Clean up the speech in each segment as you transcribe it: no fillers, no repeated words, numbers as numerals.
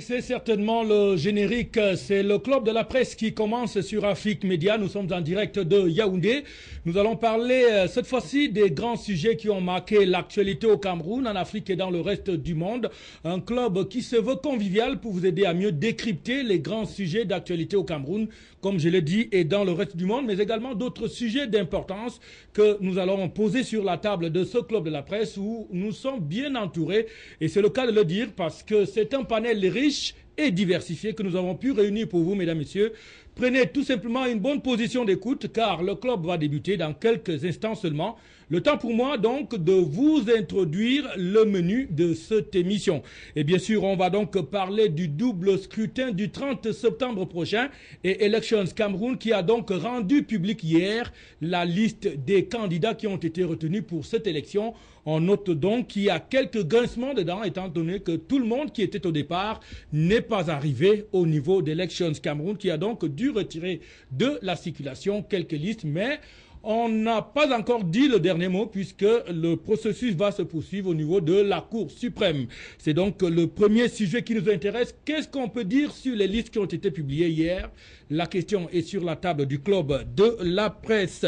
c'est certainement le générique. C'est le club de la presse qui commence sur Afrique Média. Nous sommes en direct de Yaoundé. Nous allons parler cette fois-ci des grands sujets qui ont marqué l'actualité au Cameroun, en Afrique et dans le reste du monde. Un club qui se veut convivial pour vous aider à mieux décrypter les grands sujets d'actualité au Cameroun, comme je l'ai dit, et dans le reste du monde, mais également d'autres sujets d'importance que nous allons poser sur la table de ce club de la presse où nous sommes bien entourés. Et c'est le cas de le dire parce que c'est un panel riche et diversifié que nous avons pu réunir pour vous, mesdames, messieurs. Prenez tout simplement une bonne position d'écoute car le club va débuter dans quelques instants seulement. Le temps pour moi donc de vous introduire le menu de cette émission. Et bien sûr, on va donc parler du double scrutin du 30 septembre prochain et Elections Cameroun qui a donc rendu public hier la liste des candidats qui ont été retenus pour cette élection. On note donc qu'il y a quelques grincements dedans étant donné que tout le monde qui était au départ n'est pas arrivé au niveau d'Elections Cameroun qui a donc dû retirer de la circulation quelques listes, mais on n'a pas encore dit le dernier mot puisque le processus va se poursuivre au niveau de la Cour suprême. C'est donc le premier sujet qui nous intéresse. Qu'est-ce qu'on peut dire sur les listes qui ont été publiées hier? La question est sur la table du club de la presse.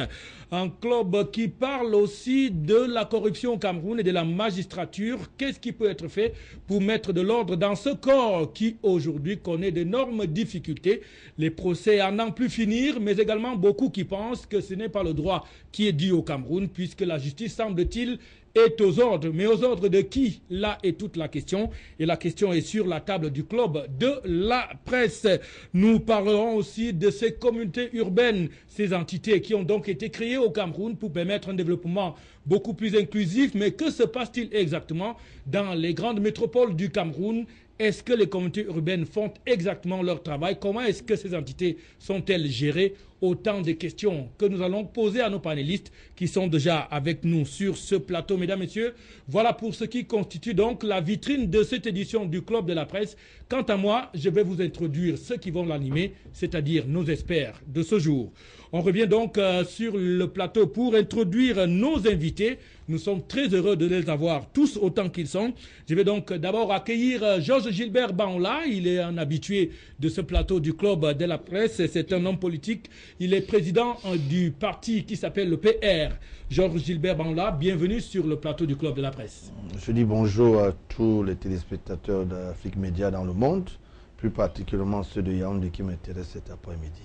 Un club qui parle aussi de la corruption au Cameroun et de la magistrature. Qu'est-ce qui peut être fait pour mettre de l'ordre dans ce corps qui aujourd'hui connaît d'énormes difficultés? Les procès à n'en plus finir, mais également beaucoup qui pensent que ce n'est pas le droit qui est dû au Cameroun puisque la justice, semble-t-il, est aux ordres. Mais aux ordres de qui? Là est toute la question. Et la question est sur la table du club de la presse. Nous parlerons aussi de ces communautés urbaines, ces entités qui ont donc été créées au Cameroun pour permettre un développement beaucoup plus inclusif. Mais que se passe-t-il exactement dans les grandes métropoles du Cameroun? Est-ce que les communautés urbaines font exactement leur travail? Comment est-ce que ces entités sont-elles gérées? Autant de questions que nous allons poser à nos panélistes qui sont déjà avec nous sur ce plateau. Mesdames, Messieurs, voilà pour ce qui constitue donc la vitrine de cette édition du Club de la Presse. Quant à moi, je vais vous introduire ceux qui vont l'animer, c'est-à-dire nos experts de ce jour. On revient donc sur le plateau pour introduire nos invités. Nous sommes très heureux de les avoir tous autant qu'ils sont. Je vais donc d'abord accueillir Georges Gilbert Banla. Il est un habitué de ce plateau du Club de la Presse. C'est un homme politique. Il est président du parti qui s'appelle le PR. Georges Gilbert Banla, bienvenue sur le plateau du Club de la Presse. Je dis bonjour à tous les téléspectateurs d'Afrique Média dans le monde, plus particulièrement ceux de Yaoundé qui m'intéressent cet après-midi.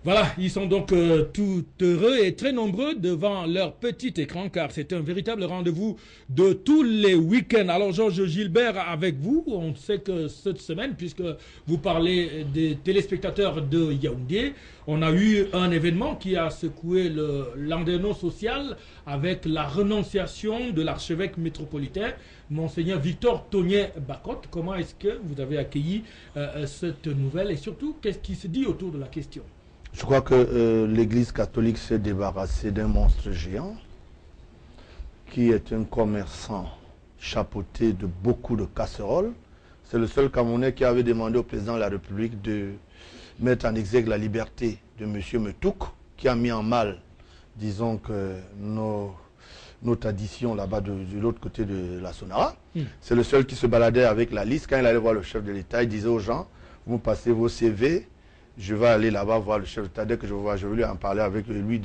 Voilà, ils sont donc tout heureux et très nombreux devant leur petit écran car c'est un véritable rendez-vous de tous les week-ends. Alors Georges Gilbert avec vous, on sait que cette semaine, puisque vous parlez des téléspectateurs de Yaoundé, on a eu un événement qui a secoué le landerneau social avec la renonciation de l'archevêque métropolitain, Monseigneur Victor Togné Bakot. Comment est-ce que vous avez accueilli cette nouvelle et surtout qu'est-ce qui se dit autour de la question? Je crois que l'Église catholique s'est débarrassée d'un monstre géant qui est un commerçant chapeauté de beaucoup de casseroles. C'est le seul Camerounais qui avait demandé au président de la République de mettre en exergue la liberté de M. Metouk, qui a mis en mal, disons que nos traditions là-bas de l'autre côté de la Sonara. C'est le seul qui se baladait avec la liste. Quand il allait voir le chef de l'État, il disait aux gens, vous me passez vos CV, je vais aller là-bas voir le chef d'État. Dès que je vais voir, je vais lui en parler avec lui,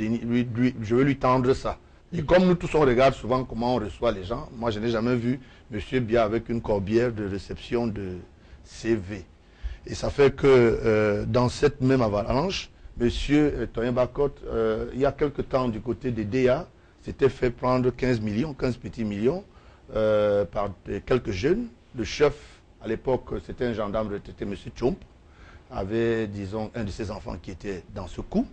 je vais lui tendre ça. Et comme nous tous, on regarde souvent comment on reçoit les gens, moi je n'ai jamais vu M. Bia avec une corbière de réception de CV. Et ça fait que dans cette même avalanche, M. Togné Bakot, il y a quelque temps du côté des DA, s'était fait prendre 15 millions, 15 petits millions par quelques jeunes. Le chef, à l'époque, c'était un gendarme retraité, M. Tchomp, avait, disons, un de ses enfants qui était dans ce coup.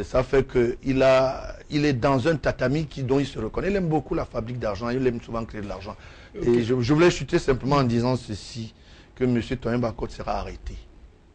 Ça fait qu'il est dans un tatami dont il se reconnaît. Il aime beaucoup la fabrique d'argent, il aime souvent créer de l'argent. Okay. Et je voulais chuter simplement en disant ceci, que M. Togné Bakot sera arrêté.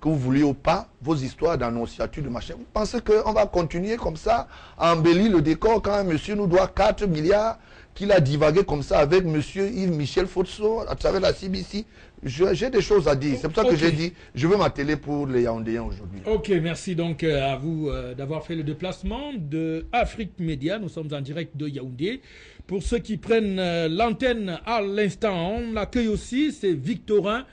Que vous vouliez ou pas, vos histoires d'annonciature de machin, vous pensez qu'on va continuer comme ça, à embellir le décor quand un monsieur nous doit 4 milliards, qu'il a divagué comme ça avec M. Yves-Michel Fotso à travers la CBC. J'ai des choses à dire. C'est pour ça que j'ai dit, je veux m'atteler pour les Yaoundéens aujourd'hui. Ok, merci donc à vous d'avoir fait le déplacement de Afrique Média. Nous sommes en direct de Yaoundé. Pour ceux qui prennent l'antenne à l'instant, on l'accueille aussi, c'est Victorin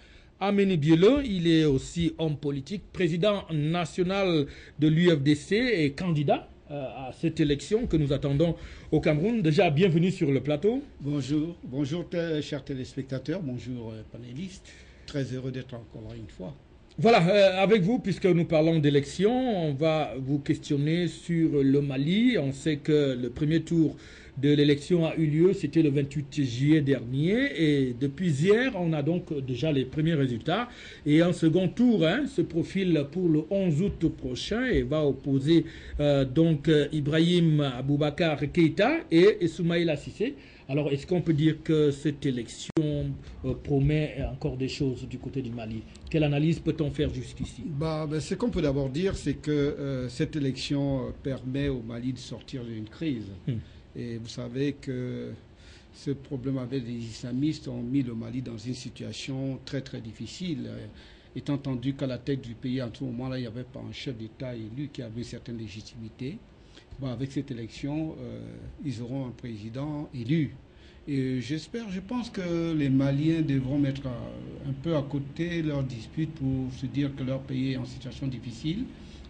Ameni Bielo, il est aussi homme politique, président national de l'UFDC et candidat à cette élection que nous attendons au Cameroun. Déjà, bienvenue sur le plateau. Bonjour, chers téléspectateurs, bonjour panélistes. Très heureux d'être encore là une fois. Voilà, avec vous, puisque nous parlons d'élection, on va vous questionner sur le Mali. On sait que le premier tour de l'élection a eu lieu, c'était le 28 juillet dernier, et depuis hier, on a donc déjà les premiers résultats. Et un second tour se profile pour le 11 août prochain et va opposer donc Ibrahim Aboubakar Keïta et Soumaïla Cissé. Alors, est-ce qu'on peut dire que cette élection promet encore des choses du côté du Mali? Quelle analyse peut-on faire jusqu'ici? Ce qu'on peut d'abord dire, c'est que cette élection permet au Mali de sortir d'une crise. Et vous savez que ce problème avec les islamistes ont mis le Mali dans une situation très très difficile. Étant entendu qu'à la tête du pays, en ce moment-là, il n'y avait pas un chef d'État élu qui avait une certaine légitimité. Avec cette élection, ils auront un président élu. Et je pense que les Maliens devront mettre un peu à côté leurs disputes pour se dire que leur pays est en situation difficile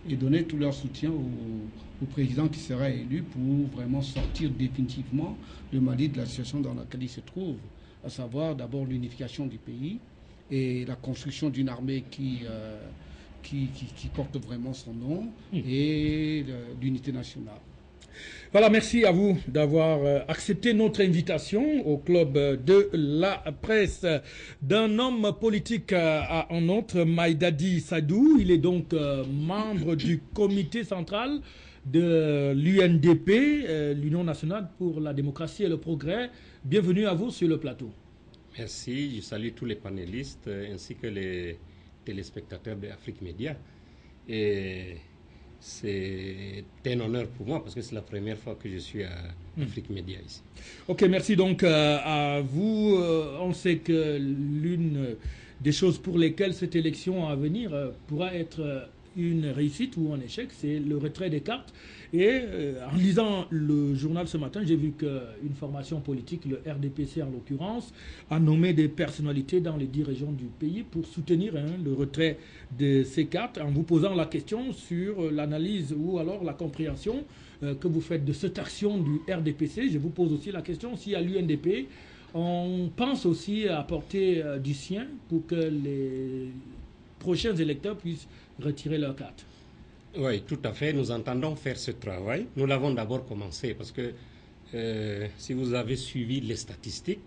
et donner tout leur soutien au président qui sera élu pour vraiment sortir définitivement le Mali de la situation dans laquelle il se trouve, à savoir d'abord l'unification du pays et la construction d'une armée qui porte vraiment son nom et l'unité nationale. Voilà, merci à vous d'avoir accepté notre invitation au club de la presse d'un homme politique à un autre, Maïdadi Sadou. Il est donc membre du comité central de l'UNDP, l'Union nationale pour la démocratie et le progrès. Bienvenue à vous sur le plateau. Merci, je salue tous les panélistes ainsi que les téléspectateurs d'Afrique Média. Et c'est un honneur pour moi parce que c'est la première fois que je suis à Afrique Média ici. Ok, merci donc à vous. On sait que l'une des choses pour lesquelles cette élection à venir pourra être une réussite ou un échec, c'est le retrait des cartes. Et en lisant le journal ce matin, j'ai vu qu'une formation politique, le RDPC en l'occurrence, a nommé des personnalités dans les 10 régions du pays pour soutenir le retrait de ces cartes, en vous posant la question sur l'analyse ou alors la compréhension que vous faites de cette action du RDPC. Je vous pose aussi la question si à l'UNDP, on pense aussi à apporter du sien pour que les prochains électeurs puissent retirer leurs cartes. Oui, tout à fait. Nous entendons faire ce travail. Nous l'avons d'abord commencé parce que si vous avez suivi les statistiques,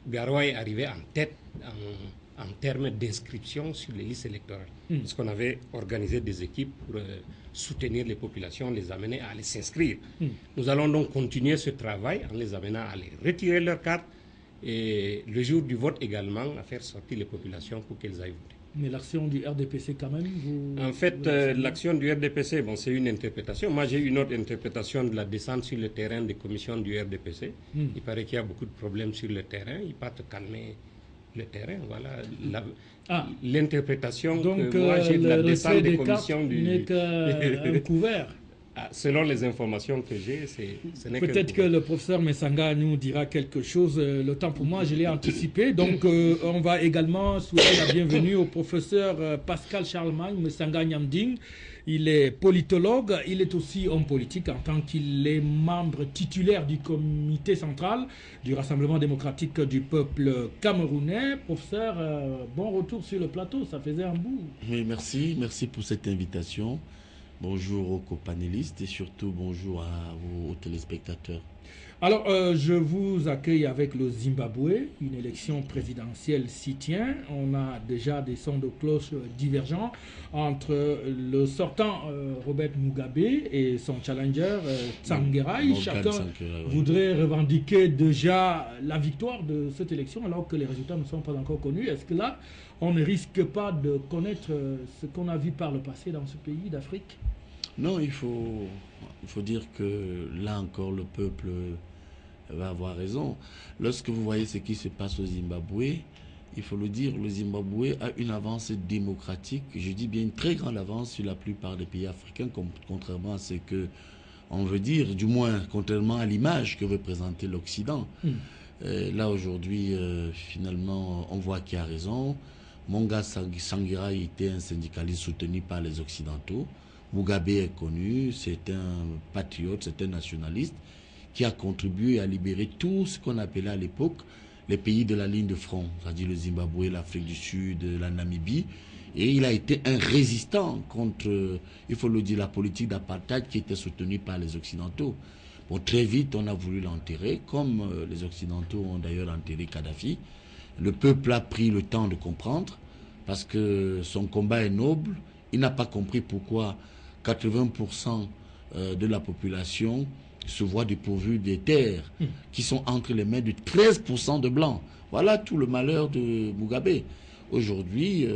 Garoua est arrivé en tête en termes d'inscription sur les listes électorales. Parce qu'on avait organisé des équipes pour soutenir les populations, les amener à aller s'inscrire. Nous allons donc continuer ce travail en les amenant à aller retirer leurs cartes et le jour du vote également à faire sortir les populations pour qu'elles aillent voter. Mais l'action du RDPC quand même En fait, l'action du RDPC, bon, c'est une interprétation. Moi, j'ai une autre interprétation de la descente sur le terrain des commissions du RDPC. Il paraît qu'il y a beaucoup de problèmes sur le terrain. Ils partent calmer le terrain. Voilà l'interprétation que moi j'ai de la descente des commissions du... n'est qu'un couvert. Selon les informations que j'ai, ce n'est peut-être que le professeur Messanga nous dira quelque chose. Le temps pour moi, je l'ai anticipé. Donc, on va également souhaiter la bienvenue au professeur Pascal Charlemagne Messanga Nyamding. Il est politologue, il est aussi homme politique en tant qu'il est membre titulaire du comité central du Rassemblement démocratique du peuple camerounais. Professeur, bon retour sur le plateau, ça faisait un bout. Oui, merci pour cette invitation. Bonjour aux copanélistes et surtout bonjour aux téléspectateurs. Alors, je vous accueille avec le Zimbabwe. Une élection présidentielle s'y tient. On a déjà des sons de cloche divergents entre le sortant Robert Mugabe et son challenger Tsvangirai. Chacun voudrait revendiquer déjà la victoire de cette élection alors que les résultats ne sont pas encore connus. Est-ce que là, on ne risque pas de connaître ce qu'on a vu par le passé dans ce pays d'Afrique? Non, il faut dire que là encore le peuple va avoir raison. Lorsque vous voyez ce qui se passe au Zimbabwe, il faut le dire, le Zimbabwe a une avance démocratique, je dis bien une très grande avance sur la plupart des pays africains, contrairement à ce que on veut dire, du moins contrairement à l'image que veut présenter l'Occident. Là, aujourd'hui, finalement, on voit qui a raison. Monga Sangirai était un syndicaliste soutenu par les Occidentaux. Mugabe est connu, c'est un patriote, c'est un nationaliste qui a contribué à libérer tout ce qu'on appelait à l'époque les pays de la ligne de front, c'est-à-dire le Zimbabwe, l'Afrique du Sud, la Namibie. Et il a été un résistant contre, il faut le dire, la politique d'apartheid qui était soutenue par les Occidentaux. Bon, très vite, on a voulu l'enterrer, comme les Occidentaux ont d'ailleurs enterré Kadhafi. Le peuple a pris le temps de comprendre, parce que son combat est noble. Il n'a pas compris pourquoi 80% de la population se voit dépourvue des terres qui sont entre les mains de 13% de blancs. Voilà tout le malheur de Mugabe. Aujourd'hui,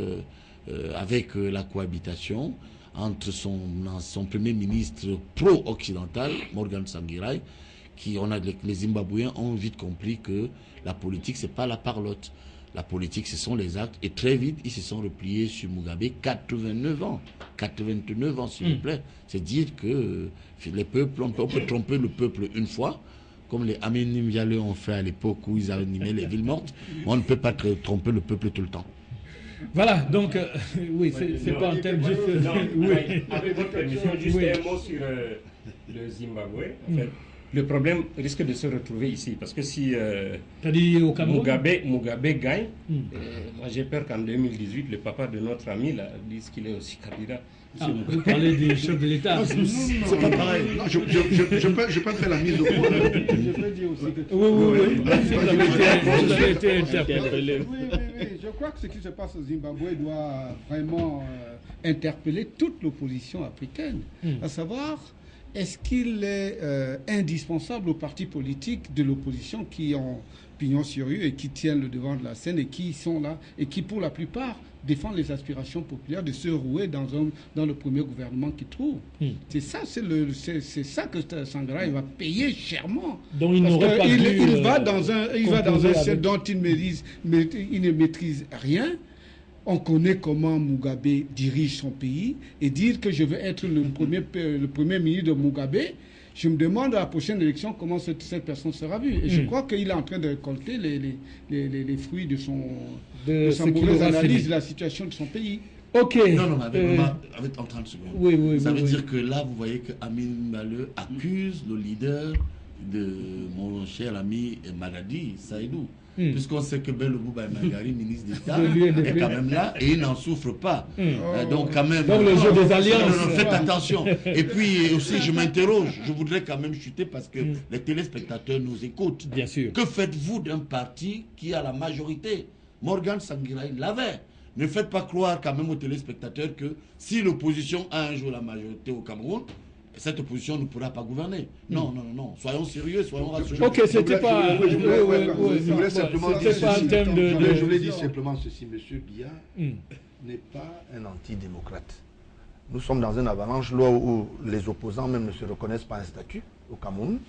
avec la cohabitation entre son premier ministre pro-occidental, Morgan Tsvangirai, les Zimbabwéens ont vite compris que la politique, c'est pas la parlotte. La politique, ce sont les actes. Et très vite, ils se sont repliés sur Mugabe, 89 ans. 89 ans, s'il vous plaît. C'est dire que les peuples, on peut tromper le peuple une fois, comme les Aminim Yale ont fait à l'époque où ils animaient les villes mortes. On ne peut pas tromper le peuple tout le temps. Voilà, donc, oui, c'est pas un thème juste... Oui. Avec votre permission, juste un mot sur le Zimbabwe. En fait, le problème risque de se retrouver ici, parce que si Mugabe gagne, moi j'ai peur qu'en 2018, le papa de notre ami là, dise qu'il est aussi Kabila. Vous parlez du chef de l'État. C'est pas pareil. Non, je peux faire la mise au point. Je peux dire aussi que... Oui. Vous avez été interpellé. Oui. Je crois que ce qui se passe au Zimbabwe doit vraiment interpeller toute l'opposition africaine. À savoir, est-ce qu'il est indispensable aux partis politiques de l'opposition qui ont pignon sur rue et qui tiennent le devant de la scène et qui sont là et qui, pour la plupart, défendent les aspirations populaires de se rouer dans le premier gouvernement qu'ils trouvent. C'est ça, c'est ça que Tsvangirai va payer chèrement. Donc il n'aurait pas dû, il va dans un ciel dont il ne maîtrise rien. On connaît comment Mugabe dirige son pays et dire que je veux être le premier ministre de Mugabe. Je me demande à la prochaine élection comment cette personne sera vue. Et je crois qu'il est en train de récolter les fruits de sa mauvaise analyse de la situation de son pays. Ok. Non, avec en 30 secondes. Oui, ça veut dire que là, vous voyez que Amin Maleu accuse le leader de mon cher ami Magadi Saïdou. Puisqu'on sait que Belobouba Magari, ministre d'État, est quand même là et il n'en souffre pas. Donc quand même... Donc le jeu des alliances... Non, faites attention. Et puis aussi, je m'interroge, je voudrais quand même chuter parce que les téléspectateurs nous écoutent. Bien sûr. Que faites-vous d'un parti qui a la majorité? Morgan Tsvangirai l'avait. Ne faites pas croire quand même aux téléspectateurs que si l'opposition a un jour la majorité au Cameroun, cette opposition ne pourra pas gouverner. Non. Soyons sérieux, soyons rassurés. Ok, c'était pas... Je voulais simplement dire ceci. Je voulais dire simplement ceci. Monsieur Biya n'est pas un antidémocrate. Nous sommes dans une avalanche là où les opposants même ne se reconnaissent pas un statut au Cameroun.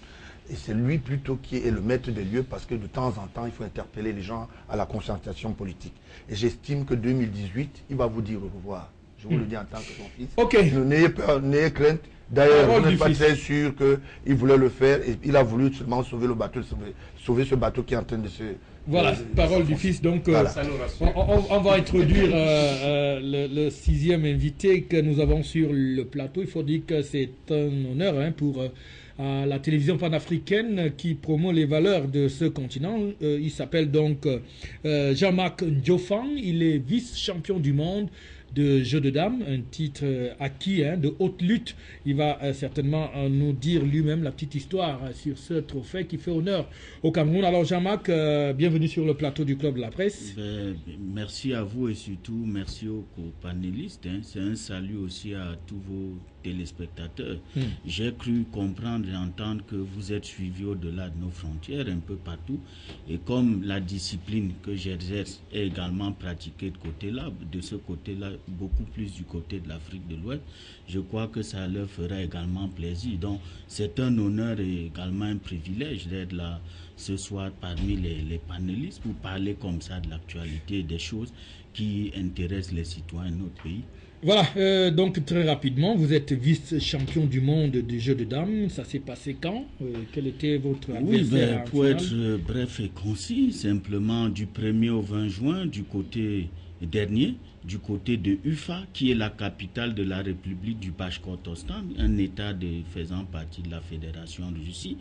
Et c'est lui plutôt qui est le maître des lieux parce que de temps en temps, il faut interpeller les gens à la conscientisation politique. Et j'estime que 2018, il va vous dire au revoir. Je vous le dis en tant que son fils. Ok. N'ayez peur, n'ayez crainte. D'ailleurs, je ne suis pas très sûr qu'il voulait le faire. Et il a voulu seulement sauver le bateau, sauver ce bateau qui est en train de se... Voilà, parole du fils. Donc, voilà. On va introduire le sixième invité que nous avons sur le plateau. Il faut dire que c'est un honneur pour la télévision panafricaine qui promeut les valeurs de ce continent. Il s'appelle donc Jean-Marc Ndiofang. Il est vice-champion du monde de jeu de dames, un titre acquis de haute lutte. Il va certainement nous dire lui-même la petite histoire sur ce trophée qui fait honneur au Cameroun. Alors Jean-Marc, bienvenue sur le plateau du Club de la Presse. Merci à vous et surtout merci aux panélistes. C'est un salut aussi à tous vos téléspectateurs. J'ai cru comprendre et entendre que vous êtes suivis au-delà de nos frontières, un peu partout. Et comme la discipline que j'exerce est également pratiquée de ce côté-là, beaucoup plus du côté de l'Afrique de l'Ouest, je crois que ça leur fera également plaisir. Donc c'est un honneur et également un privilège d'être là ce soir parmi les panélistes pour parler comme ça de l'actualité et des choses qui intéressent les citoyens de notre pays. Voilà, donc très rapidement, vous êtes vice-champion du monde des jeux de dames. Ça s'est passé quand? Quel était votre adversaire? Pour être bref et concis, simplement du 1er au 20 juin, du côté dernier, du côté de Ufa, qui est la capitale de la République du Bashkortostan, un État faisant partie de la Fédération de Russie,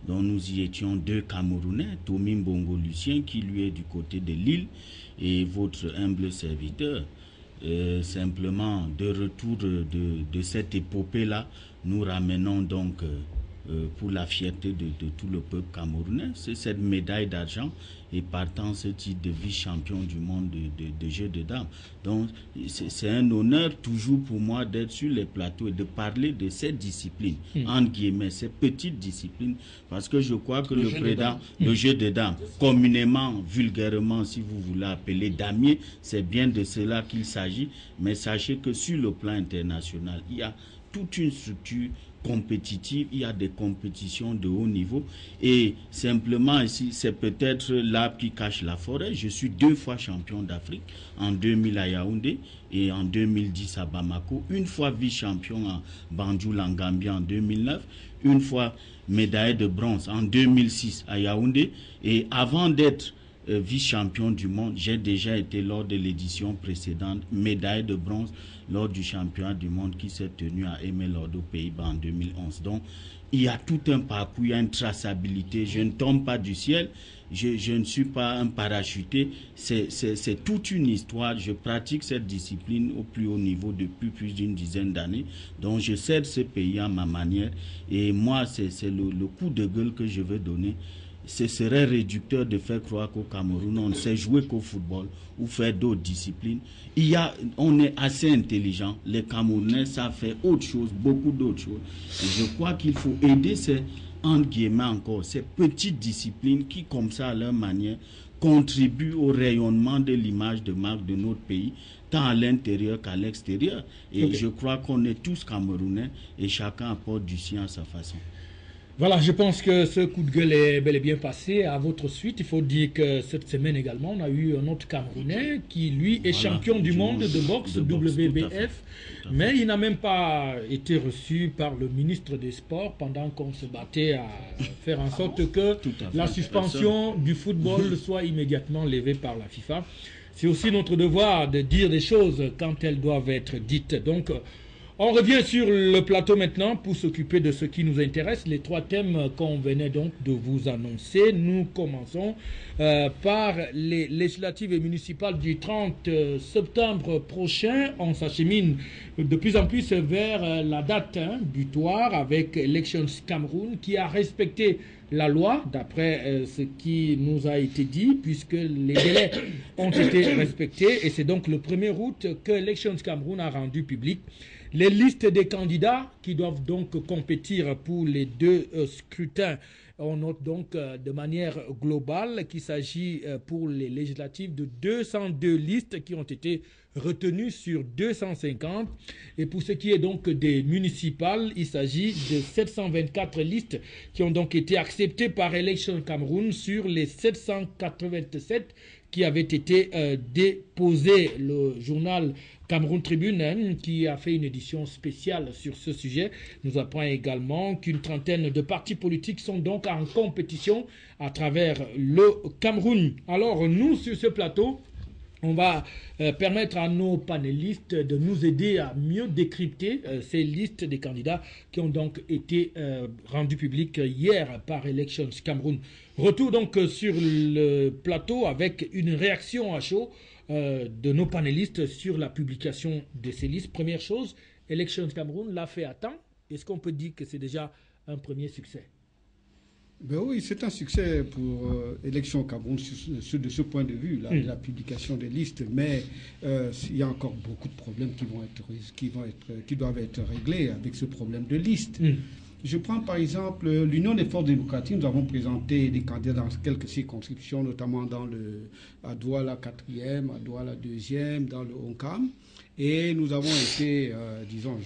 dont nous y étions 2 Camerounais, Tomim Bongo Lucien, qui lui est du côté de Lille, et votre humble serviteur. Simplement, de retour de cette épopée-là, nous ramenons donc pour la fierté de tout le peuple camerounais, c'est cette médaille d'argent et partant ce titre de vice-champion du monde de jeux de dames. Donc c'est un honneur toujours pour moi d'être sur les plateaux et de parler de cette discipline, entre guillemets, ces petites disciplines, parce que je crois que le jeu de dames, communément, vulgairement, si vous voulez appeler damier, c'est bien de cela qu'il s'agit, mais sachez que sur le plan international, il y a toute une structure compétitive, il y a des compétitions de haut niveau et simplement ici c'est peut-être l'arbre qui cache la forêt. Je suis 2 fois champion d'Afrique, en 2000 à Yaoundé et en 2010 à Bamako, une fois vice-champion à Banjul en Gambie en 2009, une fois médaille de bronze en 2006 à Yaoundé, et avant d'être vice-champion du monde, j'ai déjà été lors de l'édition précédente médaille de bronze lors du championnat du monde qui s'est tenu à Emmeloord aux Pays-Bas en 2011. Donc il y a tout un parcours, il y a une traçabilité, je ne tombe pas du ciel, je ne suis pas un parachuté, c'est toute une histoire. Je pratique cette discipline au plus haut niveau depuis plus d'une dizaine d'années, donc je sers ce pays à ma manière, et moi c'est le coup de gueule que je veux donner. Ce serait réducteur de faire croire qu'au Cameroun, on ne sait jouer qu'au football ou faire d'autres disciplines. On est assez intelligent. Les Camerounais savent faire autre chose, beaucoup d'autres choses. Et je crois qu'il faut aider ces, entre guillemets encore, ces petites disciplines qui, comme ça, à leur manière, contribuent au rayonnement de l'image de marque de notre pays, tant à l'intérieur qu'à l'extérieur. Et je crois qu'on est tous Camerounais et chacun apporte du sien à sa façon. Voilà, je pense que ce coup de gueule est bel et bien passé. À votre suite, il faut dire que cette semaine également, on a eu un autre Camerounais qui, lui, est champion du monde de boxe, WBF, mais il n'a même pas été reçu par le ministre des Sports pendant qu'on se battait à faire en sorte que la suspension du football soit immédiatement levée par la FIFA. C'est aussi notre devoir de dire des choses quand elles doivent être dites. Donc, on revient sur le plateau maintenant pour s'occuper de ce qui nous intéresse, les 3 thèmes qu'on venait donc de vous annoncer. Nous commençons par les législatives et municipales du 30 septembre prochain. On s'achemine de plus en plus vers la date butoir avec Elections Cameroun qui a respecté la loi d'après ce qui nous a été dit puisque les délais ont été respectés et c'est donc le 1er août que Elections Cameroun a rendu public les listes des candidats qui doivent donc compétir pour les 2 scrutins. On note donc de manière globale qu'il s'agit pour les législatives de 202 listes qui ont été retenues sur 250. Et pour ce qui est donc des municipales, il s'agit de 724 listes qui ont donc été acceptées par Elections Cameroun sur les 787 qui avaient été déposées. Le journal Cameroun Tribune, qui a fait une édition spéciale sur ce sujet, nous apprend également qu'une trentaine de partis politiques sont donc en compétition à travers le Cameroun. Alors nous, sur ce plateau, on va permettre à nos panélistes de nous aider à mieux décrypter ces listes des candidats qui ont donc été rendues publiques hier par Elections Cameroun. Retour donc sur le plateau avec une réaction à chaud de nos panélistes sur la publication de ces listes. Première chose, Elections Cameroun l'a fait à temps. Est-ce qu'on peut dire que c'est déjà un premier succès? Ben oui, c'est un succès pour Elections Cameroun de ce point de vue, la publication des listes, mais il y a encore beaucoup de problèmes qui doivent être réglés avec ce problème de liste. Je prends par exemple l'Union des forces démocratiques. Nous avons présenté des candidats dans quelques circonscriptions, notamment à Douala 4e, à Douala 2e, dans le Onkam. Et nous avons été, disons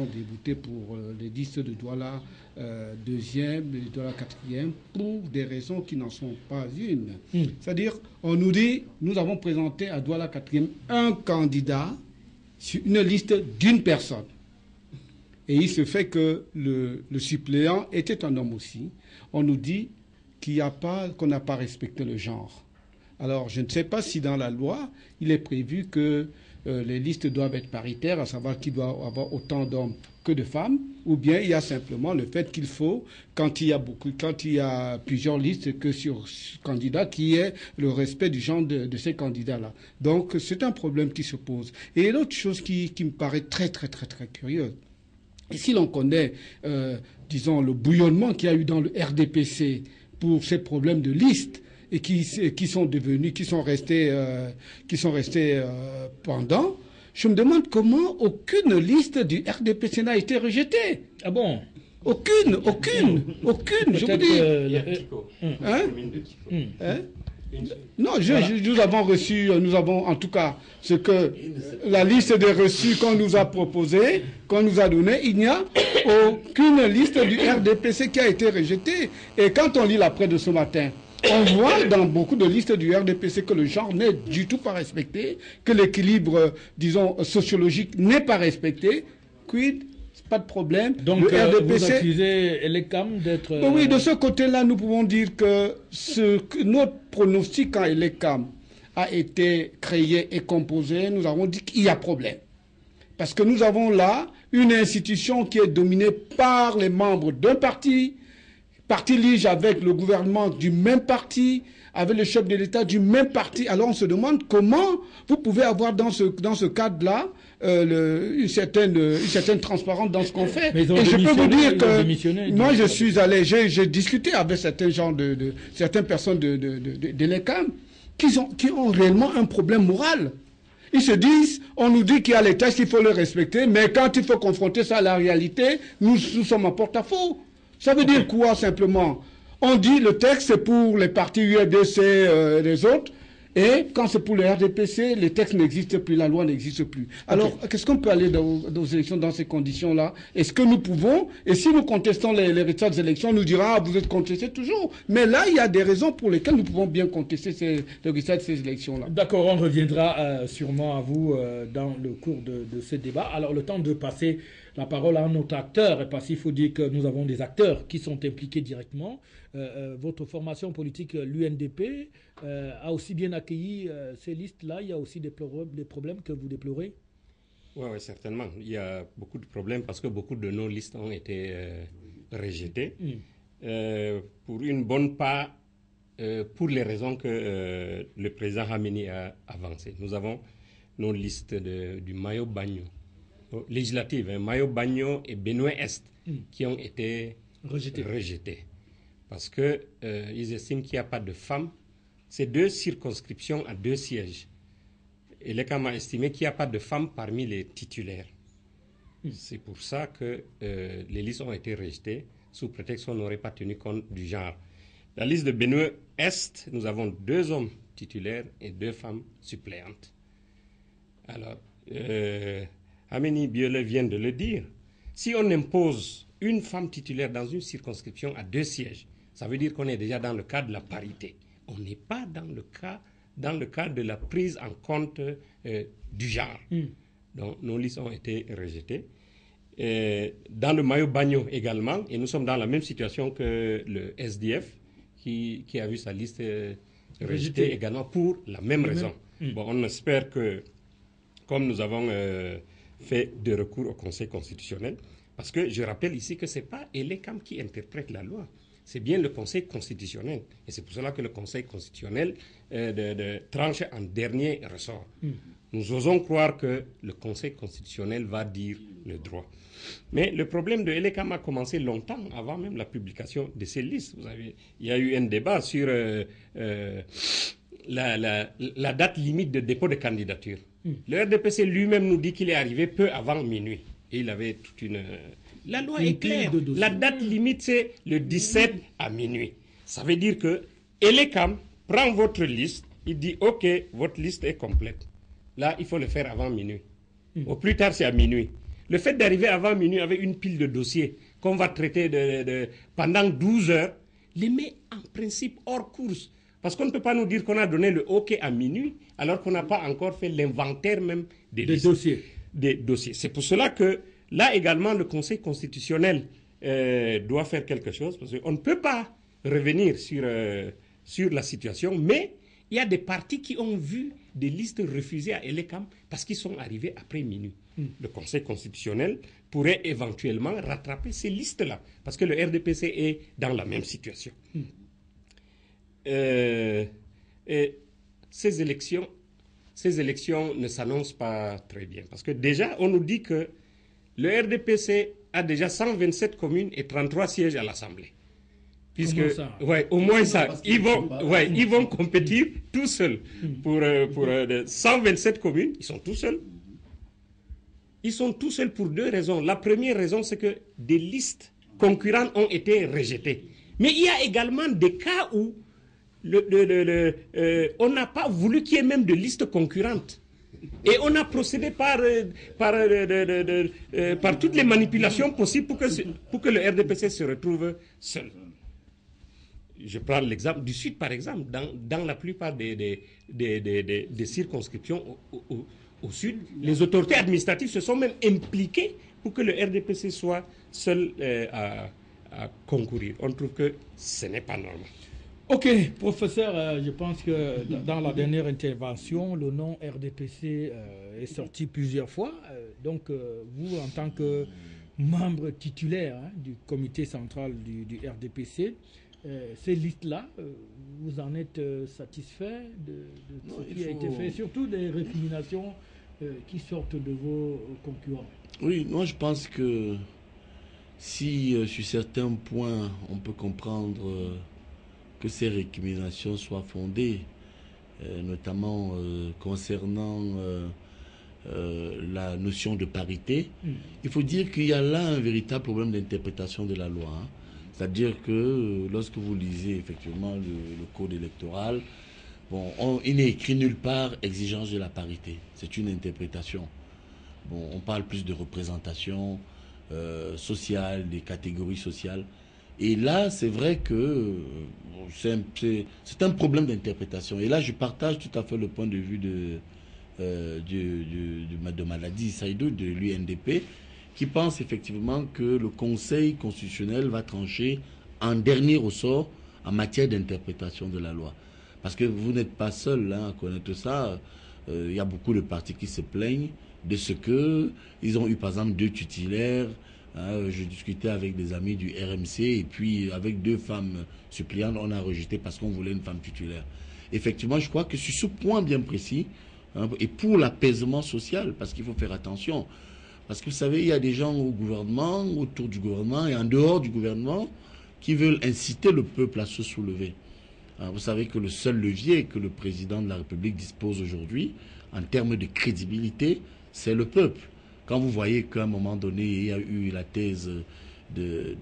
déboutés pour les listes de Douala 2e, de Douala 4e, pour des raisons qui n'en sont pas une. C'est-à-dire, on nous dit, nous avons présenté à Douala 4e un candidat sur une liste d'une personne. Et il se fait que le suppléant était un homme aussi. On nous dit qu'on n'a pas respecté le genre. Alors, je ne sais pas si dans la loi, il est prévu que les listes doivent être paritaires, à savoir qu'il doit y avoir autant d'hommes que de femmes, ou bien il y a simplement le fait qu'il faut, quand il y a plusieurs listes que sur candidats, qu'il y ait le respect du genre de ces candidats-là. Donc, c'est un problème qui se pose. Et l'autre chose qui me paraît très, très, très, très curieuse, et si l'on connaît, disons, le bouillonnement qu'il y a eu dans le RDPC pour ces problèmes de liste, et qui sont restés pendants, je me demande comment aucune liste du RDPC n'a été rejetée. Ah bon? Aucune, je vous dis. Non, nous avons en tout cas ce que la liste des reçus qu'on nous a proposé, qu'on nous a donné, il n'y a aucune liste du RDPC qui a été rejetée. Et quand on lit la presse de ce matin, on voit dans beaucoup de listes du RDPC que le genre n'est du tout pas respecté, que l'équilibre, disons, sociologique n'est pas respecté. Quid? Pas de problème. Donc, le RDPC, vous accusez Elekam d'être... Oui, de ce côté-là, nous pouvons dire que notre pronostic quand Elekam a été créé et composé, nous avons dit qu'il y a problème. Parce que nous avons là une institution qui est dominée par les membres d'un parti lige avec le gouvernement du même parti, avec le chef de l'État du même parti. Alors on se demande comment vous pouvez avoir dans ce cadre-là une certaine transparence dans ce qu'on fait. Mais et je peux vous dire que moi je suis allé, j'ai discuté avec certains certaines personnes de l'ECAM qui ont réellement un problème moral. Ils se disent, on nous dit qu'il y a les textes, il faut les respecter, mais quand il faut confronter ça à la réalité, nous sommes en porte-à-faux. Ça veut dire quoi simplement? On dit le texte c'est pour les partis URDC et les autres, et quand c'est pour le RDPC, les textes n'existent plus, la loi n'existe plus. Alors, qu'est-ce qu'on peut aller aux élections dans ces conditions-là? Est-ce que nous pouvons? Et si nous contestons les résultats des élections, on nous dira, ah, vous êtes contestés toujours. Mais là, il y a des raisons pour lesquelles nous pouvons bien contester les résultats de ces élections-là. D'accord, on reviendra sûrement à vous dans le cours de ce débat. Alors, le temps de passer la parole à un autre acteur, parce qu'il faut dire que nous avons des acteurs qui sont impliqués directement. Votre formation politique, l'UNDP, a aussi bien accueilli ces listes-là. Il y a aussi des problèmes que vous déplorez? Oui, certainement. Il y a beaucoup de problèmes parce que beaucoup de nos listes ont été rejetées. Pour une bonne part, pour les raisons que le président Hamini a avancées. Nous avons nos listes du Mayo Bagno, législatives, Mayo Bagno et Benue Est, qui ont été rejetées. Parce qu'ils estiment qu'il n'y a pas de femmes. C'est 2 circonscriptions à 2 sièges. Et l'ECAM a estimé qu'il n'y a pas de femmes parmi les titulaires. C'est pour ça que les listes ont été rejetées, sous prétexte qu'on n'aurait pas tenu compte du genre. La liste de Benue Est, nous avons 2 hommes titulaires et 2 femmes suppléantes. Alors, Hamini Biolay vient de le dire. Si on impose une femme titulaire dans une circonscription à 2 sièges, ça veut dire qu'on est déjà dans le cas de la parité. On n'est pas dans le cas de la prise en compte du genre. Donc, nos listes ont été rejetées. Dans le Mayo Bagno également, et nous sommes dans la même situation que le SDF, qui a vu sa liste rejetée également pour la même raison. Bon, on espère que, comme nous avons fait des recours au Conseil constitutionnel, parce que je rappelle ici que ce n'est pas Elekam qui interprète la loi. C'est bien le Conseil constitutionnel. Et c'est pour cela que le Conseil constitutionnel tranche en dernier ressort. Nous osons croire que le Conseil constitutionnel va dire le droit. Mais le problème de Elekam a commencé longtemps, avant même la publication de ces listes. Il y a eu un débat sur la date limite de dépôt de candidature. Le RDPC lui-même nous dit qu'il est arrivé peu avant minuit. Et il avait toute une... La loi est claire. La date limite, c'est le 17 à minuit. Ça veut dire que Elekam prend votre liste, il dit, OK, votre liste est complète. Là, il faut le faire avant minuit. Au plus tard, c'est à minuit. Le fait d'arriver avant minuit avec une pile de dossiers qu'on va traiter pendant 12 heures, les met en principe hors course. Parce qu'on ne peut pas nous dire qu'on a donné le OK à minuit, alors qu'on n'a pas encore fait l'inventaire même des dossiers. des dossiers. C'est pour cela que là également le Conseil constitutionnel doit faire quelque chose, parce qu'on ne peut pas revenir sur la situation, mais il y a des partis qui ont vu des listes refusées à Elekam parce qu'ils sont arrivés après minuit. Le Conseil constitutionnel pourrait éventuellement rattraper ces listes-là, parce que le RDPC est dans la même situation. Ces élections ne s'annoncent pas très bien, parce que déjà, on nous dit que le RDPC a déjà 127 communes et 33 sièges à l'Assemblée. Puisque, au moins ça, ils vont compétir tout seuls. Pour 127 communes, ils sont tout seuls. Ils sont tout seuls pour deux raisons. La première raison, c'est que des listes concurrentes ont été rejetées. Mais il y a également des cas où on n'a pas voulu qu'il y ait même de listes concurrentes. Et on a procédé par toutes les manipulations possibles pour que le RDPC se retrouve seul. Je prends l'exemple du Sud, par exemple. Dans la plupart des circonscriptions au Sud, les autorités administratives se sont même impliquées pour que le RDPC soit seul à concourir. On trouve que ce n'est pas normal. Ok, professeur, je pense que dans la dernière intervention, le nom RDPC est sorti plusieurs fois. Donc, vous, en tant que membre titulaire du comité central du RDPC, ces listes-là, vous en êtes satisfait de ce qui a été fait, surtout des récriminations qui sortent de vos concurrents? Oui, moi je pense que si sur certains points on peut comprendre que ces récriminations soient fondées, notamment concernant la notion de parité, il faut dire qu'il y a là un véritable problème d'interprétation de la loi. C'est-à-dire que lorsque vous lisez effectivement le code électoral, bon, il n'est écrit nulle part exigence de la parité. C'est une interprétation. Bon, on parle plus de représentation sociale, des catégories sociales. Et là, c'est vrai que c'est un problème d'interprétation. Et là, je partage tout à fait le point de vue de Maladi Saïdou, de l'UNDP, qui pense effectivement que le Conseil constitutionnel va trancher en dernier ressort en matière d'interprétation de la loi. Parce que vous n'êtes pas seul à connaître ça. Il y a beaucoup de partis qui se plaignent de ce qu'ils ont eu par exemple 2 titulaires. Je discutais avec des amis du RMC et puis avec 2 femmes suppléantes, on a rejeté parce qu'on voulait une femme titulaire. Effectivement, je crois que sur ce point bien précis, et pour l'apaisement social, parce qu'il faut faire attention, parce que vous savez, il y a des gens au gouvernement, autour du gouvernement et en dehors du gouvernement qui veulent inciter le peuple à se soulever. Vous savez que le seul levier que le président de la République dispose aujourd'hui, en termes de crédibilité, c'est le peuple. Quand vous voyez qu'à un moment donné, il y a eu la thèse de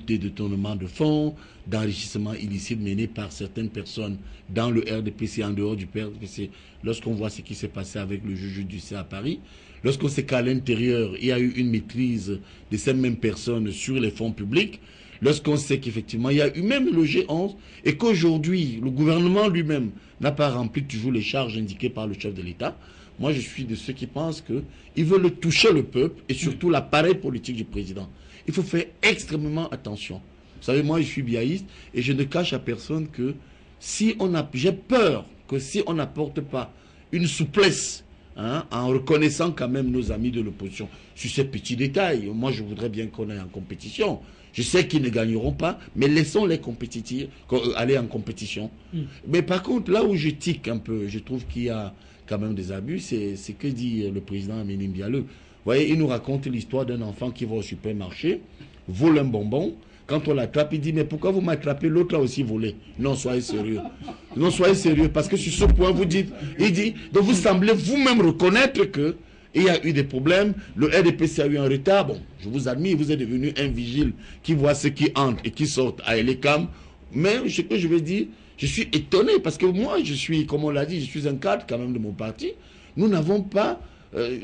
détournement de fonds, d'enrichissement illicite mené par certaines personnes dans le RDPC, en dehors du RDPC, lorsqu'on voit ce qui s'est passé avec le juge judiciaire à Paris, lorsqu'on sait qu'à l'intérieur, il y a eu une maîtrise de ces mêmes personnes sur les fonds publics, lorsqu'on sait qu'effectivement, il y a eu même le G11, et qu'aujourd'hui, le gouvernement lui-même n'a pas rempli toujours les charges indiquées par le chef de l'État, moi, je suis de ceux qui pensent qu'ils veulent toucher le peuple et surtout l'appareil politique du président. Il faut faire extrêmement attention. Vous savez, moi, je suis biaïste et je ne cache à personne que j'ai peur que si on n'apporte pas une souplesse, en reconnaissant quand même nos amis de l'opposition sur ces petits détails, moi, je voudrais bien qu'on aille en compétition. Je sais qu'ils ne gagneront pas, mais laissons-les aller en compétition. Mais par contre, là où je tique un peu, je trouve qu'il y a quand même des abus, c'est ce que dit le président Aminim Diallo. Vous voyez, il nous raconte l'histoire d'un enfant qui va au supermarché, vole un bonbon. Quand on l'attrape, il dit, mais pourquoi vous m'attrapez? L'autre a aussi volé. Non, soyez sérieux. Non, soyez sérieux, parce que sur ce point, vous dites, il dit, donc vous semblez vous-même reconnaître que il y a eu des problèmes, le RDPC a eu un retard. Bon, je vous admire, vous êtes devenu un vigile qui voit ceux qui entrent et qui sortent à Elekam. Mais ce que je veux dire, je suis étonné parce que moi, je suis, comme on l'a dit, je suis un cadre quand même de mon parti. Nous n'avons pas,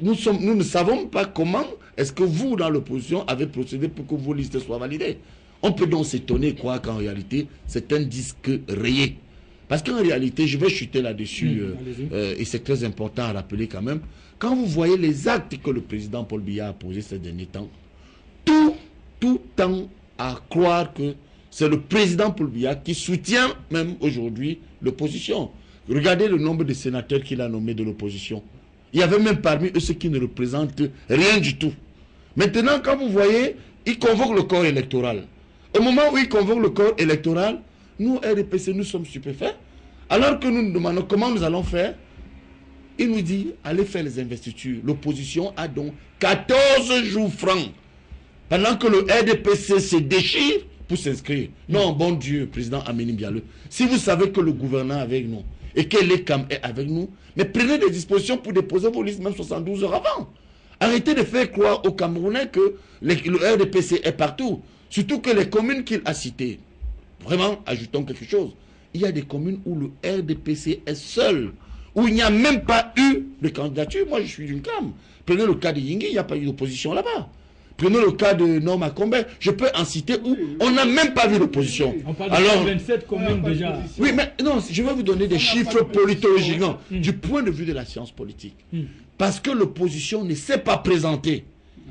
nous ne savons pas comment est-ce que vous, dans l'opposition, avez procédé pour que vos listes soient validées. On peut donc s'étonner, croire qu'en réalité, c'est un disque rayé. Parce qu'en réalité, je vais chuter là-dessus, et c'est très important à rappeler quand même, quand vous voyez les actes que le président Paul Biya a posés ces derniers temps, tout tend à croire que c'est le président Paul Biya qui soutient même aujourd'hui l'opposition. Regardez le nombre de sénateurs qu'il a nommés de l'opposition. Il y avait même parmi eux ceux qui ne représentent rien du tout. Maintenant, quand vous voyez, il convoque le corps électoral. Au moment où il convoque le corps électoral, nous, RDPC, nous sommes stupéfaits. Alors que nous nous demandons comment nous allons faire, il nous dit, allez faire les investitures. L'opposition a donc 14 jours francs. Pendant que le RDPC se déchire pour s'inscrire. Non, bon Dieu, président Aménie Bialeu, si vous savez que le gouvernement est avec nous et que l'ECAM est avec nous, mais prenez des dispositions pour déposer vos listes même 72 heures avant. Arrêtez de faire croire aux Camerounais que le RDPC est partout. Surtout que les communes qu'il a citées, vraiment, ajoutons quelque chose, il y a des communes où le RDPC est seul, où il n'y a même pas eu de candidature. Moi, je suis d'une CAM. Prenez le cas de Yingui, il n'y a pas eu d'opposition là-bas. Prenez le cas de Norma Combe, je peux en citer où on n'a même pas vu d'opposition. On parle de 27 communes déjà. Oui, mais non, je vais vous donner des chiffres politologiques, non, du point de vue de la science politique. Parce que l'opposition ne s'est pas présentée.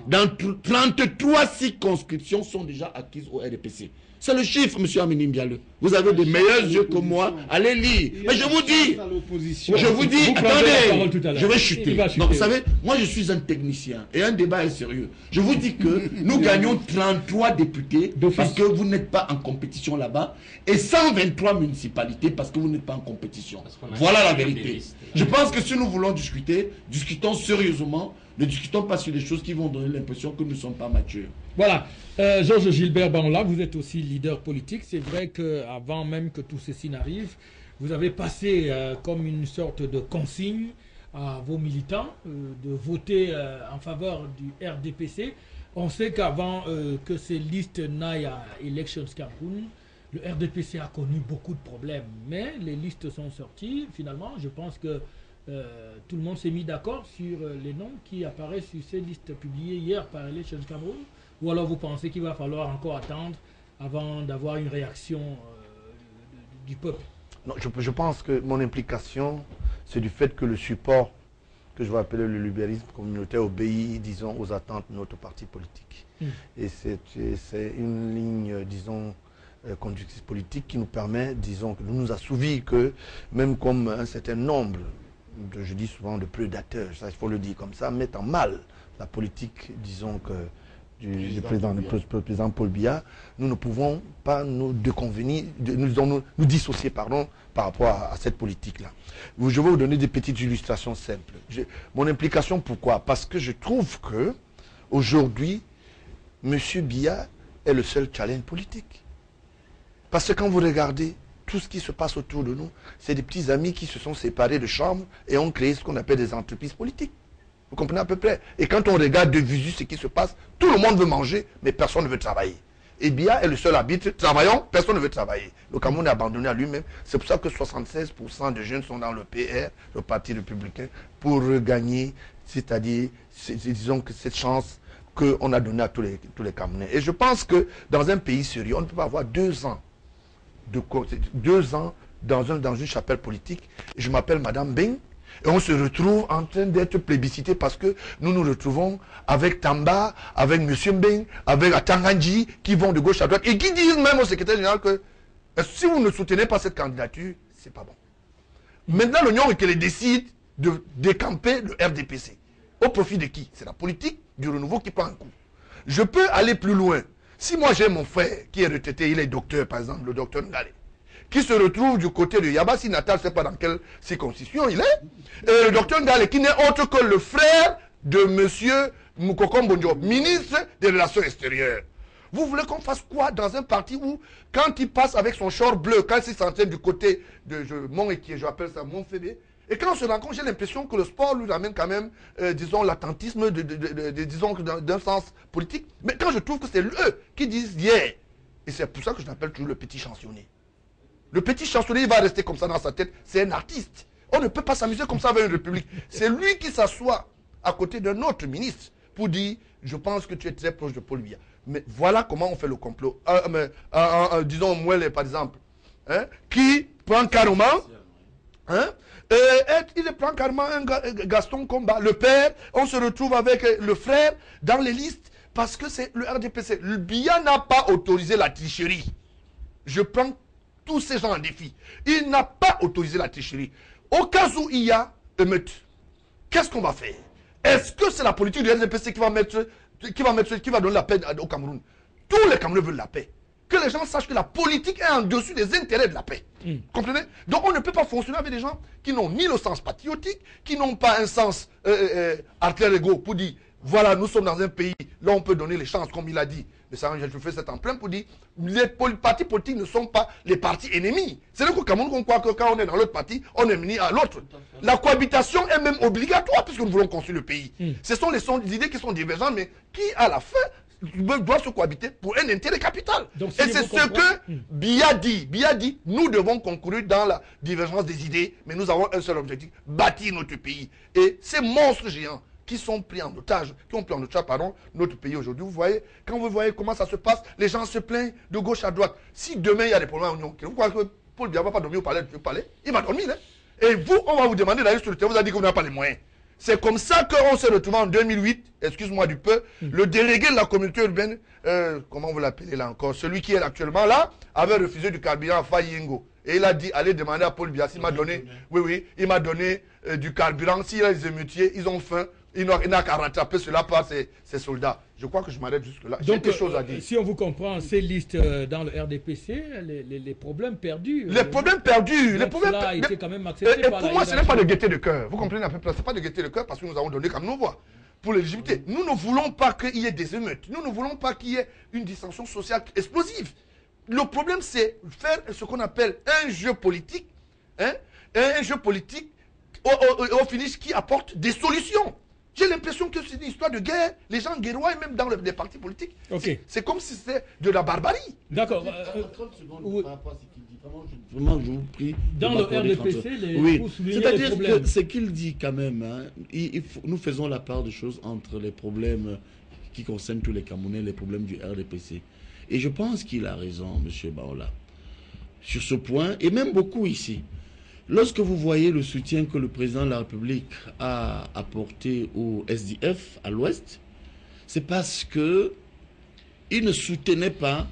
Dans 33 circonscriptions sont déjà acquises au RDPC. C'est le chiffre, M. Aménie Bialeu. Vous avez de meilleurs yeux que moi. Allez lire. Mais je vous dis, attendez, je vais chuter. Donc, vous savez, moi je suis un technicien et un débat est sérieux. Je vous dis que nous gagnons 33 députés parce que vous n'êtes pas en compétition là-bas et 123 municipalités parce que vous n'êtes pas en compétition. Voilà la vérité. Je pense que si nous voulons discuter, discutons sérieusement. Ne discutons pas sur des choses qui vont donner l'impression que nous ne sommes pas matures. Voilà. Georges Gilbert Banola, vous êtes aussi leader politique. C'est vrai qu'avant même que tout ceci n'arrive, vous avez passé comme une sorte de consigne à vos militants de voter en faveur du RDPC. On sait qu'avant que ces listes n'aillent à Elections Cameroun, le RDPC a connu beaucoup de problèmes. Mais les listes sont sorties. Finalement, je pense que tout le monde s'est mis d'accord sur les noms qui apparaissent sur ces listes publiées hier par Elections Cameroun, ou alors vous pensez qu'il va falloir encore attendre avant d'avoir une réaction du peuple? Non, je pense que mon implication, c'est du fait que le support que je vais appeler le libéralisme communautaire obéit, disons, aux attentes de notre parti politique. Et c'est une ligne, disons, conductrice politique qui nous permet, disons, de nous assouvir que, même comme un certain nombre je dis souvent de prédateurs, ça il faut le dire comme ça, mettent en mal la politique, disons que du président Paul Biya, nous ne pouvons pas nous déconvenir, nous dissocier par rapport à cette politique-là. Je vais vous donner des petites illustrations simples. Mon implication, pourquoi? Parce que je trouve que aujourd'hui, M. Biya est le seul challenge politique. Parce que quand vous regardez tout ce qui se passe autour de nous, c'est des petits amis qui se sont séparés de chambres et ont créé ce qu'on appelle des entreprises politiques. Vous comprenez à peu près? Et quand on regarde de visu ce qui se passe, tout le monde veut manger, mais personne ne veut travailler. Et Biya est le seul arbitre. Travaillons, personne ne veut travailler. Le Cameroun est abandonné à lui-même. C'est pour ça que 76% de jeunes sont dans le PR, le Parti républicain, pour regagner, c'est-à-dire, disons que cette chance qu'on a donnée à tous les Camerounais. Et je pense que dans un pays sérieux, on ne peut pas avoir 2 ans dans une chapelle politique. Je m'appelle Madame Beng et on se retrouve en train d'être plébiscité parce que nous nous retrouvons avec Tamba, avec M. Beng, avec Atanganji qui vont de gauche à droite et qui disent même au secrétaire général que si vous ne soutenez pas cette candidature, c'est pas bon. Maintenant, l'Union européenne décide de décamper le RDPC. Au profit de qui? C'est la politique du renouveau qui prend un coup. Je peux aller plus loin. Si moi j'ai mon frère qui est retraité, il est docteur par exemple, le docteur Ngale, qui se retrouve du côté de Yabassi Natal, je ne sais pas dans quelle circonscription il est, et le docteur Ngale qui n'est autre que le frère de M. Moukoko Mbonjo, ministre des Relations extérieures. Vous voulez qu'on fasse quoi dans un parti où, quand il passe avec son short bleu, quand il s'entraîne du côté de Mont-Equier, je appelle ça Mont-Fédé, et quand on se rencontre, j'ai l'impression que le sport lui ramène quand même, disons, l'attentisme, disons, d'un sens politique. Mais quand je trouve que c'est eux qui disent yeah, et c'est pour ça que je l'appelle toujours le petit chansonnier. Le petit chansonnier, il va rester comme ça dans sa tête. C'est un artiste. On ne peut pas s'amuser comme ça avec une république. C'est lui qui s'assoit à côté d'un autre ministre pour dire, je pense que tu es très proche de Paul Biya. Mais voilà comment on fait le complot. Disons, Mouelle, par exemple, hein, qui prend carrément, hein, il prend carrément un Gaston Combat, le père, on se retrouve avec le frère dans les listes, parce que c'est le RDPC. Le BIA n'a pas autorisé la tricherie. Je prends tous ces gens en défi. Il n'a pas autorisé la tricherie. Au cas où il y a émeute, qu'est-ce qu'on va faire? Est-ce que c'est la politique du RDPC qui va donner la paix au Cameroun? Tous les Camerounais veulent la paix. Que les gens sachent que la politique est en dessus des intérêts de la paix. Comprenez? Donc on ne peut pas fonctionner avec des gens qui n'ont ni le sens patriotique, qui n'ont pas un sens artère égaux pour dire, voilà, nous sommes dans un pays, là on peut donner les chances, comme il a dit. Mais ça, je fais cet empreinte pour dire, les partis politiques ne sont pas les partis ennemis. C'est là qu'au Cameroun qu'on croit que quand on est dans l'autre parti, on est uni à l'autre. La cohabitation est même obligatoire puisque nous voulons construire le pays. Ce sont les idées qui sont divergentes, mais qui à la fin doivent se cohabiter pour un intérêt capital. Donc, et c'est ce que Biya dit. Biya dit, nous devons concourir dans la divergence des idées, mais nous avons un seul objectif, bâtir notre pays. Et ces monstres géants qui sont pris en otage, notre pays aujourd'hui, vous voyez, quand vous voyez comment ça se passe, les gens se plaignent de gauche à droite. Si demain il y a des problèmes à l'Union, vous croyez que Paul Biya ne va pas dormir au palais, il va dormir, hein? Et vous, on va vous demander d'aller sur le terrain, vous avez dit que vous n'avez pas les moyens. C'est comme ça qu'on s'est retrouvé en 2008, excuse-moi du peu, le délégué de la communauté urbaine, comment vous l'appelez là encore, celui qui est actuellement là, avait refusé du carburant à Fayingo. Et il a dit, allez demander à Paul Biya, il m'a donné, il m'a donné du carburant. S'il y a des émeutiers, ils ont faim, il n'a qu'à rattraper cela par ses soldats. Je crois que je m'arrête jusque-là. J'ai quelque chose à dire. Si on vous comprend, ces listes dans le RDPC, les problèmes perdus. Les problèmes perdus. Les problèmes a été quand même accepté. Et pour moi, ce n'est pas de gaieté de cœur. Vous comprenez à peu près? Ce n'est pas de gaieté de cœur parce que nous avons donné comme nos voix pour l'éligibilité. Nous ne voulons pas qu'il y ait des émeutes. Nous ne voulons pas qu'il y ait une dissension sociale explosive. Le problème, c'est faire ce qu'on appelle un jeu politique, hein, un jeu politique au finish qui apporte des solutions. J'ai l'impression que c'est une histoire de guerre. Les gens guerroient, même dans les partis politiques. C'est comme si c'était de la barbarie. D'accord. 30 secondes par rapport à ce qu'il dit. Vraiment, je vous prie. Dans le RDPC, c'est-à-dire que ce qu'il dit quand même, hein, nous faisons la part des choses entre les problèmes qui concernent tous les Camerounais, les problèmes du RDPC. Et je pense qu'il a raison, M. Baola, sur ce point, et même beaucoup ici. Lorsque vous voyez le soutien que le président de la République a apporté au SDF à l'Ouest, c'est parce que il ne soutenait pas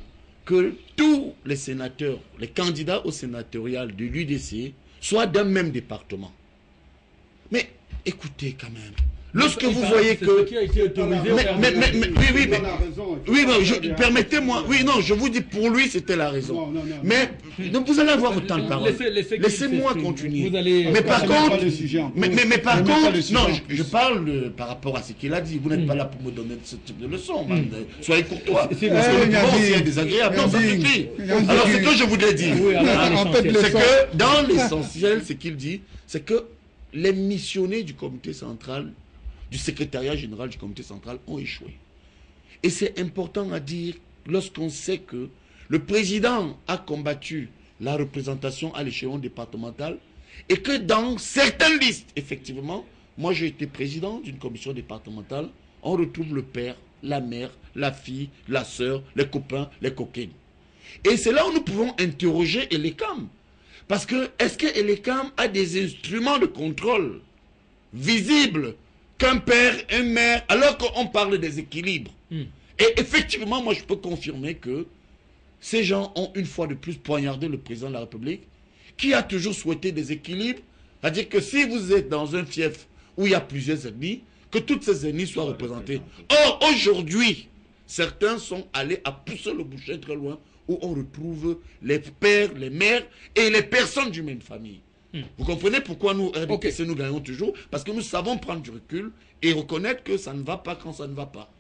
que tous les sénateurs, les candidats au sénatorial de l'UDC soient d'un même département. Mais écoutez quand même. Lorsque vous voyez que... Permettez-moi... Oui, non, je vous dis, pour lui, c'était la raison. Mais vous allez avoir autant de paroles. Laissez-moi continuer. Mais par contre... Mais par contre... Non, je parle par rapport à ce qu'il a dit. Vous n'êtes pas là pour me donner ce type de leçon. Soyez courtois. C'est désagréable. Non, ça suffit. Alors, ce que je voulais dire, c'est que dans l'essentiel, ce qu'il dit, c'est que les missionnés du comité central, du secrétariat général du comité central ont échoué. Et c'est important à dire lorsqu'on sait que le président a combattu la représentation à l'échelon départemental et que dans certaines listes, effectivement, moi j'ai été président d'une commission départementale, on retrouve le père, la mère, la fille, la sœur, les copains, les coquines. Et c'est là où nous pouvons interroger Elecam. Parce que est-ce que Elecam a des instruments de contrôle visibles qu'un père, un mère, alors qu'on parle des équilibres. Et effectivement, moi je peux confirmer que ces gens ont une fois de plus poignardé le président de la République, qui a toujours souhaité des équilibres, c'est-à-dire que si vous êtes dans un fief où il y a plusieurs ethnies, que toutes ces ethnies soient représentées. Or, aujourd'hui, certains sont allés à pousser le bouchon très loin, où on retrouve les pères, les mères et les personnes d'une même famille. Vous comprenez pourquoi nous, RDPC, nous gagnons toujours? Parce que nous savons prendre du recul et reconnaître que ça ne va pas quand ça ne va pas.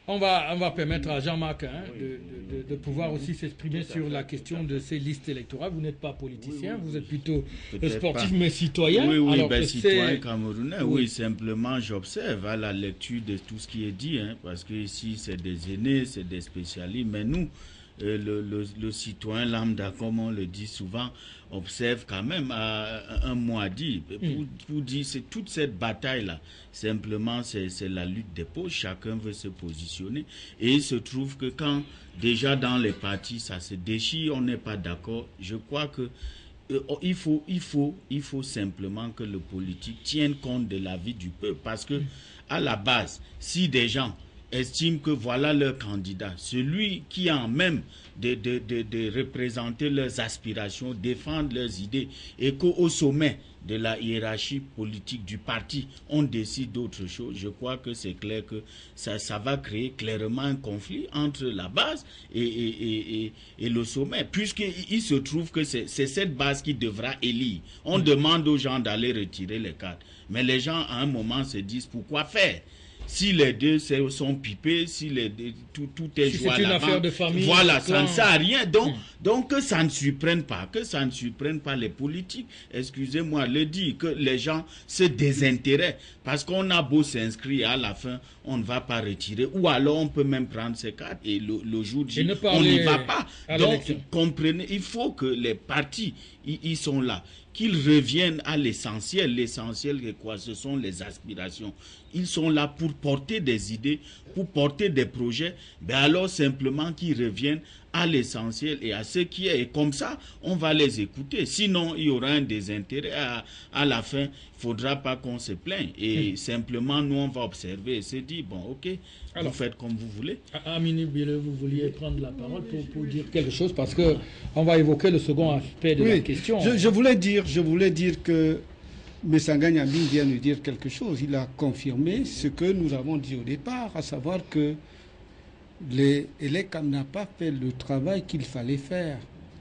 On va permettre à Jean-Marc de pouvoir aussi s'exprimer sur la question de ces listes électorales. Vous n'êtes pas politicien, vous êtes plutôt sportif mais citoyen. Oui, alors, citoyen camerounais. Oui, simplement j'observe à la lecture de tout ce qui est dit, hein, parce que ici c'est des aînés, c'est des spécialistes, mais nous, le citoyen lambda, comme on le dit souvent, observe quand même un mot à dire. Pour dire, c'est toute cette bataille-là. Simplement, c'est la lutte des postes. Chacun veut se positionner. Et il se trouve que quand, déjà dans les partis, ça se déchire, on n'est pas d'accord. Je crois que il faut simplement que le politique tienne compte de la vie du peuple. Parce que, à la base, si des gens estiment que voilà leur candidat, celui qui a même de représenter leurs aspirations, défendre leurs idées, et qu'au sommet de la hiérarchie politique du parti, on décide d'autre chose, je crois que c'est clair que ça va créer clairement un conflit entre la base et le sommet, puisqu'il se trouve que c'est cette base qui devra élire. On demande aux gens d'aller retirer les cartes, mais les gens à un moment se disent pourquoi faire? Si les deux sont pipés, si tout est joué à la affaire de famille, voilà, ça ne sert à rien. Donc que ça ne surprenne pas, les politiques, excusez-moi le dire, que les gens se désintéressent, parce qu'on a beau s'inscrire, à la fin, on ne va pas retirer, ou alors on peut même prendre ses cartes, et le jour J, on n'y va pas. Donc, comprenez, il faut que les partis, ils sont là, qu'ils reviennent à l'essentiel. L'essentiel, c'est quoi? Ce sont les aspirations. Ils sont là pour porter des idées, pour porter des projets, mais alors simplement qu'ils reviennent à l'essentiel et à ce qui est. Et comme ça, on va les écouter. Sinon, il y aura un désintérêt. À la fin, il ne faudra pas qu'on se plaigne. Et simplement, nous, on va observer et se dire, bon, ok, alors, vous faites comme vous voulez. Amini Bile, vous vouliez prendre la parole pour dire quelque chose, parce qu'on va évoquer le second aspect de la question. Je voulais dire que Messanga Nyambi vient de dire quelque chose. Il a confirmé ce que nous avons dit au départ, à savoir que l'ELECAM n'a pas fait le travail qu'il fallait faire.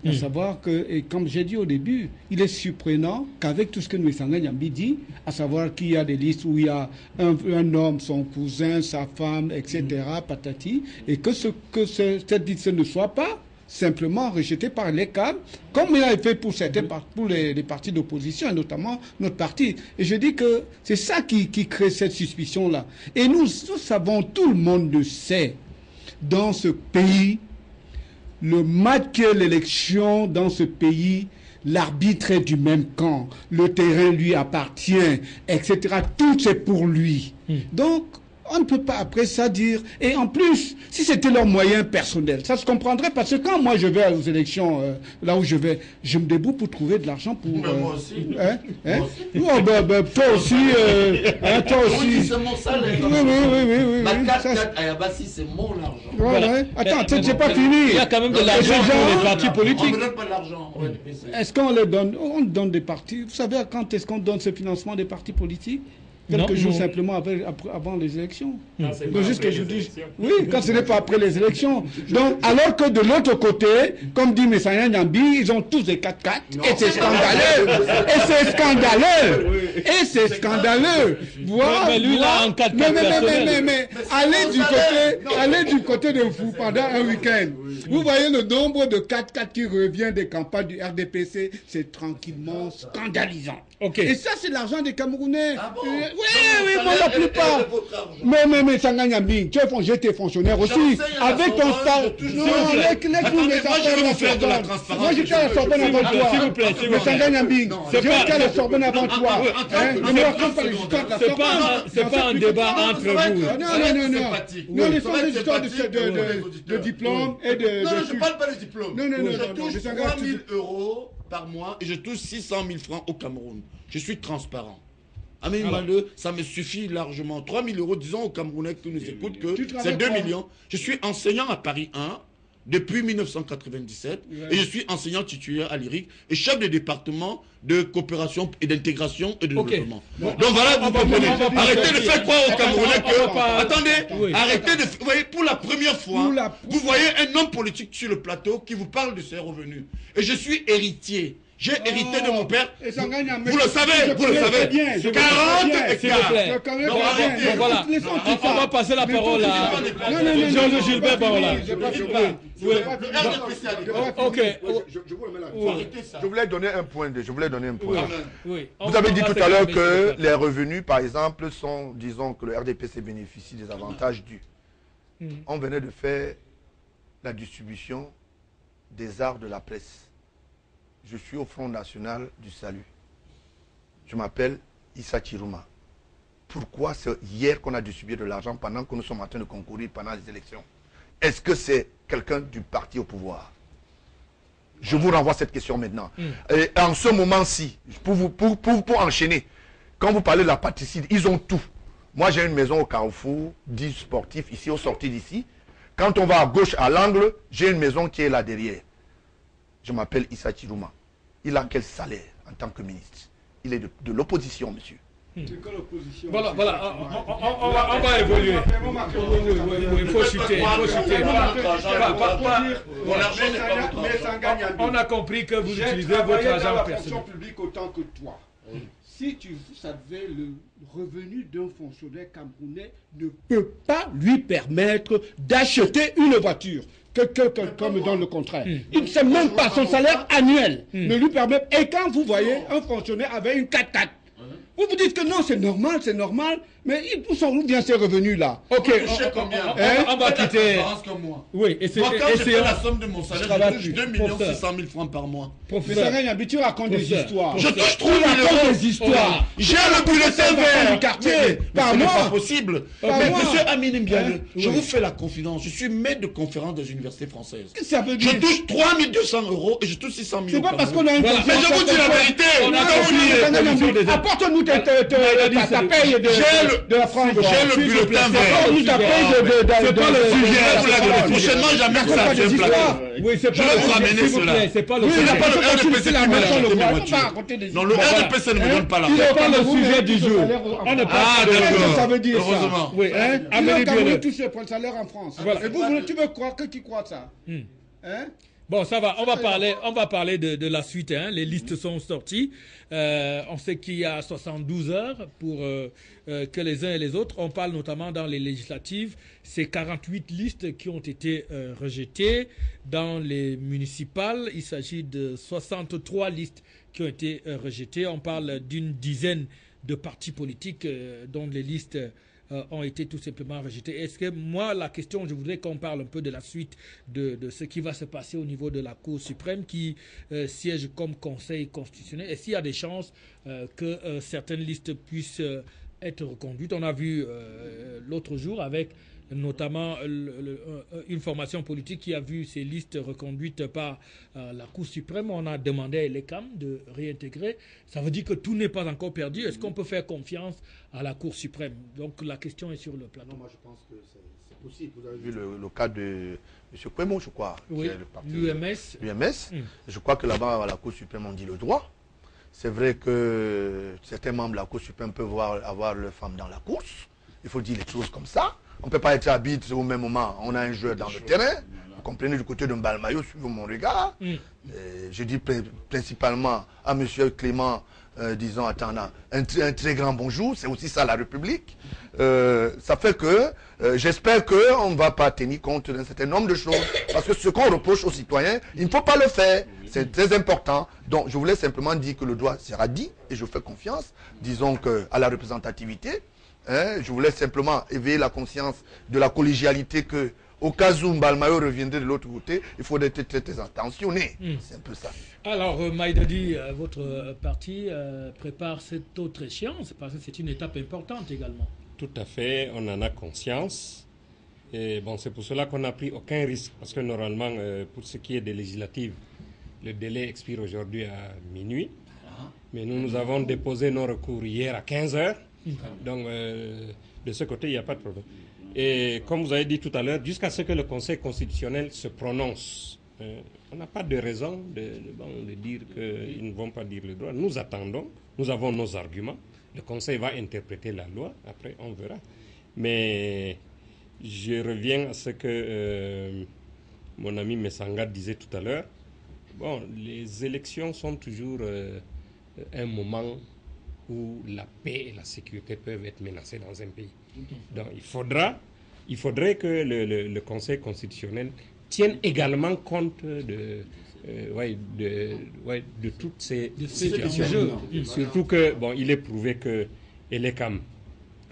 À savoir que, et comme j'ai dit au début, il est surprenant qu'avec tout ce que Messanga Nyambi dit, à savoir qu'il y a des listes où il y a un homme, son cousin, sa femme, etc., patati, et que cette liste ne soit pas simplement rejetée par l'ECAM, comme il a fait pour les partis d'opposition, et notamment notre parti. Et je dis que c'est ça qui crée cette suspicion-là. Et nous savons, tout le monde le sait, dans ce pays, le match que l'élection dans ce pays, l'arbitre est du même camp, le terrain lui appartient, etc. Tout c'est pour lui. Donc, on ne peut pas après ça dire... Et en plus, si c'était leur moyen personnel, ça se comprendrait, parce que quand moi je vais aux élections, là où je vais, je me débrouille pour trouver de l'argent pour... moi aussi. Oh, toi aussi... toi aussi... C'est mon salaire. Oui. Ma 4-4 à Yabassi, c'est mon argent. Voilà. Attends, c'est pas fini. Il y a quand même de l'argent pour les partis politiques. On ne me donne pas de l'argent. Est-ce qu'on les donne? On donne des partis. Vous savez quand est-ce qu'on donne ce financement des partis politiques? Quelques jours simplement avant les élections. Juste que je dis, oui, quand ce n'est pas après les élections. Donc, alors que de l'autre côté, comme dit Messanya Nyambi, ils ont tous des 4-4. Et c'est scandaleux. Et c'est scandaleux. Voilà. Mais lui, là, en 4-4 mais allez du côté de vous pendant un week-end. Vous voyez le nombre de 4-4 qui revient des campagnes du RDPC, c'est tranquillement scandalisant. Et ça, c'est l'argent des Camerounais. Ah bon? Oui, pour la plupart. Mais Sanga Nyambi, j'étais fonctionnaire aussi. Avec ton stage. Non, laisse-nous les affaires. Moi, j'étais à la Sorbonne avant toi. S'il vous plaît. Mais Sanga Nyambi, j'étais à la Sorbonne avant toi. C'est pas un débat entre vous. Non, les histoires de diplôme et de... Non, je ne parle pas de diplôme. Non. Je touche 3 000 € par mois et je touche 600 000 francs au Cameroun. Je suis transparent. Amélie Maleux, ça me suffit largement. 3 000 €, disons aux Camerounais qui nous écoutent que c'est 2 millions. Je suis enseignant à Paris 1 depuis 1997 et je suis enseignant titulaire à l'IRIC et chef de département de coopération et d'intégration et de développement. Donc voilà, vous comprenez. Arrêtez de faire croire aux Camerounais que... Attendez, arrêtez de... Vous voyez, pour la première fois, vous voyez un homme politique sur le plateau qui vous parle de ses revenus. Et je suis héritier. J'ai hérité de mon père. Vous le savez, 40 hectares. Donc voilà, on va passer la parole à Georges Gilbert Baola. Ok. Je voulais donner un point. Vous avez dit tout à l'heure que les revenus, par exemple, sont, disons que le RDPC bénéficie des avantages dus. On venait de faire la distribution des arts de la presse. Je suis au Front National du Salut. Je m'appelle Issa Chiruma. Pourquoi c'est hier qu'on a distribué de l'argent pendant que nous sommes en train de concourir pendant les élections? Est-ce que c'est quelqu'un du parti au pouvoir? Je vous renvoie cette question maintenant. Et en ce moment-ci, pour enchaîner, quand vous parlez de la patricide, ils ont tout. Moi, j'ai une maison au Carrefour, 10 sportifs, ici, au sorti d'ici. Quand on va à gauche, à l'angle, j'ai une maison qui est là derrière. Je m'appelle Issa Chirouma. Il a quel salaire en tant que ministre? Il est de l'opposition, monsieur. Voilà, on va évoluer. Il faut chuter. On a compris que vous utilisez votre argent personnel. Public autant que toi. Si tu savais, le revenu d'un fonctionnaire camerounais ne peut pas lui permettre d'acheter une voiture. Comme dans le contraire. Il ne sait même pas son salaire annuel. Ne lui permet. Et quand vous voyez un fonctionnaire avec une 4x4, vous vous dites que non, c'est normal, mais où sont vient ces revenus-là? Ok, on va quitter. Oui, et moi, quand je fais la somme de mon salaire, je touche 2 600 000 francs par mois. Mais ça rien habitué, tu racontes des histoires. Je touche 3 000 euros. Des histoires. J'ai le bulletin vert du quartier. Par mois. C'est pas possible. Mais mois. monsieur Amine Mbiale, je vous fais la confidence. Je suis maître de conférence des universités françaises. Qu'est-ce que ça veut dire? Je touche 3 200 euros et je touche 600 000 euros. C'est pas parce qu'on a une Mais je vous dis la vérité. Apporte-nous ta paye de la France. J'ai le bulletin vert. C'est pas le sujet. Prochainement, jamais ça vient plaquer. Oui, c'est pas vous ramener cela. C'est pas le sujet. C'est pas le RDPC qui me donne mes voitures. Non, le RDPC ne me donne pas l'argent. C'est pas le sujet du jour. Ah, d'accord. Ça veut dire ça. Heureusement. Oui, Le Cameroun touche le salaire en France. Et vous, tu veux croire que qui croit ça? Bon, ça va. On va parler de la suite. Les listes sont sorties. On sait qu'il y a 72 heures pour que les uns et les autres. On parle notamment dans les législatives. C'est 48 listes qui ont été rejetées. Dans les municipales, il s'agit de 63 listes qui ont été rejetées. On parle d'une dizaine de partis politiques dont les listes ont été tout simplement rejetés. Est-ce que moi, la question, je voudrais qu'on parle un peu de la suite de ce qui va se passer au niveau de la Cour suprême qui siège comme conseil constitutionnel. Est-ce qu'il y a des chances que certaines listes puissent être reconduites? On a vu l'autre jour avec notamment une formation politique qui a vu ces listes reconduites par la Cour suprême. On a demandé à l'ECAM de réintégrer. Ça veut dire que tout n'est pas encore perdu. Est-ce qu'on peut faire confiance à la Cour suprême? Donc la question est sur le plateau. Non, moi je pense que c'est possible. Vous avez vu le cas de M. Kwemo, je crois. Oui, l'UMS. Je crois que là-bas, à la Cour suprême, on dit le droit. C'est vrai que certains membres de la Cour suprême peuvent avoir leur femme dans la course. Il faut dire les choses comme ça. On ne peut pas être arbitre au même moment. On a un joueur dans le terrain. Vous comprenez, du côté de Mbalmayo, suivez mon regard. Je dis principalement à M. Clément, disons, attendant, un très grand bonjour. C'est aussi ça la République. Ça fait que j'espère qu'on ne va pas tenir compte d'un certain nombre de choses. Parce que ce qu'on reproche aux citoyens, il ne faut pas le faire. C'est très important. Donc, je voulais simplement dire que le droit sera dit et je fais confiance, disons, à la représentativité. Je voulais simplement éveiller la conscience de la collégialité que, au cas où Mbalmayo reviendrait de l'autre côté, il faudrait être très attentionné. C'est un peu ça. Alors, Maïdadi, votre parti prépare cette autre échéance parce que c'est une étape importante également. Tout à fait, on en a conscience. Et bon, c'est pour cela qu'on n'a pris aucun risque. Parce que normalement, pour ce qui est des législatives, le délai expire aujourd'hui à minuit. Mais nous avons déposé nos recours hier à 15 heures. Donc, de ce côté, il n'y a pas de problème. Et comme vous avez dit tout à l'heure, jusqu'à ce que le Conseil constitutionnel se prononce, on n'a pas de raison de dire qu'ils ne vont pas dire le droit. Nous attendons, nous avons nos arguments. Le Conseil va interpréter la loi, après on verra. Mais je reviens à ce que mon ami Messanga disait tout à l'heure. Bon, les élections sont toujours un moment où la paix et la sécurité peuvent être menacées dans un pays. Donc il faudrait que le Conseil constitutionnel tienne également compte de toutes ces situations. Surtout que, bon, il est prouvé que l'ECAM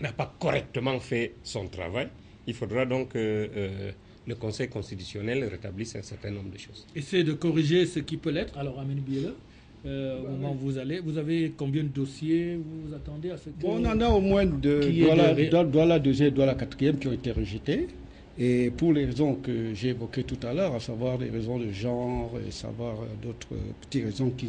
n'a pas correctement fait son travail. Il faudra donc que le Conseil constitutionnel rétablisse un certain nombre de choses. Essayez de corriger ce qui peut l'être. Alors, Amine Biele, au moment où vous avez combien de dossiers vous attendez à ce que... On en a au moins deux, Douala 2e et Douala 4e qui ont été rejetés. Et pour les raisons que j'ai évoquées tout à l'heure, à savoir les raisons de genre, et savoir d'autres petites raisons qui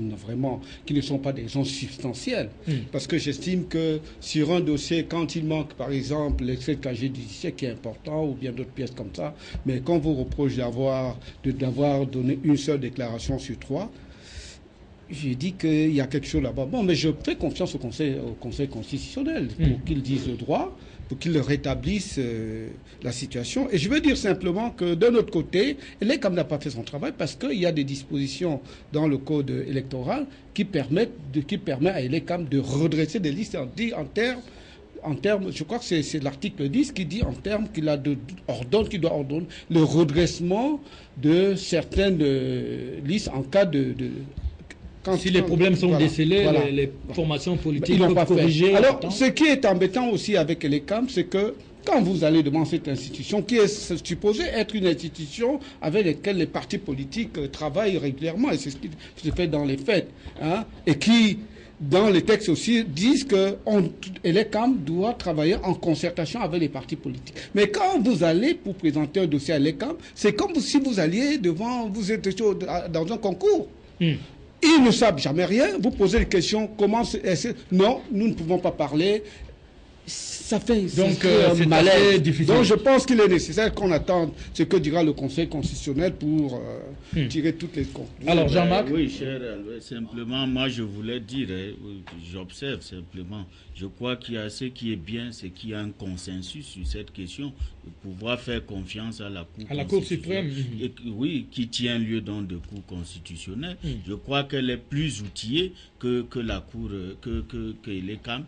ne sont pas des raisons substantielles. Parce que j'estime que sur un dossier, quand il manque par exemple l'extrait de casier judiciaire qui est important, ou bien d'autres pièces comme ça, mais quand vous reproche d'avoir donné une seule déclaration sur 3, j'ai dit qu'il y a quelque chose là-bas. Bon, mais je fais confiance au Conseil constitutionnel pour qu'il dise le droit, pour qu'il rétablisse la situation. Et je veux dire simplement que d'un autre côté, l'ECAM n'a pas fait son travail parce qu'il y a des dispositions dans le code électoral qui permettent à l'ECAM de redresser des listes en termes, je crois que c'est l'article 10 qui dit en termes qu'il doit ordonner le redressement de certaines listes en cas de si les problèmes sont décelés, voilà. les formations politiques peuvent pas corriger. Alors, ce qui est embêtant aussi avec l'ECAM, c'est que quand vous allez devant cette institution, qui est supposée être une institution avec laquelle les partis politiques travaillent régulièrement, et c'est ce qui se fait dans les faits, hein, et qui, dans les textes aussi, disent que l'ECAM doit travailler en concertation avec les partis politiques. Mais quand vous allez pour présenter un dossier à l'ECAM, c'est comme si vous alliez vous êtes dans un concours. Ils ne savent jamais rien. Vous posez des questions. Non, nous ne pouvons pas parler. Ça fait c'est malaise. difficile. Donc je pense qu'il est nécessaire qu'on attende ce que dira le Conseil constitutionnel pour tirer toutes les conclusions. Alors Jean-Marc. Oui, cher, simplement, moi je voulais dire, j'observe simplement, je crois qu'il y a ce qui est bien, c'est qu'il y a un consensus sur cette question, de pouvoir faire confiance à la Cour suprême. Et, oui, qui tient lieu dans de cours constitutionnels. Je crois qu'elle est plus outillée que la Cour, que l'ECAM,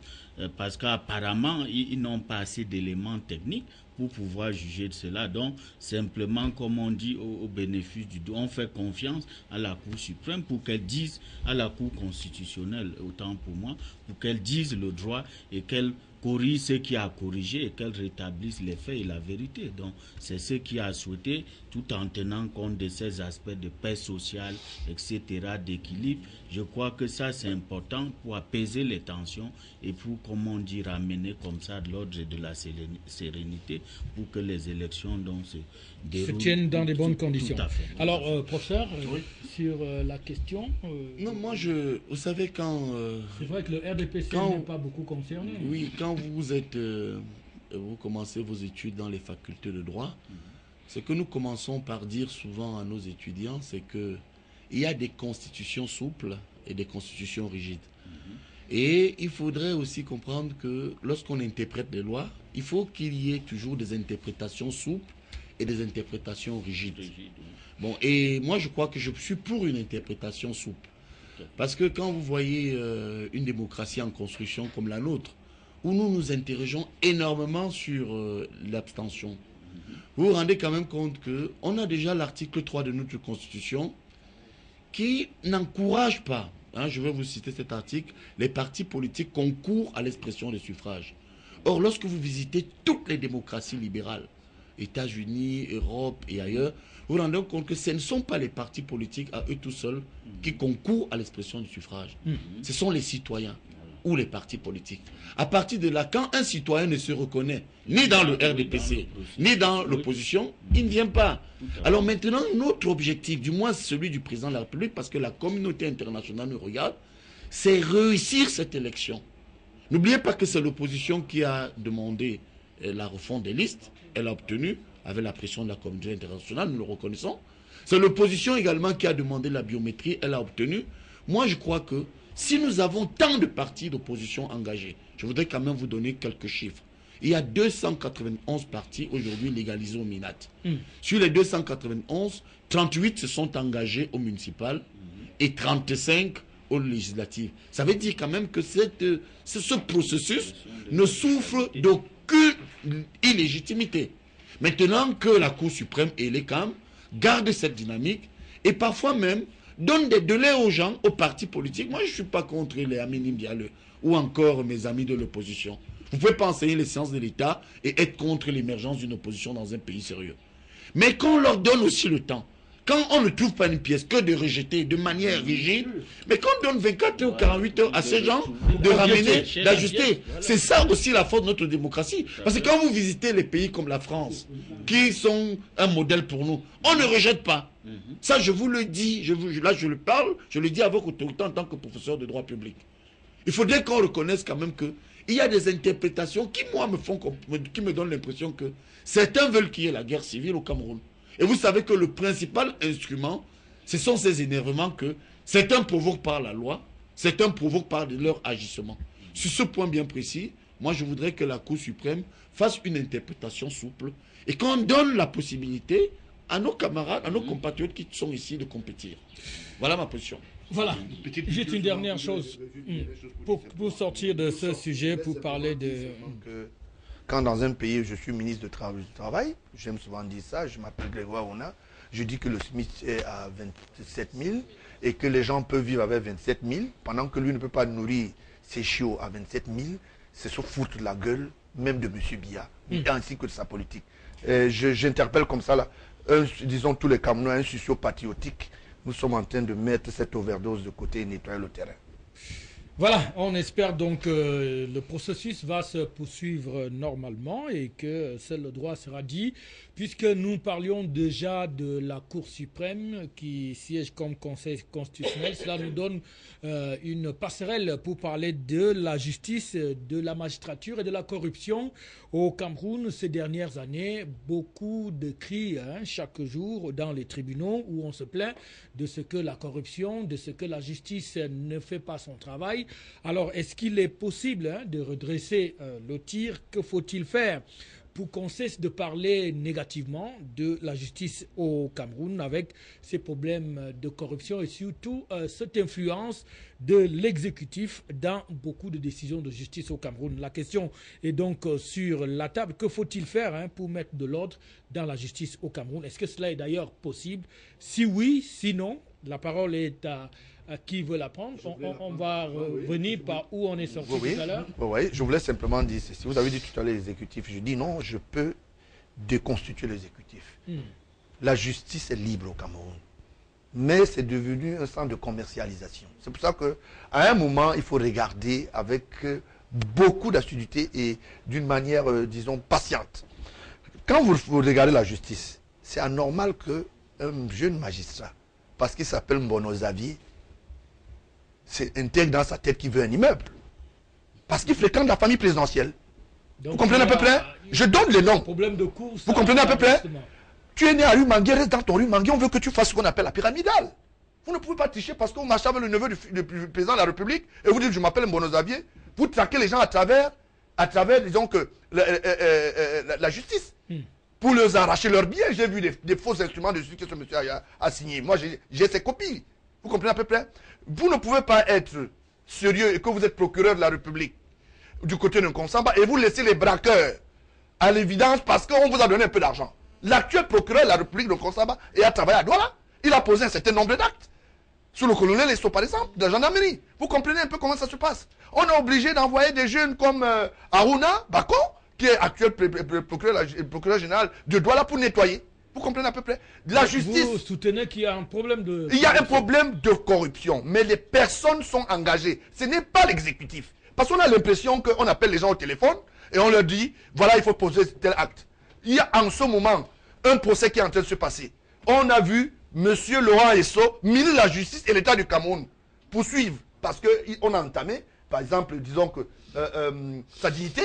parce qu'apparemment, ils n'ont pas assez d'éléments techniques pour pouvoir juger de cela. Donc, simplement, comme on dit au bénéfice du doute, on fait confiance à la Cour suprême pour qu'elle dise, à la Cour constitutionnelle, autant pour moi, pour qu'elle dise le droit et qu'elle corrige ce qui a corrigé et qu'elle rétablisse les faits et la vérité. Donc, c'est ce qui a souhaité, tout en tenant compte de ces aspects de paix sociale, etc., d'équilibre. Je crois que ça, c'est important pour apaiser les tensions et pour, comme on dit, ramener comme ça de l'ordre et de la sérénité pour que les élections donc, se déroulent. Se tiennent dans de bonnes conditions. Tout à fait. Alors, professeur, sur la question... Non, moi, vous savez, quand... c'est vrai que le RDPC n'est pas beaucoup concerné. Oui, quand vous commencez vos études dans les facultés de droit, ce que nous commençons par dire souvent à nos étudiants, c'est que il y a des constitutions souples et des constitutions rigides. Et il faudrait aussi comprendre que lorsqu'on interprète les lois, il faut qu'il y ait toujours des interprétations souples et des interprétations rigides. Bon, et moi je crois que je suis pour une interprétation souple. Parce que quand vous voyez une démocratie en construction comme la nôtre, où nous nous interrogeons énormément sur l'abstention, vous vous rendez quand même compte qu'on a déjà l'article 3 de notre Constitution qui n'encourage pas, je vais vous citer cet article, les partis politiques concourent à l'expression des suffrages. Or, lorsque vous visitez toutes les démocraties libérales, États-Unis, Europe et ailleurs, vous vous rendez compte que ce ne sont pas les partis politiques à eux tout seuls qui concourent à l'expression du suffrage. Ce sont les citoyens ou les partis politiques. À partir de là, quand un citoyen ne se reconnaît ni dans le RDPC, ni dans l'opposition, il ne vient pas. Alors maintenant, notre objectif, du moins celui du président de la République, parce que la communauté internationale nous regarde, c'est réussir cette élection. N'oubliez pas que c'est l'opposition qui a demandé la refonte des listes. Elle a obtenu, avec la pression de la communauté internationale, nous le reconnaissons. C'est l'opposition également qui a demandé la biométrie. Elle a obtenu. Moi, je crois que si nous avons tant de partis d'opposition engagés, je voudrais quand même vous donner quelques chiffres. Il y a 291 partis aujourd'hui légalisés au MINAT. Sur les 291, 38 se sont engagés au municipal et 35 aux législatives. Ça veut dire quand même que ce processus ne souffre d'aucune illégitimité. Maintenant que la Cour suprême et l'ECAM gardent cette dynamique et parfois même donne des délais aux gens, aux partis politiques. Moi, je ne suis pas contre les Aminim Diallo ou encore mes amis de l'opposition. Vous ne pouvez pas enseigner les sciences de l'État et être contre l'émergence d'une opposition dans un pays sérieux. Mais qu'on leur donne aussi le temps. Quand on ne trouve pas une pièce, que de rejeter de manière rigide, mais quand on donne 24 heures, 48 heures à ces gens de ramener, d'ajuster, c'est ça aussi la force de notre démocratie. Parce que quand vous visitez les pays comme la France, qui sont un modèle pour nous, on ne rejette pas. Ça, je vous le dis, là je le parle, je le dis avec autorité en tant que professeur de droit public. Il faudrait qu'on reconnaisse quand même que il y a des interprétations qui, moi, qui me donnent l'impression que certains veulent qu'il y ait la guerre civile au Cameroun. Et vous savez que le principal instrument, ce sont ces énervements que certains provoquent par la loi, certains provoquent par leur agissement. Sur ce point bien précis, moi je voudrais que la Cour suprême fasse une interprétation souple et qu'on donne la possibilité à nos camarades, à nos compatriotes qui sont ici de compétir. Voilà ma position. Voilà, juste une dernière chose pour sortir de ce sujet, pour parler de... Quand dans un pays où je suis ministre du Travail, j'aime souvent dire ça, je m'appelle Grégoire Ona, je dis que le SMIC est à 27 000 et que les gens peuvent vivre avec 27 000, pendant que lui ne peut pas nourrir ses chiots à 27 000, c'est se foutre de la gueule, même de M. Biya, ainsi que de sa politique. J'interpelle comme ça, là, disons tous les Camerounais, un socio patriotique, nous sommes en train de mettre cette overdose de côté et nettoyer le terrain. Voilà, on espère donc que le processus va se poursuivre normalement et que seul le droit sera dit, puisque nous parlions déjà de la Cour suprême qui siège comme conseil constitutionnel. Cela nous donne une passerelle pour parler de la justice, de la magistrature et de la corruption au Cameroun ces dernières années. Beaucoup de cris chaque jour dans les tribunaux où on se plaint de ce que la corruption, de ce que la justice ne fait pas son travail. Alors, est-ce qu'il est possible de redresser le tir? Que faut-il faire pour qu'on cesse de parler négativement de la justice au Cameroun avec ces problèmes de corruption et surtout cette influence de l'exécutif dans beaucoup de décisions de justice au Cameroun? La question est donc sur la table. Que faut-il faire pour mettre de l'ordre dans la justice au Cameroun? Est-ce que cela est d'ailleurs possible? Si oui, sinon, la parole est à qui veut la prendre. On va revenir par où on est sorti tout à l'heure. Oui, je voulais simplement dire ceci. Vous avez dit tout à l'heure l'exécutif. Je dis non, je peux déconstituer l'exécutif. La justice est libre au Cameroun. Mais c'est devenu un centre de commercialisation. C'est pour ça qu'à un moment, il faut regarder avec beaucoup d'assiduité et d'une manière, disons, patiente. Quand vous regardez la justice, c'est anormal qu'un jeune magistrat, parce qu'il s'appelle Mbono Xavier, c'est intègre dans sa tête qu'il veut un immeuble. Parce qu'il fréquente la famille présidentielle. Donc, vous comprenez à peu près? Je donne les noms. Problème de course, vous comprenez à peu près? Tu es né à rue Mangué, reste dans ton rue Mangué, on veut que tu fasses ce qu'on appelle la pyramidale. Vous ne pouvez pas tricher parce que vous marchez avec le neveu du président de la République et vous dites je m'appelle Mbono Xavier. Vous traquez les gens à travers disons que, la justice. Pour leur arracher leurs biens. J'ai vu des faux instruments dessus que ce monsieur a signé. Moi, j'ai ses copies. Vous comprenez à peu près? Vous ne pouvez pas être sérieux et que vous êtes procureur de la République du côté de Nkonsamba et vous laissez les braqueurs à l'évidence parce qu'on vous a donné un peu d'argent. L'actuel procureur de la République de Nkonsamba a travaillé à Douala. Il a posé un certain nombre d'actes. Sur le colonel Esso, par exemple, de la gendarmerie. Vous comprenez un peu comment ça se passe? On est obligé d'envoyer des jeunes comme Aruna Bako, qui est actuel procureur général de Douala pour nettoyer. Vous comprenez à peu près? La justice... Vous soutenez qu'il y a un problème de... Il y a un problème de corruption, mais les personnes sont engagées. Ce n'est pas l'exécutif. Parce qu'on a l'impression qu'on appelle les gens au téléphone et on leur dit, voilà, il faut poser tel acte. Il y a en ce moment un procès qui est en train de se passer. On a vu M. Laurent Esso, ministre de la Justice et l'État du Cameroun, poursuivre. Parce qu'on a entamé, par exemple, disons que sa dignité.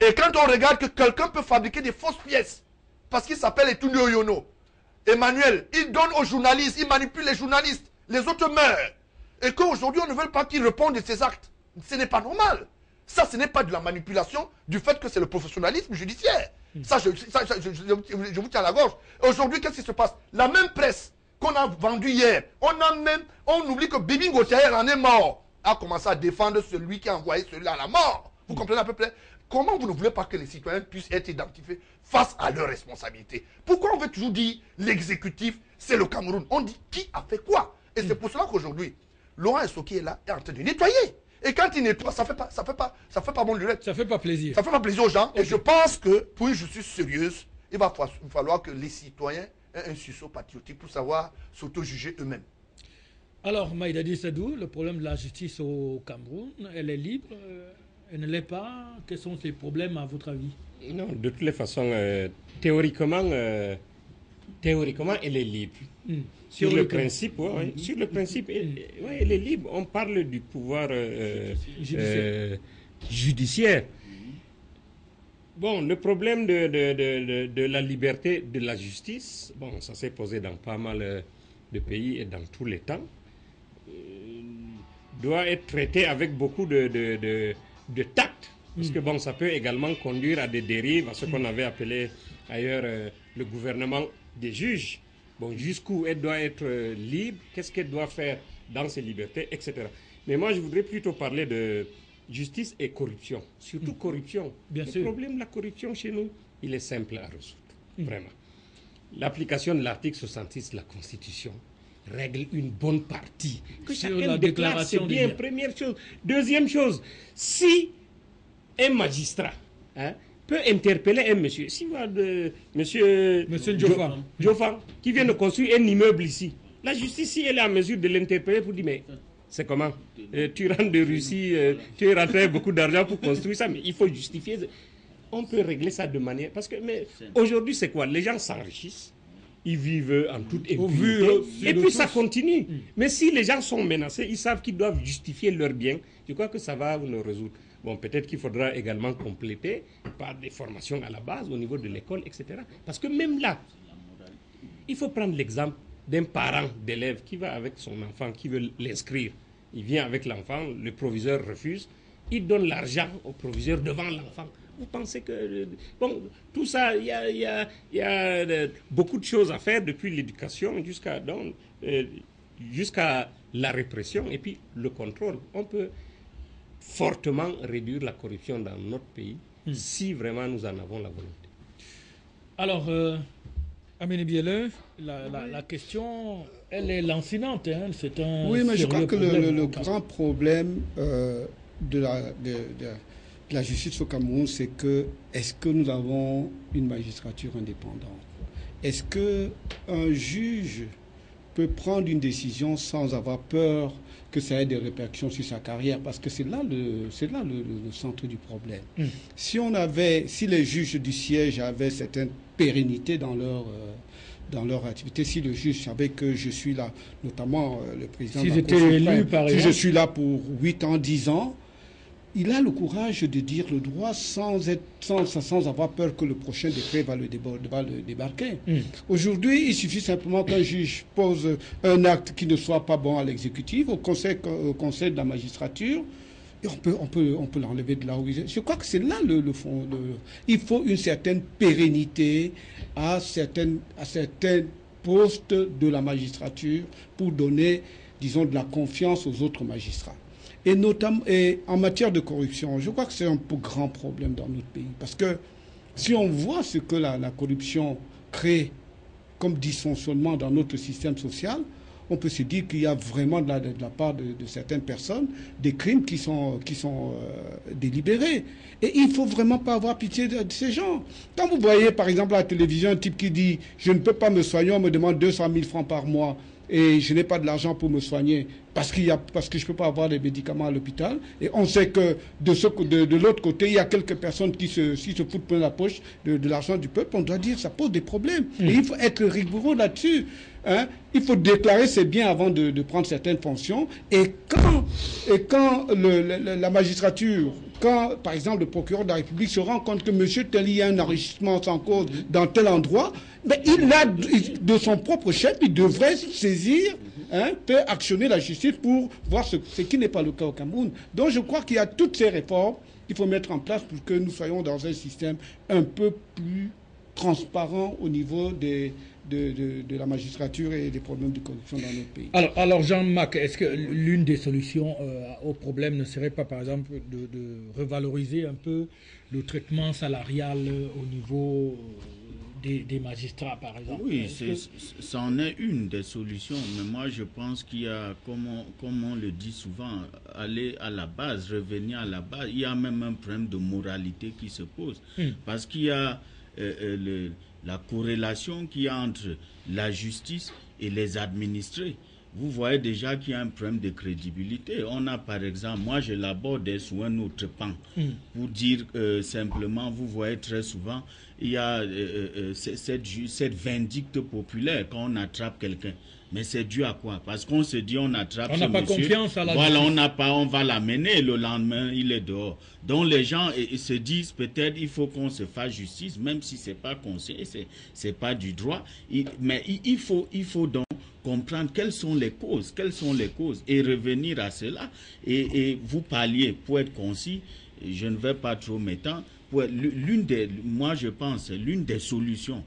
Et quand on regarde que quelqu'un peut fabriquer des fausses pièces, parce qu'il s'appelle Etunio Yono. Emmanuel, il donne aux journalistes, il manipule les journalistes, les autres meurent. Et qu'aujourd'hui, on ne veut pas qu'il réponde de ses actes. Ce n'est pas normal. Ça, ce n'est pas de la manipulation du fait que c'est le professionnalisme judiciaire. Ça, je vous tiens à la gorge. Aujourd'hui, qu'est-ce qui se passe? La même presse qu'on a vendue hier, on oublie que Bibi Ngotiaïr en est mort, a commencé à défendre celui qui a envoyé celui-là à la mort. Vous comprenez à peu près? Comment vous ne voulez pas que les citoyens puissent être identifiés face à leurs responsabilités? Pourquoi on veut toujours dire l'exécutif, c'est le Cameroun? On dit qui a fait quoi? Et c'est pour cela qu'aujourd'hui, Laurent Esso qui est là est en train de nettoyer. Et quand il nettoie, ça fait pas bon lurette. Ça fait pas plaisir. Ça fait pas plaisir aux gens. Okay. Et je pense que pour une justice sérieuse, il va falloir que les citoyens un sursaut patriotique pour savoir s'auto-juger eux-mêmes. Alors, Maïdadi Sadou, le problème de la justice au Cameroun, elle est libre, elle ne l'est pas. Quels sont ses problèmes à votre avis? Non, de toutes les façons, théoriquement, elle est libre. Sur le principe, sur le principe, elle est libre. On parle du pouvoir judiciaire. Bon, le problème de la liberté de la justice, bon, ça s'est posé dans pas mal de pays et dans tous les temps, doit être traité avec beaucoup de tact. Parce que bon, ça peut également conduire à des dérives, à ce qu'on avait appelé ailleurs le gouvernement des juges. Bon, jusqu'où elle doit être libre, qu'est-ce qu'elle doit faire dans ses libertés, etc. Mais moi, je voudrais plutôt parler de justice et corruption. Surtout corruption. Bien sûr. Le problème de la corruption chez nous, il est simple à résoudre. Vraiment. L'application de l'article 66 de la Constitution règle une bonne partie. Que Sur chacun la déclare, c'est déclaration bien, des biens. première chose. Deuxième chose, si un magistrat peut interpeller un monsieur, si vous monsieur Diofan, qui vient de construire un immeuble ici, la justice, si elle est en mesure de l'interpeller pour dire, mais c'est comment tu rentres de Russie, tu es rentré beaucoup d'argent pour construire ça, mais il faut justifier. On peut régler ça de manière... Parce que aujourd'hui, c'est quoi? Les gens s'enrichissent, ils vivent en toute impunité, et puis ça continue. Mais si les gens sont menacés, ils savent qu'ils doivent justifier leurs biens, je crois que ça va nous résoudre. Bon, peut-être qu'il faudra également compléter par des formations à la base, au niveau de l'école, etc. Parce que même là, il faut prendre l'exemple d'un parent d'élève qui va avec son enfant, qui veut l'inscrire. Il vient avec l'enfant, le proviseur refuse, il donne l'argent au proviseur devant l'enfant. Vous pensez que... Bon, tout ça, il y a beaucoup de choses à faire depuis l'éducation jusqu'à la répression et puis le contrôle. On peut fortement réduire la corruption dans notre pays si vraiment nous en avons la volonté. Alors, Amine Biele, la question, elle est lancinante. Hein, c'est un oui, mais je crois que le grand grand problème de la justice au Cameroun, c'est que est-ce que nous avons une magistrature indépendante? Est-ce qu'un juge peut prendre une décision sans avoir peur que ça ait des répercussions sur sa carrière? Parce que c'est là le centre du problème. Si les juges du siège avaient certaine pérennité dans leur activité, si le juge savait que je suis là, notamment le président de la Cour suprême, si je suis là pour 8 ans, 10 ans, il a le courage de dire le droit sans avoir peur que le prochain décret va le débarquer. Aujourd'hui, il suffit simplement qu'un juge pose un acte qui ne soit pas bon à l'exécutif, au conseil de la magistrature, et on peut l'enlever de là où il est. Je crois que c'est là le fond. Il faut une certaine pérennité à certains postes de la magistrature pour donner, disons, de la confiance aux autres magistrats. Et notamment en matière de corruption, je crois que c'est un peu grand problème dans notre pays. Parce que si on voit ce que la corruption crée comme dysfonctionnement dans notre système social, on peut se dire qu'il y a vraiment de la part de certaines personnes des crimes qui sont délibérés. Et il ne faut vraiment pas avoir pitié de ces gens. Quand vous voyez par exemple à la télévision un type qui dit « je ne peux pas me soigner, on me demande 200 000 francs par mois » et je n'ai pas de l'argent pour me soigner parce que je ne peux pas avoir les médicaments à l'hôpital. Et on sait que de l'autre côté, il y a quelques personnes qui se foutent plein la poche de l'argent du peuple. On doit dire que ça pose des problèmes. Et il faut être rigoureux là-dessus. Hein? Il faut déclarer ses biens avant de prendre certaines fonctions. Et quand la magistrature, quand par exemple le procureur de la République se rend compte que monsieur tel y a un enrichissement sans cause dans tel endroit, mais de son propre chef, il devrait saisir, peut actionner la justice pour voir ce qui n'est pas le cas au Cameroun. Donc je crois qu'il y a toutes ces réformes qu'il faut mettre en place pour que nous soyons dans un système un peu plus transparent au niveau de la magistrature et des problèmes de corruption dans notre pays. Alors Jean-Marc, est-ce que l'une des solutions au problème ne serait pas, par exemple, de revaloriser un peu le traitement salarial au niveau des magistrats, par exemple? Oui, ça en est une des solutions, mais moi je pense qu'il y a, comme on le dit souvent, aller à la base, revenir à la base. Il y a même un problème de moralité qui se pose, parce qu'il y a la corrélation qu'il y a entre la justice et les administrés. Vous voyez déjà qu'il y a un problème de crédibilité. On a par exemple, moi je l'aborde sous un autre pan, pour dire simplement, vous voyez très souvent, il y a cette vindicte populaire quand on attrape quelqu'un. Mais c'est dû à quoi? Parce qu'on se dit, on attrape ce monsieur. On n'a pas confiance à la justice. On va l'amener, le lendemain, il est dehors. Donc les gens se disent peut-être il faut qu'on se fasse justice, même si c'est pas conseillé, c'est pas du droit. Mais il faut donc comprendre quelles sont les causes, et revenir à cela. Et vous parliez, pour être concis, je ne vais pas trop m'étendre, moi je pense, l'une des solutions,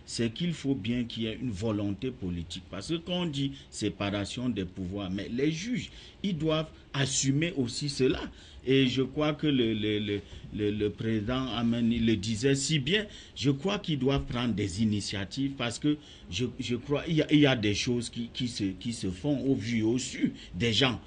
c'est qu'il faut bien qu'il y ait une volonté politique. Parce que quand on dit séparation des pouvoirs, mais les juges, ils doivent assumer aussi cela. Et je crois que le président Amen, il le disait si bien, je crois qu'ils doivent prendre des initiatives parce que je crois il y a des choses qui se font au vu et au su des gens.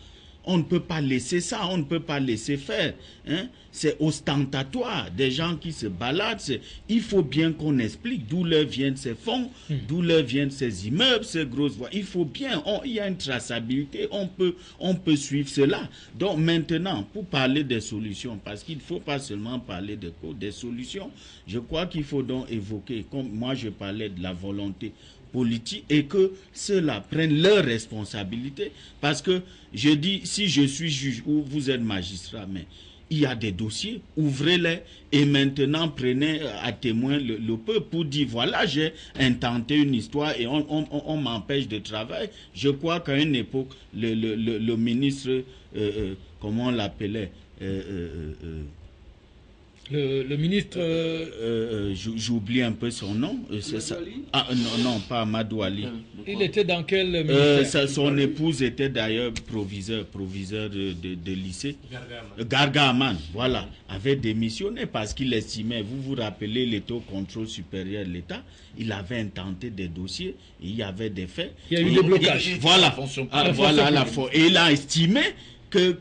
On ne peut pas laisser ça, on ne peut pas laisser faire. Hein? C'est ostentatoire, des gens qui se baladent. Il faut bien qu'on explique d'où leur viennent ces fonds, d'où leur viennent ces immeubles, ces grosses voies. Il faut bien, il y a une traçabilité, on peut suivre cela. Donc maintenant, pour parler des solutions, parce qu'il ne faut pas seulement parler des solutions, je crois qu'il faut donc évoquer, comme moi je parlais de la volonté politique, et que ceux-là prennent leurs responsabilités. Parce que je dis, si je suis juge ou vous êtes magistrat, mais il y a des dossiers, ouvrez-les et maintenant prenez à témoin le peuple pour dire voilà, j'ai intenté une histoire et on m'empêche de travailler. Je crois qu'à une époque, le ministre, comment on l'appelait, le ministre... j'oublie un peu son nom. Non, pas Amadou Ali. Il était dans quel ministère? Son épouse était d'ailleurs proviseur de lycée. Garga Aman, voilà, avait démissionné parce qu'il estimait, vous vous rappelez, l'État au contrôle supérieur de l'État, il avait intenté des dossiers, il y avait des faits. Il y a eu des blocages. Voilà, et il a estimé qu'il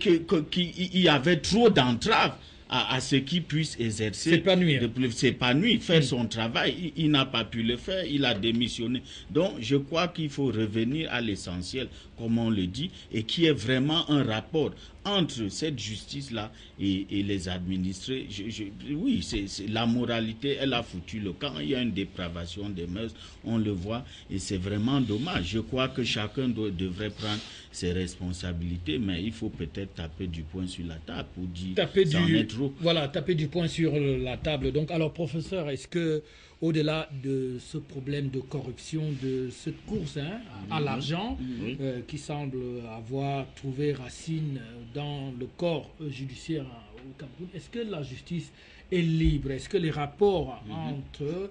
y avait trop d'entraves à ce qu'il puisse exercer, s'épanouir, faire son travail. Il n'a pas pu le faire, il a démissionné. Donc je crois qu'il faut revenir à l'essentiel, comme on le dit, et qu'il y ait vraiment un rapport entre cette justice-là et les administrés. Oui, la moralité, elle a foutu le camp. Il y a une dépravation des mœurs, on le voit, et c'est vraiment dommage. Je crois que chacun devrait prendre ses responsabilités, mais il faut peut-être taper du poing sur la table pour dire ça en est trop. Voilà, taper du poing sur la table. Donc, alors, professeur, est-ce que au-delà de ce problème de corruption, de cette course à l'argent, qui semble avoir trouvé racine dans le corps judiciaire au Cameroun, est-ce que la justice est libre? Est-ce que les rapports entre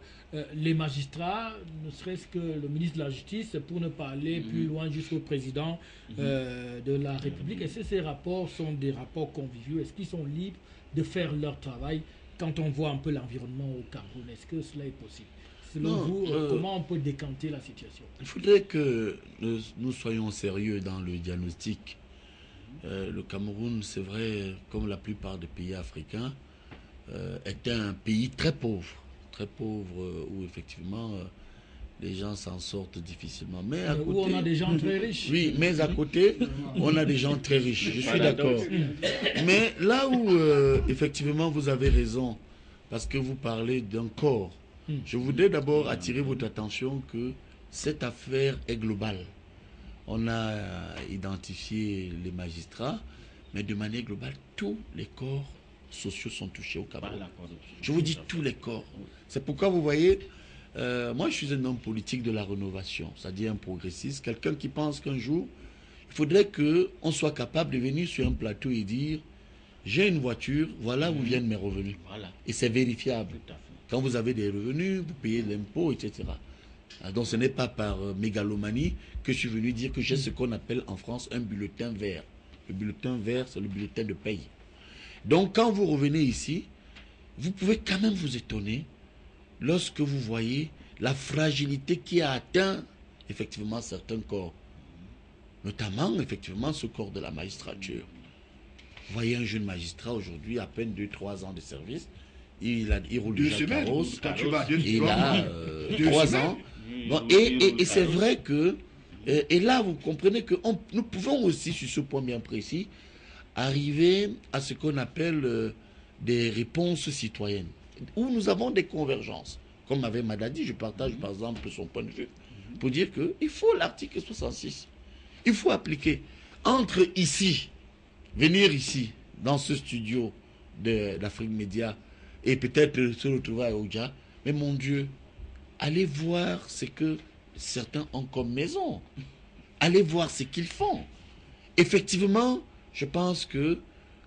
les magistrats, ne serait-ce que le ministre de la Justice, pour ne pas aller plus loin jusqu'au président de la République, est-ce que ces rapports sont des rapports conviviaux? Est-ce qu'ils sont libres de faire leur travail? Quand on voit un peu l'environnement au Cameroun, est-ce que cela est possible? Selon vous, comment on peut décanter la situation? Il faudrait que nous soyons sérieux dans le diagnostic. Le Cameroun, c'est vrai, comme la plupart des pays africains, est un pays très pauvre, où effectivement les gens s'en sortent difficilement. Mais à côté, où on a des gens très riches. Oui, mais à côté, on a des gens très riches. Je suis d'accord. Mais là où, effectivement, vous avez raison, parce que vous parlez d'un corps, je voudrais d'abord attirer votre attention que cette affaire est globale. On a identifié les magistrats, mais de manière globale, tous les corps sociaux sont touchés au Cameroun. Je vous dis tous les corps. C'est pourquoi vous voyez, moi je suis un homme politique de la rénovation, c'est-à-dire un progressiste, quelqu'un qui pense qu'un jour, il faudrait qu'on soit capable de venir sur un plateau et dire j'ai une voiture, voilà où viennent mes revenus. Voilà. Et c'est vérifiable. Quand vous avez des revenus, vous payez l'impôt, etc. Donc ce n'est pas par mégalomanie que je suis venu dire que j'ai ce qu'on appelle en France un bulletin vert. Le bulletin vert, c'est le bulletin de paye. Donc quand vous revenez ici, vous pouvez quand même vous étonner lorsque vous voyez la fragilité qui a atteint effectivement certains corps. Notamment effectivement ce corps de la magistrature. Vous voyez un jeune magistrat aujourd'hui, à peine 2-3 ans de service, il roule déjà carrosse, il tu a 3 ans. Bon, et c'est vrai que, et là vous comprenez que nous pouvons aussi, sur ce point bien précis, arriver à ce qu'on appelle des réponses citoyennes, où nous avons des convergences. Comme avait Madadi, je partage par exemple son point de vue, pour dire qu'il faut l'article 66. Il faut appliquer. Entre ici, venir ici, dans ce studio d'Afrique Média, et peut-être se retrouver à Oudja, mais mon Dieu, allez voir ce que certains ont comme maison. Allez voir ce qu'ils font. Effectivement, je pense que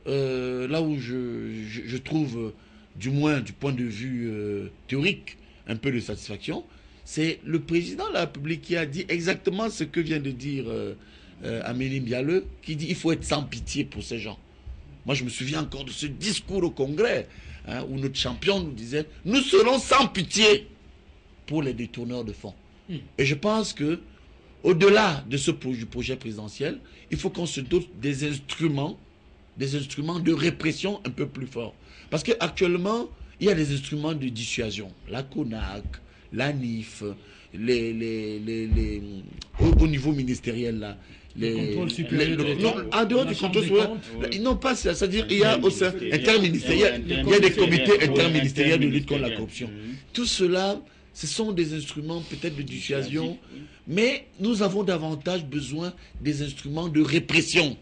là où je trouve, du moins du point de vue théorique, un peu de satisfaction, c'est le président de la République qui a dit exactement ce que vient de dire Amélie Bialeux, qui dit qu'il faut être sans pitié pour ces gens. Moi, je me souviens encore de ce discours au Congrès, hein, où notre champion nous disait « Nous serons sans pitié pour les détourneurs de fonds ». Et je pense que, au-delà de ce projet présidentiel, il faut qu'on se dote des instruments de répression un peu plus forts. Parce qu'actuellement, il y a des instruments de dissuasion. La CONAC, la NIF, au niveau ministériel, là. Le contrôle supérieur de l'État. En dehors du contrôle supérieur, non pas ça, c'est-à-dire il y a au sein interministériel, il y a des comités interministériels de lutte contre la corruption. Tout cela, ce sont des instruments peut-être de dissuasion, mais nous avons davantage besoin des instruments de répression.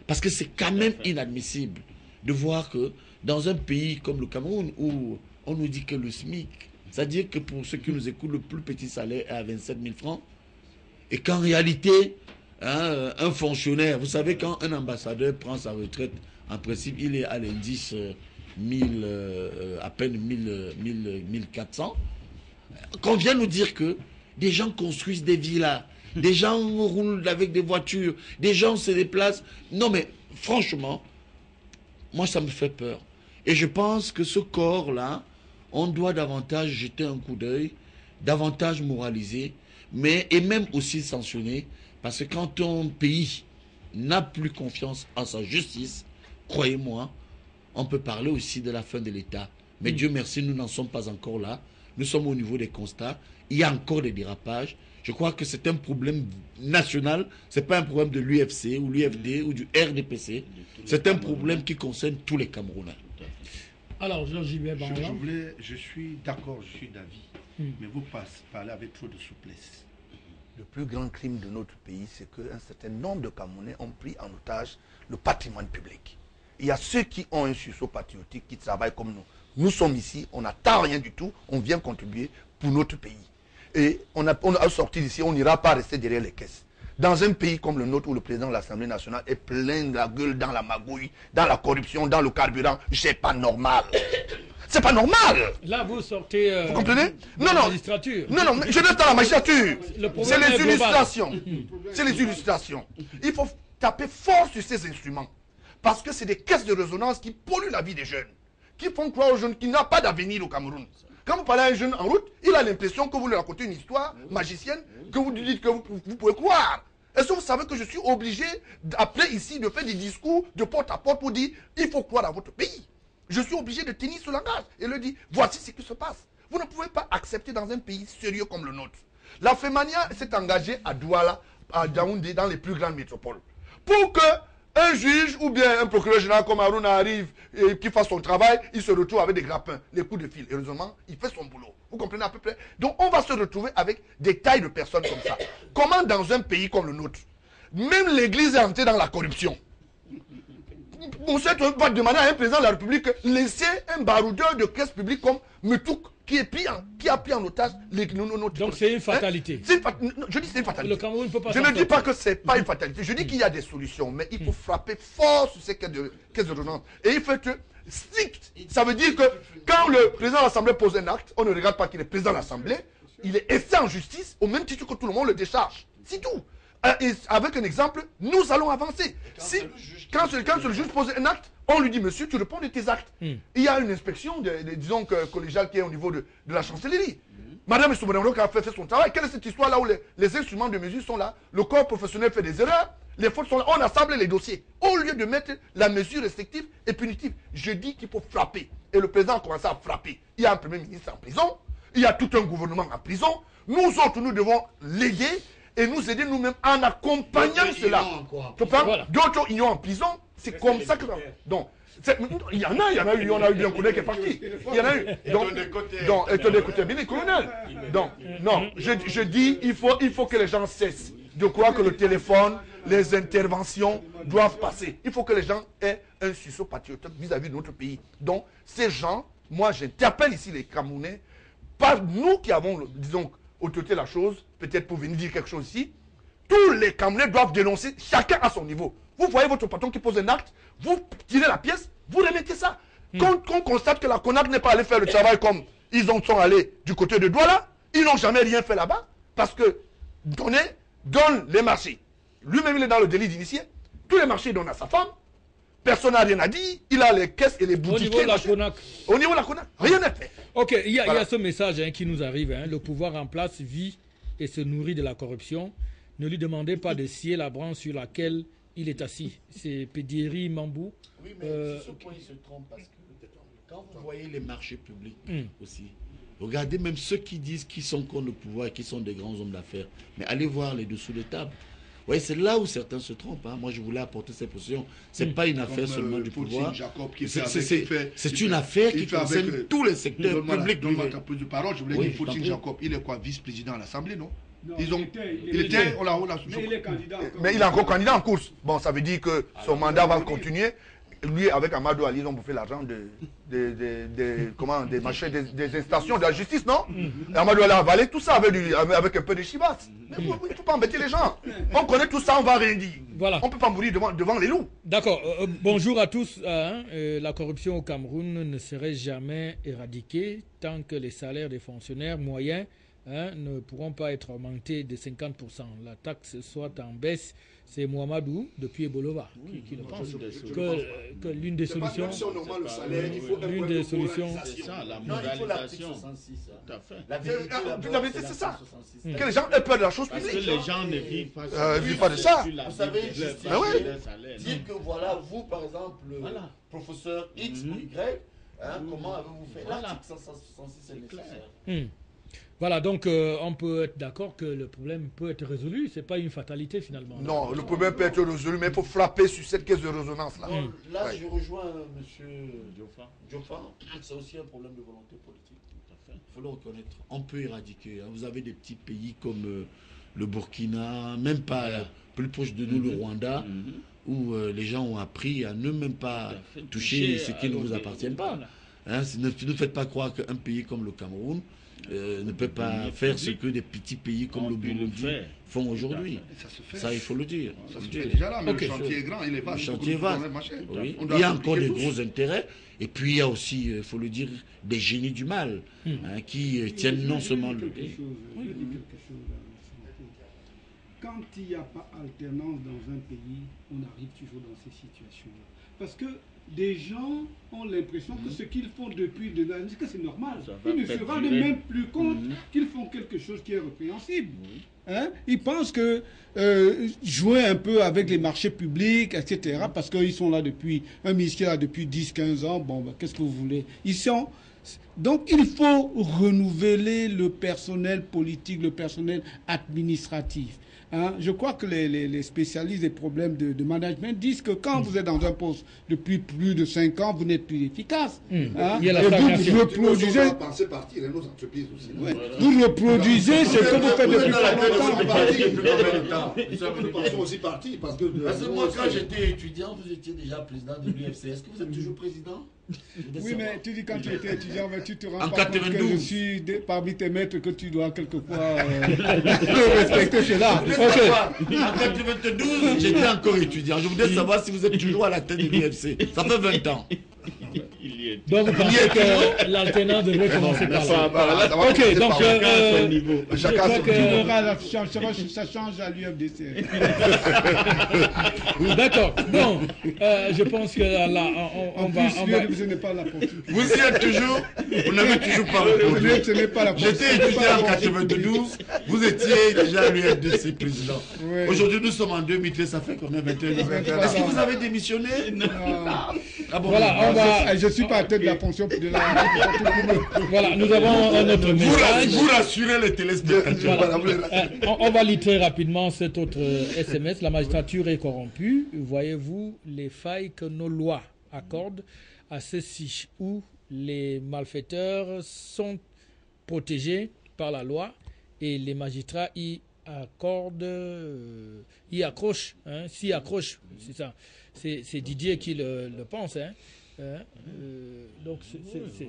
Parce que c'est quand même inadmissible de voir que dans un pays comme le Cameroun, où on nous dit que le SMIC, c'est-à-dire que pour ceux qui nous écoutent, le plus petit salaire est à 27 000 francs, et qu'en réalité, hein, un fonctionnaire, vous savez, quand un ambassadeur prend sa retraite, en principe, il est à l'indice à peine 1400, qu'on vient nous dire que des gens construisent des villas, des gens roulent avec des voitures, des gens se déplacent. Non mais, franchement, moi ça me fait peur. Et je pense que ce corps-là, on doit davantage jeter un coup d'œil, davantage moraliser, et même aussi sanctionner, parce que quand un pays n'a plus confiance en sa justice, croyez-moi, on peut parler aussi de la fin de l'État. Mais Dieu merci, nous n'en sommes pas encore là. Nous sommes au niveau des constats. Il y a encore des dérapages. Je crois que c'est un problème national. Ce n'est pas un problème de l'UFC ou l'UFD ou du RDPC. C'est un problème qui concerne tous les Camerounais. Alors, je suis d'accord, je suis d'avis. Mais vous parlez avec trop de souplesse. Le plus grand crime de notre pays, c'est qu'un certain nombre de Camerounais ont pris en otage le patrimoine public. Il y a ceux qui ont un sursaut patriotique, qui travaillent comme nous. Nous sommes ici, on n'attend rien du tout, on vient contribuer pour notre pays. Et on a sorti d'ici, on n'ira pas rester derrière les caisses. Dans un pays comme le nôtre, où le président de l'Assemblée nationale est plein de la gueule dans la magouille, dans la corruption, dans le carburant, c'est pas normal. C'est pas normal. Là, vous sortez. Vous comprenez? Non, la magistrature. Non, je reste dans la magistrature. C'est les illustrations. C'est les illustrations. Il faut taper fort sur ces instruments. Parce que c'est des caisses de résonance qui polluent la vie des jeunes. Qui font croire aux jeunes qu'il n'y a pas d'avenir au Cameroun. Quand vous parlez à un jeune en route, il a l'impression que vous lui racontez une histoire magicienne, que vous lui dites que vous pouvez croire. Est-ce que vous savez que je suis obligé d'appeler ici, de faire des discours de porte à porte pour dire il faut croire à votre pays. Je suis obligé de tenir ce langage et le dire voici ce qui se passe. Vous ne pouvez pas accepter dans un pays sérieux comme le nôtre. La FEMANIA s'est engagée à Douala, à Yaoundé, dans les plus grandes métropoles. Pour que un juge ou bien un procureur général comme Aruna arrive et qui fasse son travail, il se retrouve avec des grappins, les coups de fil. Heureusement, il fait son boulot. Vous comprenez à peu près? Donc on va se retrouver avec des tailles de personnes comme ça. Comment dans un pays comme le nôtre, même l'église est entrée dans la corruption? On va demander à un président de la République laisser un baroudeur de caisse publique comme Metouk qui a pris en otage notre... Donc c'est une fatalité. Je dis c'est une fatalité. Le Cameroun ne peut pas. Je ne dis pas que c'est pas une fatalité. Je dis qu'il y a des solutions, mais il faut frapper fort sur ces caisses de résonance. Et il faut être strict. Ça veut dire que quand le président de l'Assemblée pose un acte, on ne regarde pas qu'il est président de l'Assemblée. Il est essayé en justice au même titre que tout le monde le décharge. C'est tout. Et avec un exemple, nous allons avancer. Quand le juge pose un acte, on lui dit, monsieur, tu réponds de tes actes. Il y a une inspection, disons, collégiale qui est au niveau de la chancellerie. Madame Soubenamro a fait son travail. Quelle est cette histoire là où les instruments de mesure sont là? Le corps professionnel fait des erreurs, les fautes sont là, on assemble les dossiers. Au lieu de mettre la mesure restrictive et punitive, je dis qu'il faut frapper. et le président a commencé à frapper. Il y a un premier ministre en prison, il y a tout un gouvernement en prison. Nous autres, nous devons léguer et nous aider nous-mêmes en accompagnant cela. D'autres unions en prison, c'est comme ça que... Donc, il y en a eu, on a eu bien Kouné qui est parti. Il y en a eu. Donc, écoutez bien les colonels. Donc, non, je dis, il faut que les gens cessent de croire que le téléphone, les interventions doivent passer. Il faut que les gens aient un sursaut patriotique vis-à-vis de notre pays. Donc, ces gens, moi, j'interpelle ici les Camerounais, pas nous qui avons, disons, autorité la chose, peut-être pour venir dire quelque chose ici. Tous les Camerounais doivent dénoncer, chacun à son niveau. Vous voyez votre patron qui pose un acte, vous tirez la pièce, vous remettez ça. Quand on constate que la CONAC n'est pas allée faire le travail comme ils sont allés du côté de Douala, ils n'ont jamais rien fait là-bas, parce que donne les marchés. Lui-même, il est dans le délit d'initié. Tous les marchés, il donne à sa femme. Personne n'a rien à dire. Il a les caisses et les boutiques. Au niveau de la CONAC. Au niveau de la CONAC, rien n'est fait. Ok, il y a ce message qui nous arrive. Le pouvoir en place vit et se nourrit de la corruption. Ne lui demandez pas de scier la branche sur laquelle il est assis. C'est Pédieri Mambou. Oui, mais sur ce point, il se trompe parce que quand vous voyez les marchés publics aussi, regardez même ceux qui disent qu'ils sont contre le pouvoir et qui sont des grands hommes d'affaires. Mais allez voir les dessous de table. Oui, c'est là où certains se trompent. Hein. Moi, je voulais apporter cette position. Ce n'est pas une affaire seulement du pouvoir. C'est une affaire qui concerne tous les secteurs publics. Plus de parole, je voulais dire Fautine Jacob, il est quoi, vice-président à l'Assemblée, non? Il était, mais il est encore candidat en course. Bon, ça veut dire que son mandat va continuer. Lui, avec Amadou Ali, ils ont bouffé l'argent des marchés, des stations de la justice, non? Amadou Ali a avalé tout ça avec un peu de chibasse. Mais il ne faut pas embêter les gens. On connaît tout ça, on va rien dire. Voilà. On ne peut pas mourir devant les loups. D'accord. Bonjour à tous. La corruption au Cameroun ne serait jamais éradiquée tant que les salaires des fonctionnaires moyens ne pourront pas être augmentés de 50%. La taxe soit en baisse. C'est Mohamedou depuis Ebolova qui le pense. Que l'une des solutions. L'une des solutions. C'est ça, la moralisation. Tout à fait. La vérité, c'est ça. Que les gens aient peur de la chose publique. Parce que les gens ne vivent pas de ça. Vous savez, dire que voilà, vous par exemple, professeur X ou Y, comment avez-vous fait l'article 166 est nécessaire? Voilà, donc on peut être d'accord que le problème peut être résolu. Ce n'est pas une fatalité finalement. Non, le problème peut être résolu, mais il faut frapper sur cette caisse de résonance-là. Là, je rejoins M. Diofan. C'est aussi un problème de volonté politique. Il faut le reconnaître. On peut éradiquer. Vous avez des petits pays comme le Burkina, même pas plus proche de nous, le Rwanda, où les gens ont appris à ne même pas toucher ce qui ne vous appartient pas. Ne faites pas croire qu'un pays comme le Cameroun ne peut pas faire ce que des petits pays comme le Burundi font aujourd'hui. Ça, il faut le dire. Ça se fait déjà là, mais le chantier est grand, il est vaste. Le chantier est vaste. Oui. Il y a encore des gros intérêts. Et puis il y a aussi, il faut le dire, des génies du mal qui tiennent non seulement le pays. Quand il n'y a pas alternance dans un pays, on arrive toujours dans ces situations-là. Parce que des gens ont l'impression que ce qu'ils font depuis des années, que c'est normal. Ils ne se rendent même plus compte qu'ils font quelque chose qui est répréhensible. Ils pensent que jouer un peu avec les marchés publics, etc., parce qu'ils sont là depuis, un ministère là depuis 10-15 ans, bon, ben, qu'est-ce que vous voulez? Ils sont... Donc il faut renouveler le personnel politique, le personnel administratif. Je crois que les spécialistes des problèmes de management disent que quand vous êtes dans un poste depuis plus de 5 ans, vous n'êtes plus efficace. Il y a la stagnation. Vous reproduisez... Vous reproduisez ce que vous faites depuis longtemps. Nous sommes aussi partis parce que moi, quand j'étais étudiant, vous étiez déjà président de l'UFC. Est-ce que vous êtes toujours président? Oui, mais tu dis quand tu étais étudiant, mais tu te rends pas compte que je suis parmi tes maîtres que tu dois quelquefois respecter cela. En 92, j'étais encore étudiant. Je voudrais savoir si vous êtes toujours à la tête de l'UFC. Ça fait 20 ans. Donc vous pensez que l'alternance devrait commencer par là. Ok, donc je crois que ça change à l'UFDC. D'accord. Bon, je pense que là, on va... Ce n'est pas la politique. Vous y êtes toujours? Vous n'avez toujours pas répondu. J'étais étudiant en 92. Vous étiez déjà l'UFDC président. Aujourd'hui, nous sommes en 2013. Ça fait combien? 21 ans. Est-ce que vous avez démissionné? Non. Voilà, je suis parti augmenter de la pension de la... Voilà, nous avons un autre message. Vous rassurez les téléspectateurs. Voilà. On va lire très rapidement cet autre SMS. La magistrature est corrompue. Voyez-vous les failles que nos lois accordent à ceux-ci où les malfaiteurs sont protégés par la loi et les magistrats y accrochent, hein, s'y accrochent, c'est ça. C'est Didier qui le pense, hein. Donc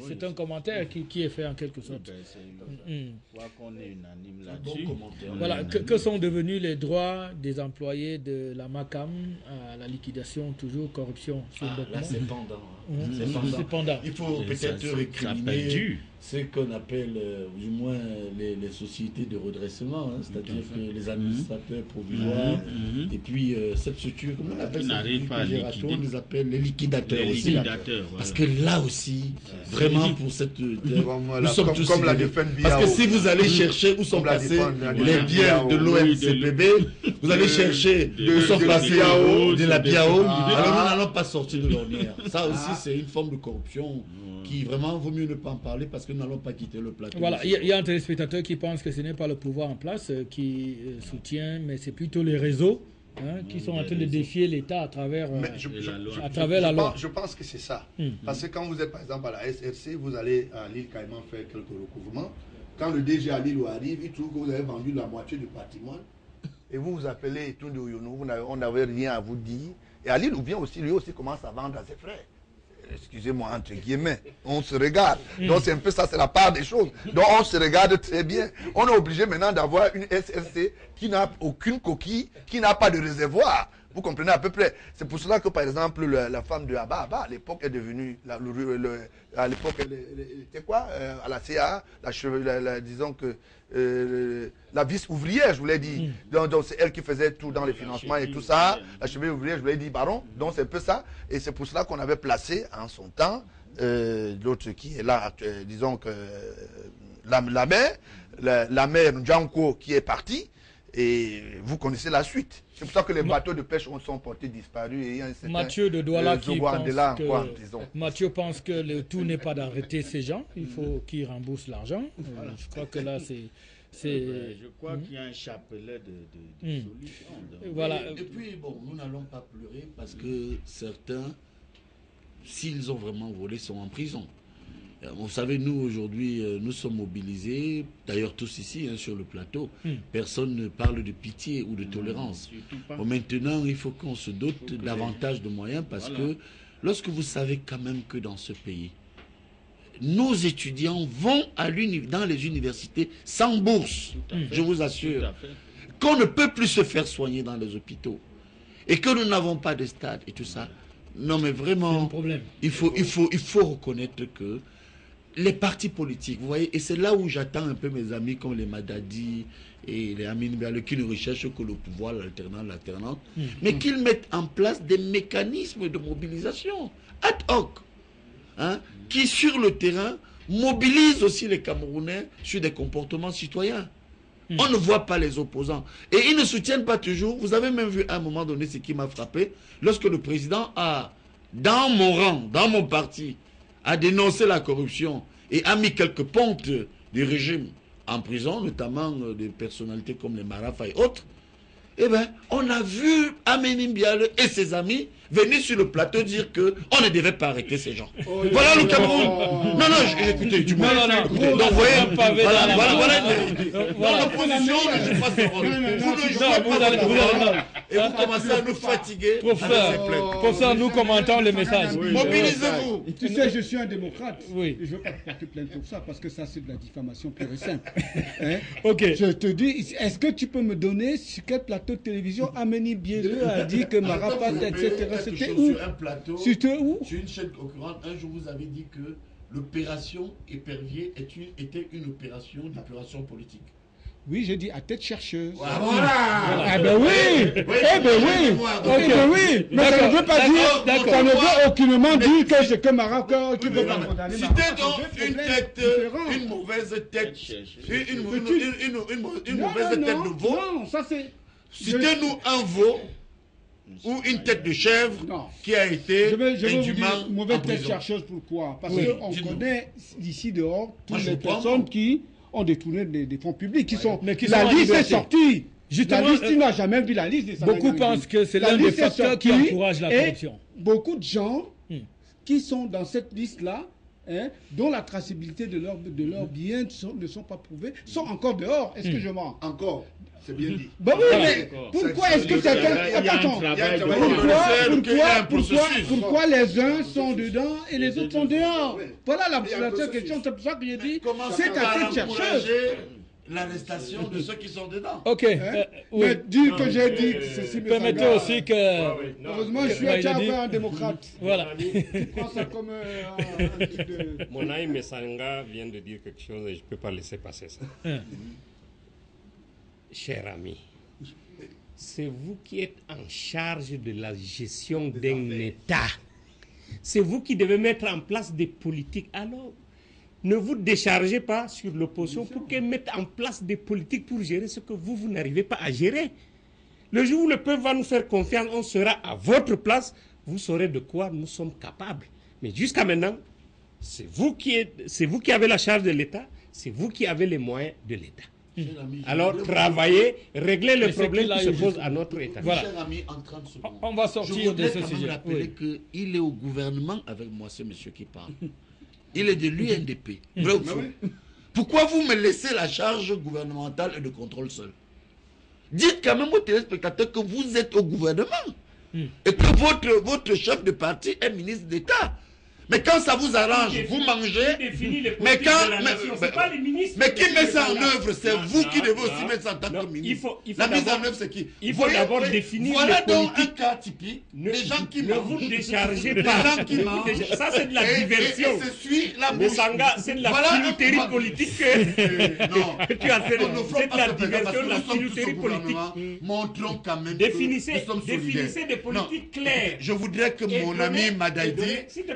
c'est un commentaire qui est fait en quelque sorte. Je crois qu'on est unanime là-dessus. Voilà, que sont devenus les droits des employés de la MACAM à la liquidation, toujours corruption sur le document? Là, c'est pendant. C'est pendant. Il faut peut-être récriminer ce qu'on appelle, du moins, les sociétés de redressement, hein, c'est-à-dire que les administrateurs provisoires, et puis cette structure, comment on appelle ça, on les appelle les liquidateurs aussi. Parce que là aussi, vraiment pour cette... nous sommes tous comme la parce que si vous allez chercher où sont placés les biens de l'OMCPB, vous allez chercher où sont placés de la BIAO, alors nous n'allons pas sortir de l'ornière. Ça aussi, c'est une forme de corruption qui vraiment vaut mieux ne pas en parler parce que nous n'allons pas quitter le plateau. Voilà, il y a un téléspectateur qui pense que ce n'est pas le pouvoir en place qui soutient, mais c'est plutôt les réseaux qui sont en train de défier l'État à travers, la loi. Je pense que c'est ça. Parce que quand vous êtes par exemple à la SRC, vous allez à l'île Caïman faire quelques recouvrements. Quand le DG à Lille arrive, il trouve que vous avez vendu la moitié du patrimoine. Et vous vous appelez Tunde Ouyonou, on n'avait rien à vous dire. Et à Lille, ou bien aussi, lui aussi commence à vendre à ses frères. Excusez-moi, entre guillemets, on se regarde. Donc c'est un peu ça, c'est la part des choses. Donc on se regarde très bien. On est obligé maintenant d'avoir une SRC qui n'a aucune coquille, qui n'a pas de réservoir. Vous comprenez à peu près. C'est pour cela que, par exemple, la femme de Abba, à l'époque, est devenue... à l'époque, elle était quoi à la CA, disons que... la vice-ouvrière, je vous l'ai dit. Donc c'est elle qui faisait tout dans les financements et tout ça. La chevalier ouvrière, je vous l'ai dit, baron. Donc c'est un peu ça. Et c'est pour cela qu'on avait placé en son temps l'autre qui est là, disons que la mère Ndjanko qui est partie. Et vous connaissez la suite. C'est pour ça que les bateaux de pêche sont portés disparus. Et il y a un certain Mathieu de Douala Mathieu pense que le tout n'est pas d'arrêter ces gens. Il faut qu'ils remboursent l'argent. Je crois que là, c'est... Je crois qu'il y a un chapelet de solutions. Voilà. Et puis, bon, nous n'allons pas pleurer parce que certains, s'ils ont vraiment volé, sont en prison. Vous savez, nous, aujourd'hui, nous sommes mobilisés, d'ailleurs tous ici, sur le plateau. Personne ne parle de pitié ou de tolérance. Bon, maintenant, il faut qu'on se dote davantage de moyens parce que lorsque vous savez quand même que dans ce pays, nos étudiants vont dans les universités sans bourse, je vous assure, qu'on ne peut plus se faire soigner dans les hôpitaux et que nous n'avons pas de stade et tout ça. Non, mais vraiment, il faut reconnaître que les partis politiques, vous voyez, et c'est là où j'attends un peu mes amis comme les Madadi et les Amin Biale qui ne recherchent que le pouvoir, l'alternance, mais qu'ils mettent en place des mécanismes de mobilisation ad hoc, qui sur le terrain mobilisent aussi les Camerounais sur des comportements citoyens. On ne voit pas les opposants. Et ils ne soutiennent pas toujours. Vous avez même vu à un moment donné ce qui m'a frappé, lorsque le président a, dans mon rang, dans mon parti, a dénoncé la corruption et a mis quelques pontes du régime en prison, notamment des personnalités comme les Marafa et autres. Eh bien, on a vu Amélie Biale et ses amis venir sur le plateau dire qu'on ne devait pas arrêter ces gens. Voilà le Cameroun. Non, écoutez, du moins. Donc, vous voyez, voilà l'opposition ne joue pas son rôle. Vous ne jouez pas votre rôle. Et vous commencez à nous fatiguer. Pour ça, nous commentons les messages. Mobilisez-vous. Tu sais, je suis un démocrate. Oui. Je ne veux pas porter plainte pour ça parce que ça, c'est de la diffamation pure et simple. Ok. Je te dis, est-ce que tu peux me donner sur quel plateau de télévision Amélie Biale a dit que Marapat, etc. C'était où? Sur un plateau, c'était où? Sur une chaîne concurrente, un jour vous avez dit que l'opération Épervier était une opération d'épuration politique. Oui, j'ai dit à tête chercheuse. Voilà. Ah ben oui. Eh ben oui. Ok, oui. Mais ça ne veut pas dire, ça ne veut aucunement dire que c'est que Marapat qui veut pas condamner. Citez donc une tête, une mauvaise tête, une mauvaise tête de veau. Non, ça c'est... Citez-nous un veau ou une tête de chèvre qui a été je vais vous indûment dire, mauvaise en tête prison. chercheuse, pourquoi? Parce Oui, qu'on dis-nous. connaît d'ici dehors toutes Moi, je les comprends. personnes qui ont détourné des fonds publics, qui sont... mais qui la sont en liste est liberté. sortie. Justement, la liste, tu n'as jamais vu la liste des beaucoup Sanangangui. pensent que c'est La l'un des liste est facteurs qui sortie encourage la et corruption. Beaucoup de gens qui sont dans cette liste-là, dont la traçabilité de leurs biens ne sont pas prouvées, sont encore dehors. Est-ce que je mens? Encore, c'est bien dit. Bah oui, mais pourquoi est-ce que certains... Attends, pourquoi les uns sont dedans et les autres sont dehors? Voilà la seule question, c'est pour ça que j'ai dit, c'est à cette chercheuse. L'arrestation de ceux qui sont dedans. Ok. Oui. Mais dire que j'ai dit ceci, Permettez aussi que... Heureusement, je suis un démocrate. Voilà. Tu prends ça comme un truc de... Mon ami Messanga vient de dire quelque chose et je ne peux pas laisser passer ça. Cher ami, c'est vous qui êtes en charge de la gestion d'un État. C'est vous qui devez mettre en place des politiques. Alors, ne vous déchargez pas sur l'opposition pour qu'elle mette en place des politiques pour gérer ce que vous n'arrivez pas à gérer. Le jour où le peuple va nous faire confiance, on sera à votre place, vous saurez de quoi nous sommes capables. Mais jusqu'à maintenant, c'est vous qui avez la charge de l'État, c'est vous qui avez les moyens de l'État. Alors travaillez, réglez les problèmes qui se posent à notre État. Voilà. Cher ami, en 30 secondes. On va sortir de ce sujet. Je voudrais rappeler qu'il est au gouvernement avec moi, ce monsieur qui parle. Il est de l'UNDP. Vrai ou faux? Pourquoi vous me laissez la charge gouvernementale et de contrôle seul? Dites quand même aux téléspectateurs que vous êtes au gouvernement et que votre chef de parti est ministre d'État. Mais quand ça vous arrange, vous mangez. Mais qui met ça en œuvre? C'est vous qui devez aussi mettre ça en tant que ministre. La mise en œuvre, c'est qui? Il faut d'abord définir. Voilà donc un cas typique. Les gens qui ne vous déchargez pas. Les gens qui mangent. Ça, c'est de la diversion. Et se suit la Mais bouche. Sanga, c'est de la filouterie politique que Non. tu as fait. C'est de la diversion, de la Nous sommes tous au filouterie gouvernement. politique. Montrons quand même Définissez que nous sommes solidaires. des politiques claires. Je voudrais que mon ami Madaïdi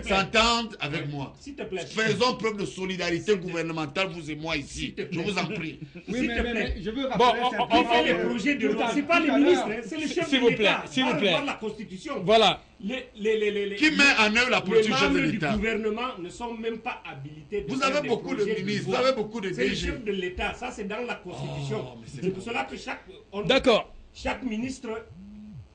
s'entende avec moi. S'il te plaît. Faisons preuve de solidarité gouvernementale, vous et moi ici. Je vous en prie. Oui, mais je veux Bon, rappeler... Qui fait les projets de loi? C'est pas les ministres, c'est le chef S'il de vous plaît, l'État. s'il vous plaît. La Constitution. Voilà. Qui met en œuvre la Les politique chef de membres du l'État? gouvernement ne sont même pas habilités de Vous faire avez des beaucoup de projets ministres, loi. vous avez beaucoup de C'est le DG. chef de l'État, ça c'est dans la Constitution. C'est pour cela que D'accord. chaque ministre...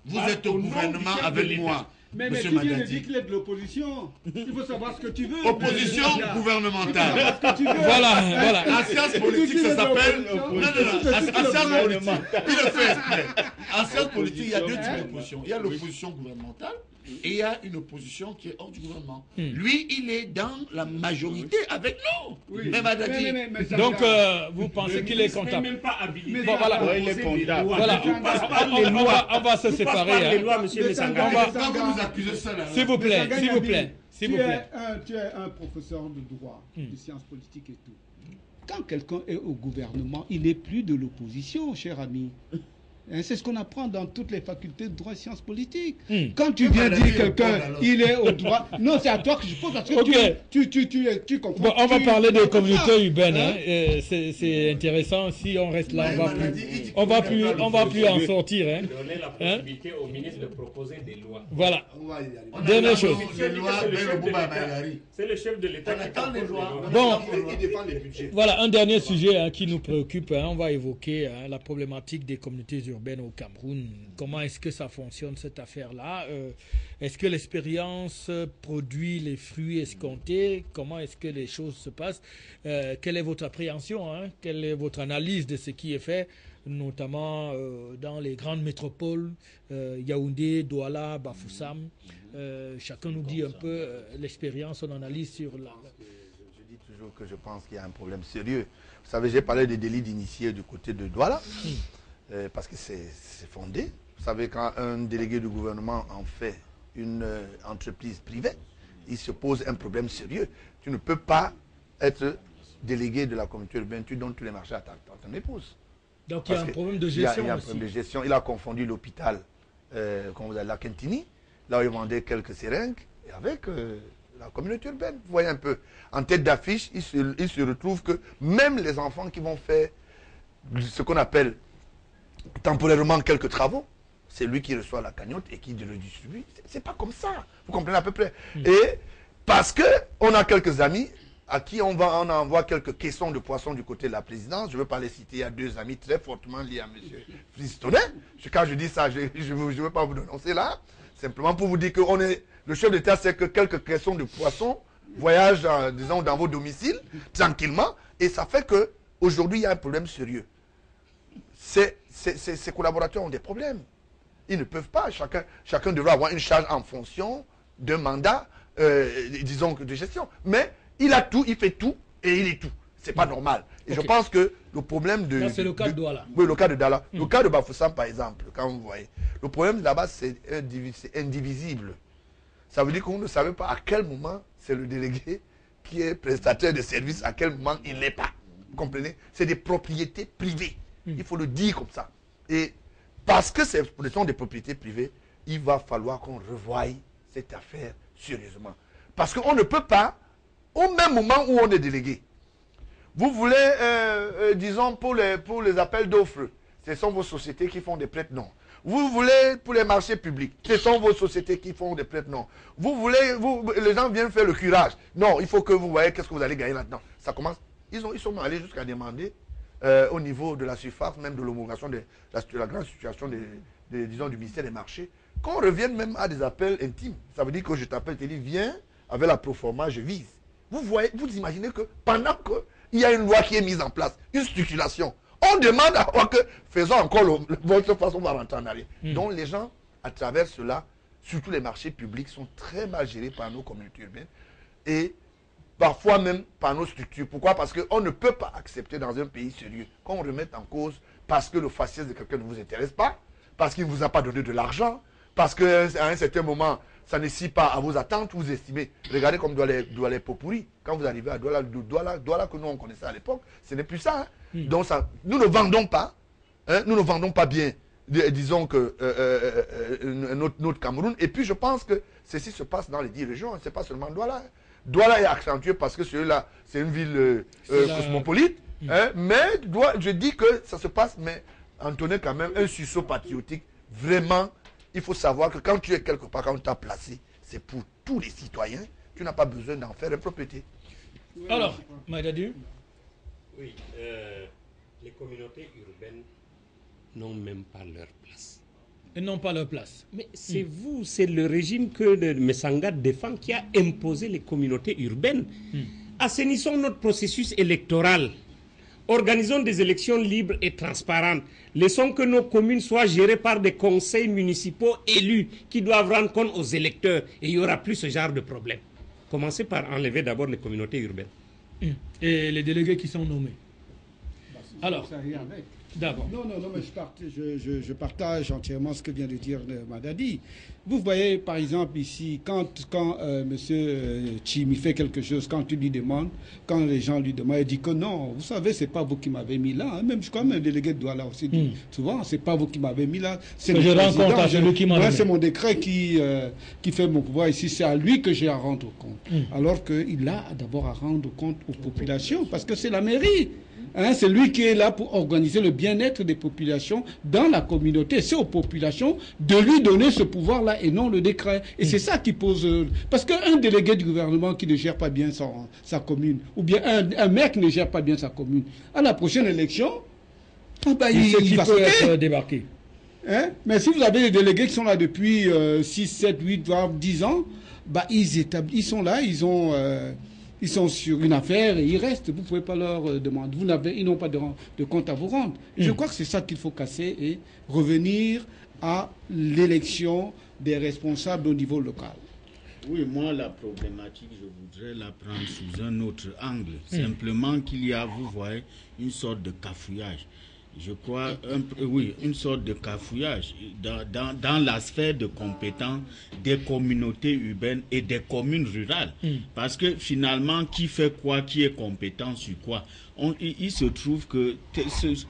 Vous êtes au gouvernement avec moi. Mais Monsieur tu viens de Madadi. dire qu'il est de l'opposition. Il faut savoir ce que tu veux. Opposition gouvernementale. Voilà. En sciences politiques, ça s'appelle. En sciences politiques, il le fait exprès. En sciences politiques, il y a deux types d'opposition. Il y a l'opposition gouvernementale et il y a une opposition qui est hors du gouvernement. Lui, il est dans la majorité avec nous. Mais Madadi. Donc, vous pensez qu'il est Il n'est comptable? même pas habilité. Bon, voilà. à proposer des lois. Voilà. Tout passe par les lois. On va se Tout passe par séparer. les hein. lois, monsieur Messanga. Quand vous nous accusez ça là. S'il vous plaît, Mais s'il vous plaît. S'il vous plaît. Tu es un professeur de droit, de sciences politiques et tout. Quand quelqu'un est au gouvernement, il n'est plus de l'opposition, cher ami. Hein, c'est ce qu'on apprend dans toutes les facultés de droit et sciences politiques. Quand tu viens dire quelqu'un, il est au droit... Non, c'est à toi que je pose parce que Ok. tu comprends. Bon, on va parler des communautés ça. urbaines. Hein? C'est intéressant. Si on reste là, on va plus en sortir. Hein. Donner la possibilité au ministre de proposer des lois. Voilà. On va y arriver. Dernière chose. Les lois, C'est le chef de l'État qui Attends les propose les lois. lois. Bon. Il défend les budgets. Voilà un dernier sujet qui nous préoccupe. On va évoquer la problématique des communautés urbaines au Cameroun. Comment est-ce que ça fonctionne cette affaire-là? Est-ce que l'expérience produit les fruits escomptés? Comment est-ce que les choses se passent? Quelle est votre appréhension? Quelle est votre analyse de ce qui est fait, notamment dans les grandes métropoles, Yaoundé, Douala, Bafoussam? Chacun nous dit un peu l'expérience, son analyse sur la... Je dis toujours que je pense qu'il y a un problème sérieux. Vous savez, j'ai parlé des délits d'initiés du côté de Douala, parce que c'est fondé. Vous savez, quand un délégué du gouvernement en fait une entreprise privée, il se pose un problème sérieux. Tu ne peux pas être délégué de la communauté urbaine, tu donnes tous les marchés à ton épouse. Donc il y a un problème de gestion Il y a un aussi. problème de gestion. Il a confondu l'hôpital, comme vous avez la Kentini, là où il vendait quelques seringues, et avec la communauté urbaine. Vous voyez un peu, en tête d'affiche, il se retrouve que même les enfants qui vont faire ce qu'on appelle temporairement quelques travaux c'est lui qui reçoit la cagnotte et qui le distribue. C'est pas comme ça. Vous comprenez à peu près. Et parce qu'on a quelques amis à qui on envoie quelques caissons de poissons du côté de la présidence. Je ne veux pas les citer, il y a 2 amis très fortement liés à M. Fristonnet. Quand je dis ça, je ne veux pas vous dénoncer là. Simplement pour vous dire que le chef d'État sait que quelques caissons de poissons voyagent, disons, dans vos domiciles, tranquillement. Et ça fait qu'aujourd'hui, il y a un problème sérieux. Ces collaborateurs ont des problèmes. Ils ne peuvent pas. Chacun devra avoir une charge en fonction d'un mandat, disons, de gestion. Mais il a tout, il fait tout et il est tout. C'est pas normal. Et je pense que le problème de... c'est le cas de Douala. Oui, le cas de Douala. Le cas de Bafoussam, par exemple, quand vous voyez. Le problème là-bas, c'est indivisible. Ça veut dire qu'on ne savait pas à quel moment c'est le délégué qui est prestataire de service, à quel moment il n'est pas. Vous comprenez? C'est des propriétés privées. Il faut le dire comme ça. Et parce que ce sont des propriétés privées, il va falloir qu'on revoie cette affaire sérieusement. Parce qu'on ne peut pas, au même moment où on est délégué, vous voulez, disons, pour les appels d'offres, ce sont vos sociétés qui font des prête-noms. Vous voulez, pour les marchés publics, ce sont vos sociétés qui font des prête-noms. Vous voulez, les gens viennent faire le curage. Non, il faut que vous voyez qu'est-ce que vous allez gagner là-dedans. Ça commence, ils sont allés jusqu'à demander, au niveau de la surface, même de l'homologation de la grande situation disons, du ministère des marchés, qu'on revienne même à des appels intimes. Ça veut dire que je t'appelle, je te dis, viens, avec la proforma, je vise. Vous voyez, vous imaginez que pendant qu'il y a une loi qui est mise en place, une structuration, on demande à voir que faisons encore votre façon, on va rentrer en arrière. Donc les gens, à travers cela, surtout les marchés publics, sont très mal gérés par nos communautés urbaines et parfois même par nos structures. Pourquoi? Parce qu'on ne peut pas accepter dans un pays sérieux qu'on remette en cause parce que le faciès de quelqu'un ne vous intéresse pas, parce qu'il ne vous a pas donné de l'argent, parce qu'à un certain moment, ça ne suit pas à vos attentes, vous estimez. Regardez comme Douala est pourri. Quand vous arrivez à Douala que nous on connaissait à l'époque, ce n'est plus ça. Hein. Donc ça, nous ne vendons pas, hein, nous ne vendons pas bien, disons que notre Cameroun. Et puis je pense que ceci se passe dans les 10 régions, ce n'est pas seulement Douala. Hein. Douala est accentué parce que celui-là, c'est une ville cosmopolite. Hein, mais je dis que ça se passe, mais en tenant quand même un sursaut patriotique. Vraiment, il faut savoir que quand tu es quelque part, quand on t'a placé, c'est pour tous les citoyens. Tu n'as pas besoin d'en faire une propriété. Alors, Maïdadi? Oui, les communautés urbaines n'ont même pas leur place. Ils n'ont pas leur place. Mais c'est vous, c'est le régime que le Messanga défend qui a imposé les communautés urbaines. Assainissons notre processus électoral. Organisons des élections libres et transparentes. Laissons que nos communes soient gérées par des conseils municipaux élus qui doivent rendre compte aux électeurs. Et il n'y aura plus ce genre de problème. Commencez par enlever d'abord les communautés urbaines. Et les délégués qui sont nommés. Alors, d'abord. Non, mais je partage entièrement ce que vient de dire Madadi. Vous voyez, par exemple, ici, quand M. Chimi fait quelque chose, quand tu lui demandes, quand les gens lui demandent, il dit que non, vous savez, c'est pas vous qui m'avez mis là. Hein. Même comme un délégué de Douala aussi dit souvent, c'est pas vous qui m'avez mis là. C'est je rends compte à celui qui m'a donné. C'est mon décret qui fait mon pouvoir ici. C'est à lui que j'ai à rendre compte. Alors qu'il a d'abord à rendre compte aux populations, parce que c'est la mairie. Hein, c'est lui qui est là pour organiser le bien-être des populations dans la communauté. C'est aux populations de lui donner ce pouvoir-là et non le décret. Et c'est ça qui pose... parce qu'un délégué du gouvernement qui ne gère pas bien sa commune, ou bien un maire qui ne gère pas bien sa commune, à la prochaine élection, il va être débarqué. Hein? Mais si vous avez des délégués qui sont là depuis 6, 7, 8, voire 10 ans, ils sont là, ils sont sur une affaire et ils restent. Vous ne pouvez pas leur demander. Ils n'ont pas de compte à vous rendre. Je crois que c'est ça qu'il faut casser et revenir à l'élection des responsables au niveau local. Oui, moi, la problématique, je voudrais la prendre sous un autre angle. Simplement qu'il y a, vous voyez, une sorte de cafouillage. Je crois, une sorte de cafouillage dans la sphère de compétence des communautés urbaines et des communes rurales. Parce que finalement, qui fait quoi, qui est compétent sur quoi? Il se trouve que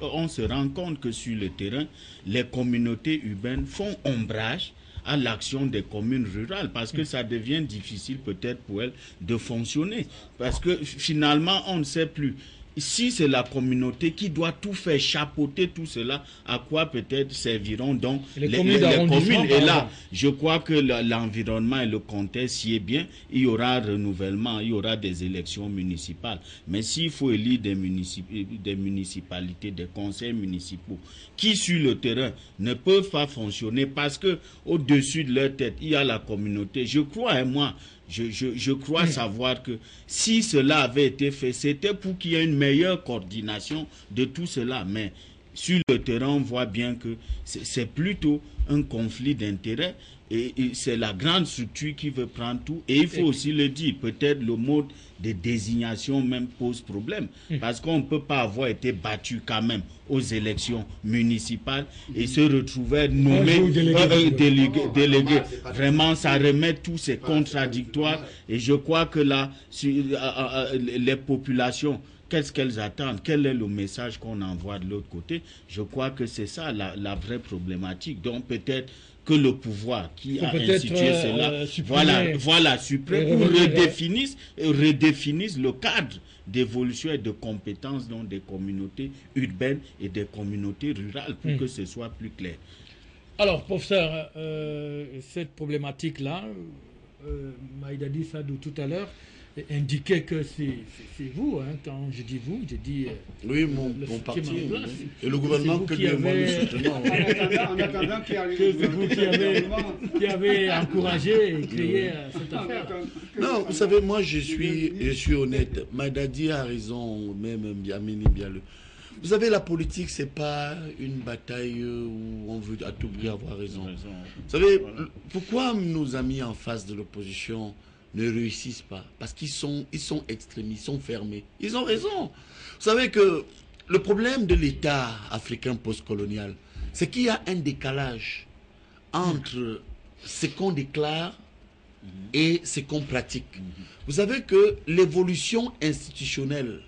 on se rend compte que sur le terrain, les communautés urbaines font ombrage à l'action des communes rurales parce que ça devient difficile peut-être pour elles de fonctionner. Parce que finalement, on ne sait plus si c'est la communauté qui doit tout faire, chapeauter tout cela, à quoi peut-être serviront donc les communes. Et là, je crois que l'environnement et le contexte y est bien. Il y aura renouvellement, il y aura des élections municipales. Mais s'il faut élire des municipalités, des conseils municipaux, qui sur le terrain ne peuvent pas fonctionner parce que au-dessus de leur tête, il y a la communauté. Je crois, moi, je crois savoir que si cela avait été fait, c'était pour qu'il y ait une meilleure coordination de tout cela. Mais sur le terrain, on voit bien que c'est plutôt un conflit d'intérêts et c'est la grande structure qui veut prendre tout. Et il faut aussi le dire, peut-être le mode de désignation même pose problème. Parce qu'on ne peut pas avoir été battu quand même aux élections municipales et se retrouver nommé délégué. Vraiment, ça remet tous ces contradictoires. Et je crois que là, les populations, qu'est-ce qu'elles attendent? Quel est le message qu'on envoie de l'autre côté? Je crois que c'est ça la vraie problématique. Donc peut-être que le pouvoir qui a institué cela, supprime ou redéfinisse le cadre d'évolution et de compétences dans des communautés urbaines et des communautés rurales pour que ce soit plus clair. Alors, professeur, cette problématique-là, Maïdadi Sadou tout à l'heure indiquait que c'est vous, hein, quand je dis vous, je dis oui, mon parti et le gouvernement que nous soutenons. En attendant qu'il y ait c'est vous qui avez encouragé et créé cette affaire. Non, vous savez, moi je suis honnête. Maïdadi a raison, même Biamini Bialou. Vous savez, la politique, c'est pas une bataille où on veut à tout prix avoir raison. Vous savez, pourquoi nos amis en face de l'opposition ne réussissent pas? Parce qu'ils sont extrémistes, ils sont fermés. Ils ont raison. Vous savez que le problème de l'État africain postcolonial, c'est qu'il y a un décalage entre ce qu'on déclare et ce qu'on pratique. Vous savez que l'évolution institutionnelle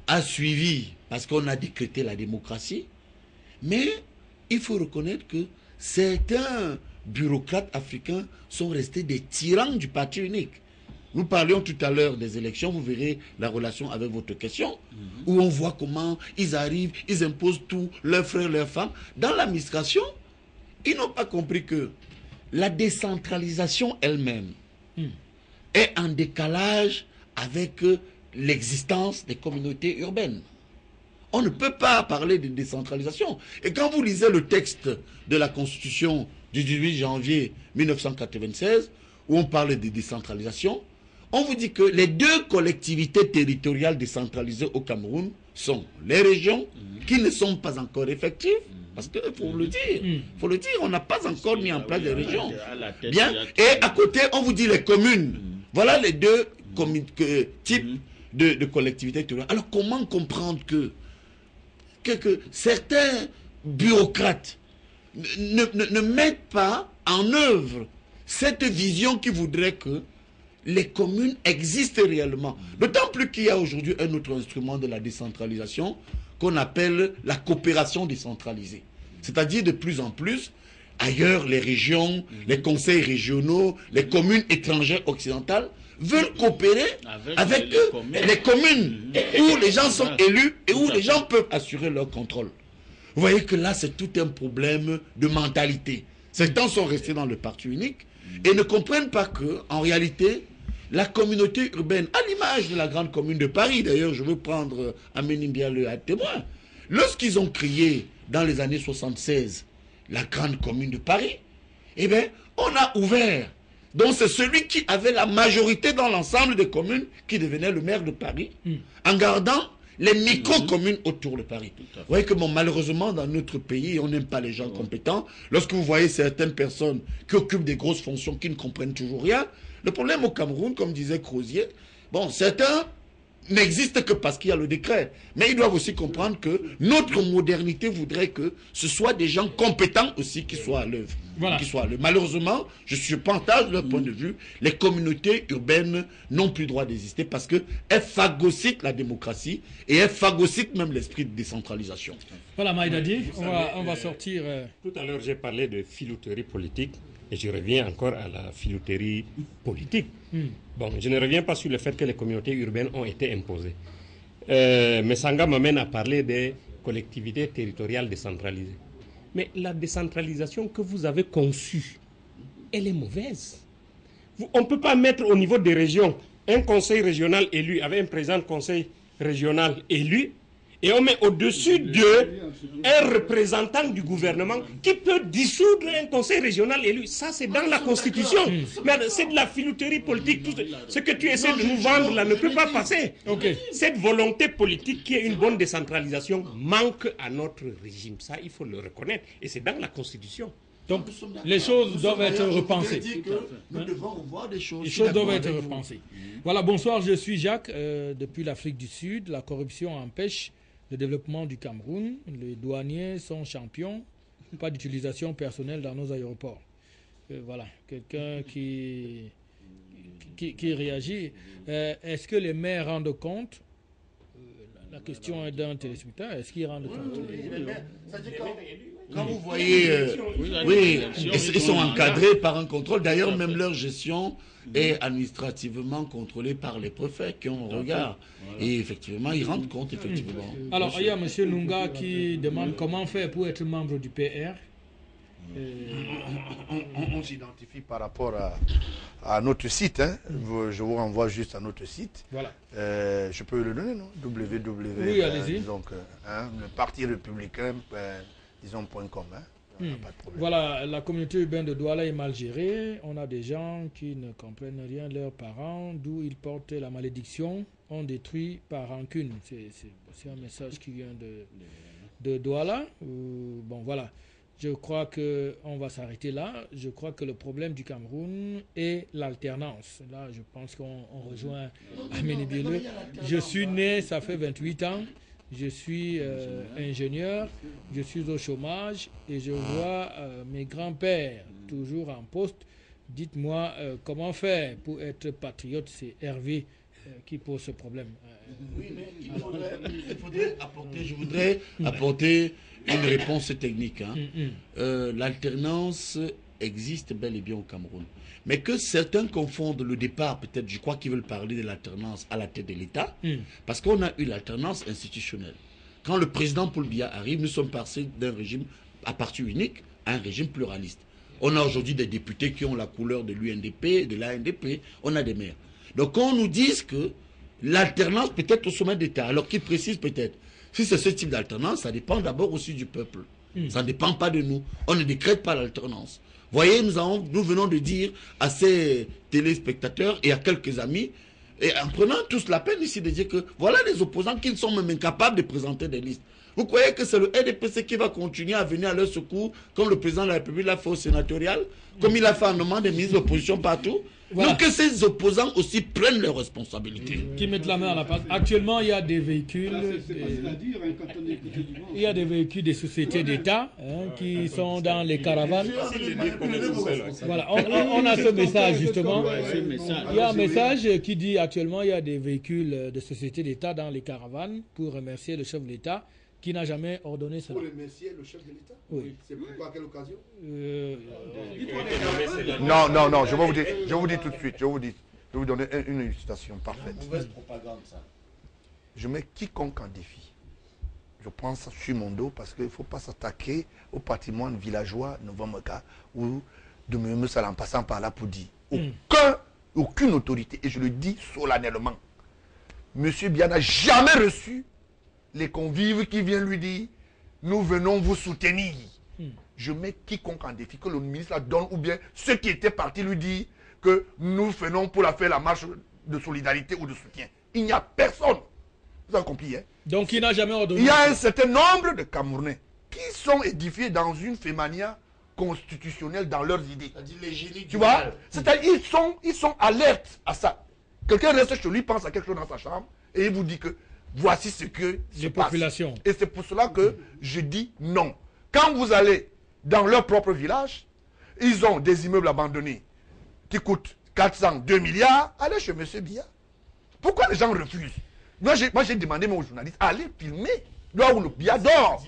a suivi parce qu'on a décrété la démocratie, mais il faut reconnaître que certains bureaucrates africains sont restés des tyrans du parti unique. Nous parlions tout à l'heure des élections, vous verrez la relation avec votre question, où on voit comment ils arrivent, ils imposent tout, leurs frères, leurs femmes. Dans l'administration, ils n'ont pas compris que la décentralisation elle-même est en décalage avec l'existence des communautés urbaines. On ne peut pas parler de décentralisation. Et quand vous lisez le texte de la Constitution du 18 janvier 1996, où on parle de décentralisation, on vous dit que les deux collectivités territoriales décentralisées au Cameroun sont les régions qui ne sont pas encore effectives, parce qu'il faut le dire, on n'a pas encore mis en place des régions. Bien, et à côté, on vous dit les communes. Voilà les deux types de collectivités territoriales. Alors comment comprendre que certains bureaucrates ne mettent pas en œuvre cette vision qui voudrait que les communes existent réellement. D'autant plus qu'il y a aujourd'hui un autre instrument de la décentralisation qu'on appelle la coopération décentralisée. C'est-à-dire de plus en plus, ailleurs, les régions, les conseils régionaux, les communes étrangères occidentales veulent coopérer avec les communes où les gens sont élus et où les gens peuvent assurer leur contrôle. Vous voyez que là, c'est tout un problème de mentalité. Certains sont restés dans le parti unique et ne comprennent pas que, en réalité, la communauté urbaine, à l'image de la grande commune de Paris, d'ailleurs, je veux prendre Amélie Bialou à témoin, lorsqu'ils ont créé, dans les années 76, la grande commune de Paris, eh bien, on a ouvert. Donc, c'est celui qui avait la majorité dans l'ensemble des communes qui devenait le maire de Paris, en gardant les micro-communes autour de Paris. Vous voyez que, bon, malheureusement, dans notre pays, on n'aime pas les gens compétents. Lorsque vous voyez certaines personnes qui occupent des grosses fonctions, qui ne comprennent toujours rien, le problème au Cameroun, comme disait Crozier, bon, certains n'existent que parce qu'il y a le décret. Mais ils doivent aussi comprendre que notre modernité voudrait que ce soit des gens compétents aussi qui soient à l'œuvre. Voilà. Malheureusement, je partage leur point de vue, les communautés urbaines n'ont plus le droit d'exister parce qu'elles phagocytent la démocratie et elles phagocytent même l'esprit de décentralisation. Voilà, Maïdadi, on va sortir... Tout à l'heure, j'ai parlé de filouterie politique et je reviens encore à la filouterie politique. Bon, je ne reviens pas sur le fait que les communautés urbaines ont été imposées. Mais Sanga m'amène à parler des collectivités territoriales décentralisées. Mais la décentralisation que vous avez conçue, elle est mauvaise. On ne peut pas mettre au niveau des régions un conseil régional élu avec un président de conseil régional élu et on met au-dessus d'eux un représentant du gouvernement qui peut dissoudre un conseil régional élu. Ça, c'est dans la Constitution. Mais c'est de la filouterie politique. Tout ce que tu essaies de nous vendre là ne peut pas passer. Cette volonté politique qui est une bonne décentralisation manque à notre régime. Ça, il faut le reconnaître. Et c'est dans la Constitution. Donc, les choses doivent être repensées. Nous devons revoir des choses. Les choses doivent être repensées. Voilà, bonsoir, je suis Jacques, depuis l'Afrique du Sud. La corruption empêche le développement du Cameroun. Les douaniers sont champions. Pas d'utilisation personnelle dans nos aéroports. Voilà, quelqu'un qui réagit. Est-ce que les maires rendent compte? La question est d'un téléspectateur. Est-ce qu'ils rendent compte? Quand vous voyez, oui, ils sont encadrés par un contrôle. D'ailleurs, même leur gestion est administrativement contrôlée par les préfets qui ont un regard. Et effectivement, ils rendent compte, effectivement. Alors, il y a M. Nunga qui demande comment faire pour être membre du PR. On s'identifie par rapport à notre site. Hein. Je vous renvoie juste à notre site. Voilà. Je peux le donner, non? www. Oui, allez-y. Donc, le Parti républicain, disons.com. Hein. Pas de problème. Voilà, la communauté urbaine de Douala est mal gérée. On a des gens qui ne comprennent rien de leurs parents, d'où ils portent la malédiction. On détruit par rancune. C'est un message qui vient de Douala. Bon, voilà. Je crois qu'on va s'arrêter là. Je crois que le problème du Cameroun est l'alternance. Là, je pense qu'on rejoint Amélie Bieleux. Je suis né, ça fait 28 ans. Je suis ingénieur. Je suis au chômage et je vois mes grands-pères toujours en poste. Dites-moi comment faire pour être patriote. C'est Hervé qui pose ce problème. Oui, mais il faudrait apporter, je voudrais apporter une réponse technique. Hein. L'alternance existe bel et bien au Cameroun. Mais que certains confondent le départ, peut-être, je crois qu'ils veulent parler de l'alternance à la tête de l'État, parce qu'on a eu l'alternance institutionnelle. Quand le président Paul Biya arrive, nous sommes passés d'un régime à parti unique à un régime pluraliste. On a aujourd'hui des députés qui ont la couleur de l'UNDP, de l'ANDP, on a des maires. Donc on nous dit que l'alternance peut être au sommet d'État, alors qu'ils précisent peut-être, si c'est ce type d'alternance, ça dépend d'abord aussi du peuple. Ça ne dépend pas de nous. On ne décrète pas l'alternance. Voyez, nous venons de dire à ces téléspectateurs et à quelques amis, et en prenant tous la peine ici de dire que voilà les opposants qui ne sont même incapables de présenter des listes. Vous croyez que c'est le RDPC qui va continuer à venir à leur secours comme le président de la République l'a fait au sénatorial, comme il a fait en nommant des ministres d'opposition partout? Voilà. Donc que ces opposants aussi prennent leurs responsabilités. Qui mettent la main à la pâte. Actuellement, il y a des véhicules. Il y a des véhicules des sociétés d'État qui sont dans les caravanes. Voilà, on a ce message justement. Il y a un message qui dit actuellement il y a des véhicules de sociétés d'État dans les caravanes pour remercier le chef de l'État qui n'a jamais ordonné cela. Pour remercier le chef de l'État? Oui. C'est pourquoi, à quelle occasion? Non, je vais vous dire tout de suite. Je vais vous donner une illustration parfaite. Mauvaise propagande, ça. Je mets quiconque en défi. Je prends ça sur mon dos parce qu'il ne faut pas s'attaquer au patrimoine villageois Novamaka ou de Meumesal en passant par là pour dire aucune autorité, et je le dis solennellement, M. Biya n'a jamais reçu les convives qui viennent lui dire nous venons vous soutenir. Je mets quiconque en défi, que le ministre la donne, ou bien ceux qui étaient partis lui dire que nous venons pour faire la marche de solidarité ou de soutien. Il n'y a personne. Vous avez compris, hein? Donc il n'a jamais ordonné. Il y a un certain nombre de Camerounais qui sont édifiés dans une fémania constitutionnelle dans leurs idées. C'est-à-dire les génies tu vois? C'est-à-dire ils sont alertes à ça. Quelqu'un reste chez lui, pense à quelque chose dans sa chambre et il vous dit que voici ce que se passe. Et c'est pour cela que je dis non. Quand vous allez dans leur propre village, ils ont des immeubles abandonnés qui coûtent 400, 2 milliards. Allez chez M. Biya. Pourquoi les gens refusent? Moi, j'ai demandé aux journalistes, allez filmer là où le Biya dort.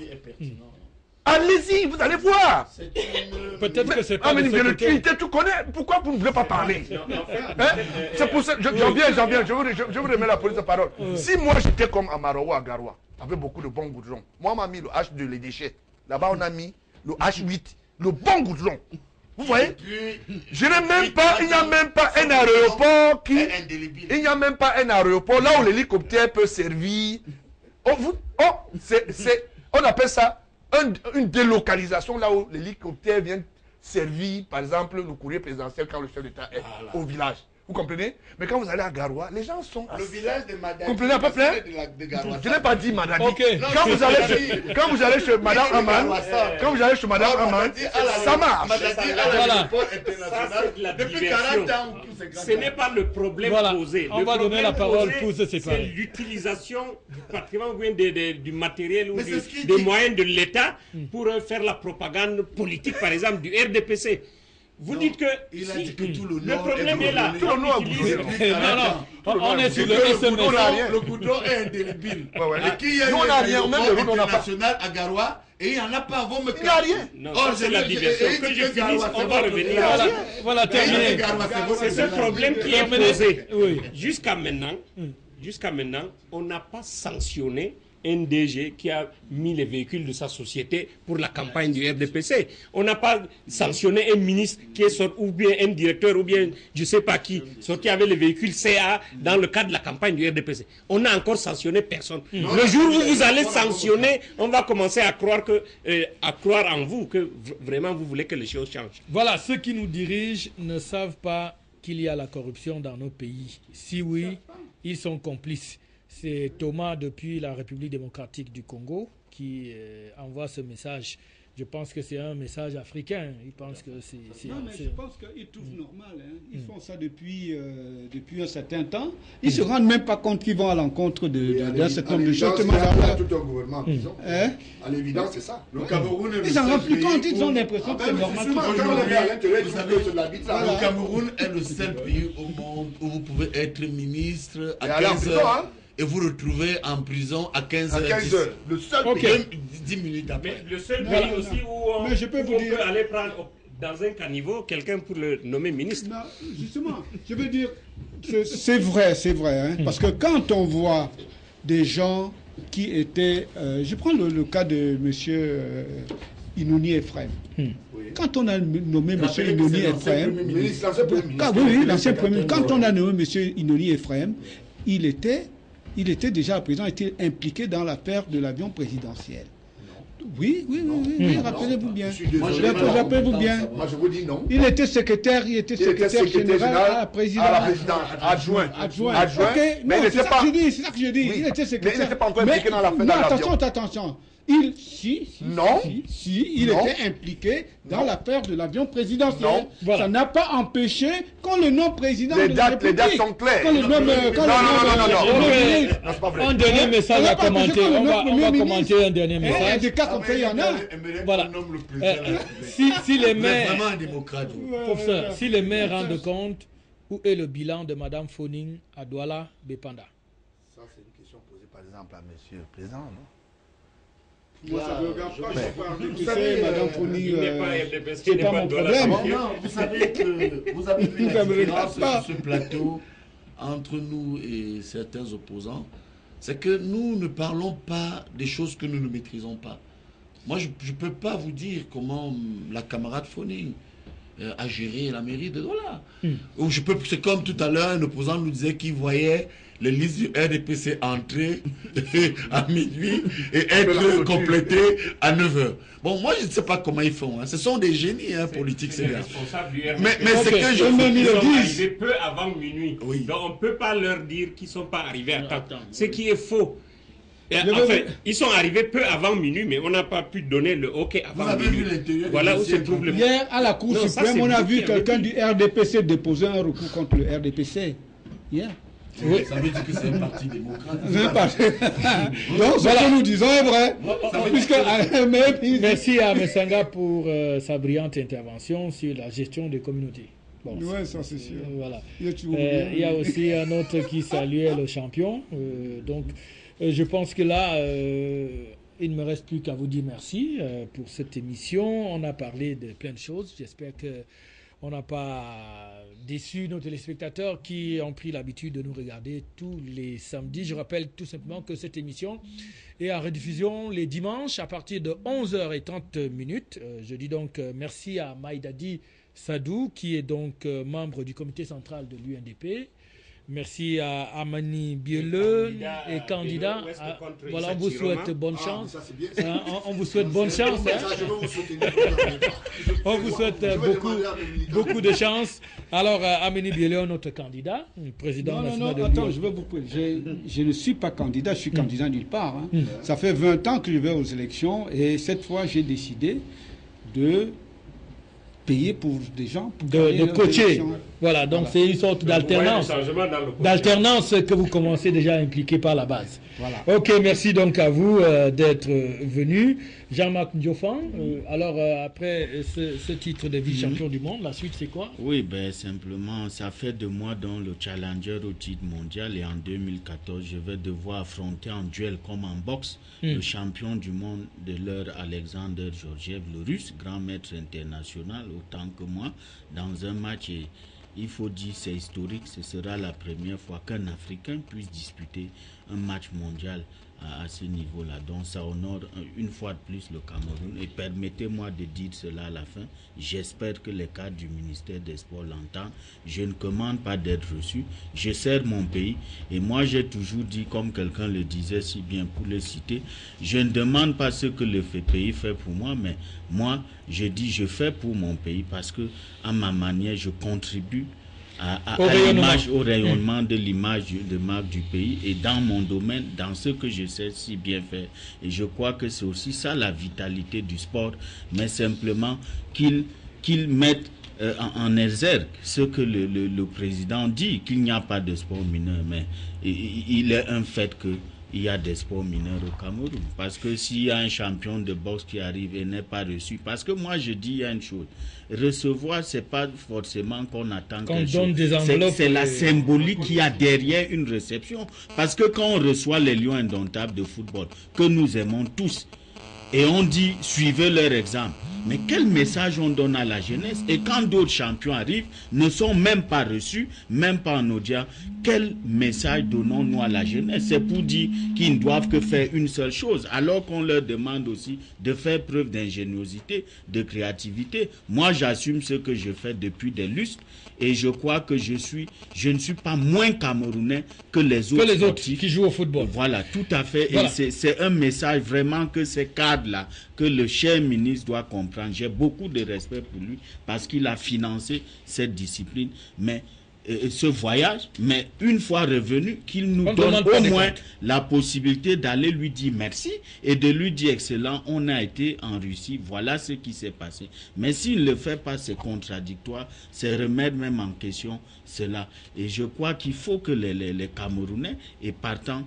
Allez-y, vous allez voir. Peut-être que c'est pas mais de ce côté. tu connais. Pourquoi vous ne voulez pas parler? C'est pour ça. J'en viens. Je vous remets la police de parole. Si moi j'étais comme à Maroua, à Garoua, avec beaucoup de bons goudrons, moi on m'a mis le H2, les déchets. Là-bas on a mis le H8, le bon goudron. Vous voyez? Je n'ai même pas, il n'y a même pas un aéroport qui. Il n'y a même pas un aéroport là où l'hélicoptère peut servir. On appelle ça une délocalisation là où l'hélicoptère vient servir, par exemple, le courrier présidentiel quand le chef d'État est au village. Vous comprenez? Mais quand vous allez à Garoua, les gens sont... Le village de Madame... Vous comprenez à peu près? Je n'ai pas dit Madame. Okay. Quand vous allez chez Madame Aman, ça marche. Voilà. Depuis 40 ans, ce n'est pas le problème posé. On va donner la parole pour se séparer. C'est l'utilisation du patrimoine ou bien du matériel ou des moyens de l'État pour faire la propagande politique, par exemple, du RDPC. Vous dites que il a dit que tout le problème est là. Tout le nom on est sur le SMS. Le goudron est indélébile. Et qui a un international à Garoua et il n'y en a pas avant me il n'y a rien. Or, c'est la diversion. Que je finisse, on va revenir. Voilà, terminé. C'est ce problème qui est posé. Jusqu'à maintenant, on n'a pas sanctionné un DG qui a mis les véhicules de sa société pour la campagne du RDPC. On n'a pas sanctionné un ministre qui est sorti, ou bien un directeur, ou bien je ne sais pas qui, sorti avec les véhicules CA dans le cadre de la campagne du RDPC. On n'a encore sanctionné personne. Le jour où vous allez sanctionner, on va commencer à croire en vous, que vraiment vous voulez que les choses changent. Voilà, ceux qui nous dirigent ne savent pas qu'il y a la corruption dans nos pays. Si oui, ils sont complices. C'est Thomas depuis la République démocratique du Congo qui envoie ce message. Je pense que c'est un message africain. Il pense que c'est... Non, mais je pense qu'ils trouvent normal. Hein. Ils font ça depuis un certain temps. Ils ne se rendent même pas compte qu'ils vont à l'encontre d'un certain nombre de choses. Tout un gouvernement. À l'évidence, c'est ça. Le Cameroun est ils s'en rendent plus compte. Ils ont l'impression que c'est normal. Le Cameroun est le seul pays au monde où vous pouvez être ministre à 15 heures. Et vous retrouvez en prison à 15 heures. Le seul pays, 10 minutes après. Mais le seul pays aussi où mais je peux vous dire... peut aller prendre dans un caniveau quelqu'un pour le nommer ministre. Non, justement, je veux dire, c'est vrai, hein, parce que quand on voit des gens qui étaient... je prends le cas de M. Inouni Ephraim. Quand on a nommé M. Inouni Ephraim... l'ancien Premier ministre. Quand on a nommé M. Inouni Ephraim, il était déjà à présent impliqué dans l'affaire de l'avion présidentiel. Oui, rappelez-vous bien. Rappelez-vous bien. Moi, je vous dis non. Il était secrétaire général à la présidence. Adjoint. Okay, mais c'est ça que je dis. Il était secrétaire. Mais il n'était pas encore impliqué dans l'affaire de l'avion. Attention. Il était impliqué dans l'affaire de l'avion présidentiel. Ça n'a pas empêché qu'on le nomme président de la République. Les dates sont claires. Non. Un dernier message à commenter. On va commenter un dernier message. Des cas comme ça, il y en a. Voilà. Si les maires... vraiment un démocrate. Si les maires rendent compte, où est le bilan de Mme Foning à Douala Bepanda? Ça, c'est une question posée par exemple à M. le Président, non? Moi, ça ne me regarde pas, je sais, Madame Fournier, c'est pas mon problème. Non, vous savez que vous avez vu la différence sur ce plateau entre nous et certains opposants, c'est que nous ne parlons pas des choses que nous ne maîtrisons pas. Moi, je ne peux pas vous dire comment la camarade Fournier a géré la mairie de Douala. C'est comme tout à l'heure, un opposant nous disait qu'il voyait les listes du RDPC entrer à minuit et être complétées à 9h. Bon, moi, je ne sais pas comment ils font. Hein. Ce sont des génies politiques, ces gars. Mais c'est que ils sont arrivés peu avant minuit. Oui. Donc, on ne peut pas leur dire qu'ils ne sont pas arrivés à temps. Ce qui est faux. Enfin, ils sont arrivés peu avant minuit, mais on n'a pas pu donner le OK avant minuit. Voilà où se trouve le... Hier, à la Cour suprême, on a vu quelqu'un du RDPC déposer un recours contre le RDPC. Hier. Oui. Ça veut dire que c'est un parti démocrate. Donc, ce que nous disons est vrai. Merci à Messanga pour sa brillante intervention sur la gestion des communautés. Oui, ça c'est sûr. Voilà. Il y a aussi un autre qui saluait le champion. Donc, je pense que là, il ne me reste plus qu'à vous dire merci pour cette émission. On a parlé de plein de choses. J'espère qu'on n'a pas déçu nos téléspectateurs qui ont pris l'habitude de nous regarder tous les samedis. Je rappelle tout simplement que cette émission est en rediffusion les dimanches à partir de 11h30. Je dis donc merci à Maïdadi Sadou, qui est donc membre du comité central de l'UNDP. Merci à Amani Biele et candidat. Voilà, on vous souhaite bonne chance. On vous souhaite bonne chance. On vous souhaite beaucoup de chance. Alors, Amani Biele, notre candidat, président national de l'UNDP. Attends, je ne suis pas candidat, je suis candidat nulle part. Hein. Ça fait 20 ans que je vais aux élections et cette fois, j'ai décidé de payer pour des gens pour de coacher. Voilà, donc c'est une sorte d'alternance que vous commencez déjà à impliquer par la base. Voilà. Ok, merci donc à vous d'être venu. Jean-Marc Ndiofan, alors après ce titre de vice-champion du monde, la suite c'est quoi? Oui, ben simplement, ça fait de moi dans le challenger au titre mondial et en 2014, je vais devoir affronter en duel comme en boxe le champion du monde de l'heure Alexander Georgiev, le russe, grand maître international autant que moi, dans un match. Et il faut dire c'est historique, ce sera la première fois qu'un Africain puisse disputer un match mondial à ce niveau-là. Donc ça honore une fois de plus le Cameroun. Et permettez-moi de dire cela à la fin. J'espère que les cadres du ministère des Sports l'entendent. Je ne commande pas d'être reçu. Je sers mon pays. Et moi, j'ai toujours dit, comme quelqu'un le disait si bien pour le citer, je ne demande pas ce que le pays fait pour moi, mais moi, je dis je fais pour mon pays parce que, à ma manière, je contribue au rayonnement de l'image de marque du pays et dans mon domaine, dans ce que je sais si bien faire. Et je crois que c'est aussi ça la vitalité du sport, mais simplement qu'il mette en exergue ce que le président dit, qu'il n'y a pas de sport mineur, mais il est un fait que il y a des sports mineurs au Cameroun. Parce que s'il y a un champion de boxe qui arrive et n'est pas reçu, parce que moi je dis il y a une chose, recevoir c'est pas forcément qu'on attend quelque chose. C'est la symbolique qu'il y a derrière une réception. Parce que quand on reçoit les Lions indomptables de football, que nous aimons tous, et on dit suivez leur exemple. Mais quel message on donne à la jeunesse? Et quand d'autres champions arrivent, ne sont même pas reçus, même pas en audience, quel message donnons-nous à la jeunesse? C'est pour dire qu'ils ne doivent que faire une seule chose, alors qu'on leur demande aussi de faire preuve d'ingéniosité, de créativité. Moi, j'assume ce que je fais depuis des lustres et je crois que je ne suis pas moins camerounais que les autres qui jouent au football. Voilà, tout à fait. Voilà. Et c'est un message vraiment que ces cadres-là, que le cher ministre doit comprendre. J'ai beaucoup de respect pour lui parce qu'il a financé cette discipline, mais ce voyage, mais une fois revenu, qu'il nous donne au moins la possibilité d'aller lui dire merci et de lui dire excellent, on a été en Russie, voilà ce qui s'est passé. Mais s'il ne le fait pas, c'est contradictoire, c'est remettre même en question cela. Et je crois qu'il faut que les Camerounais, et partant,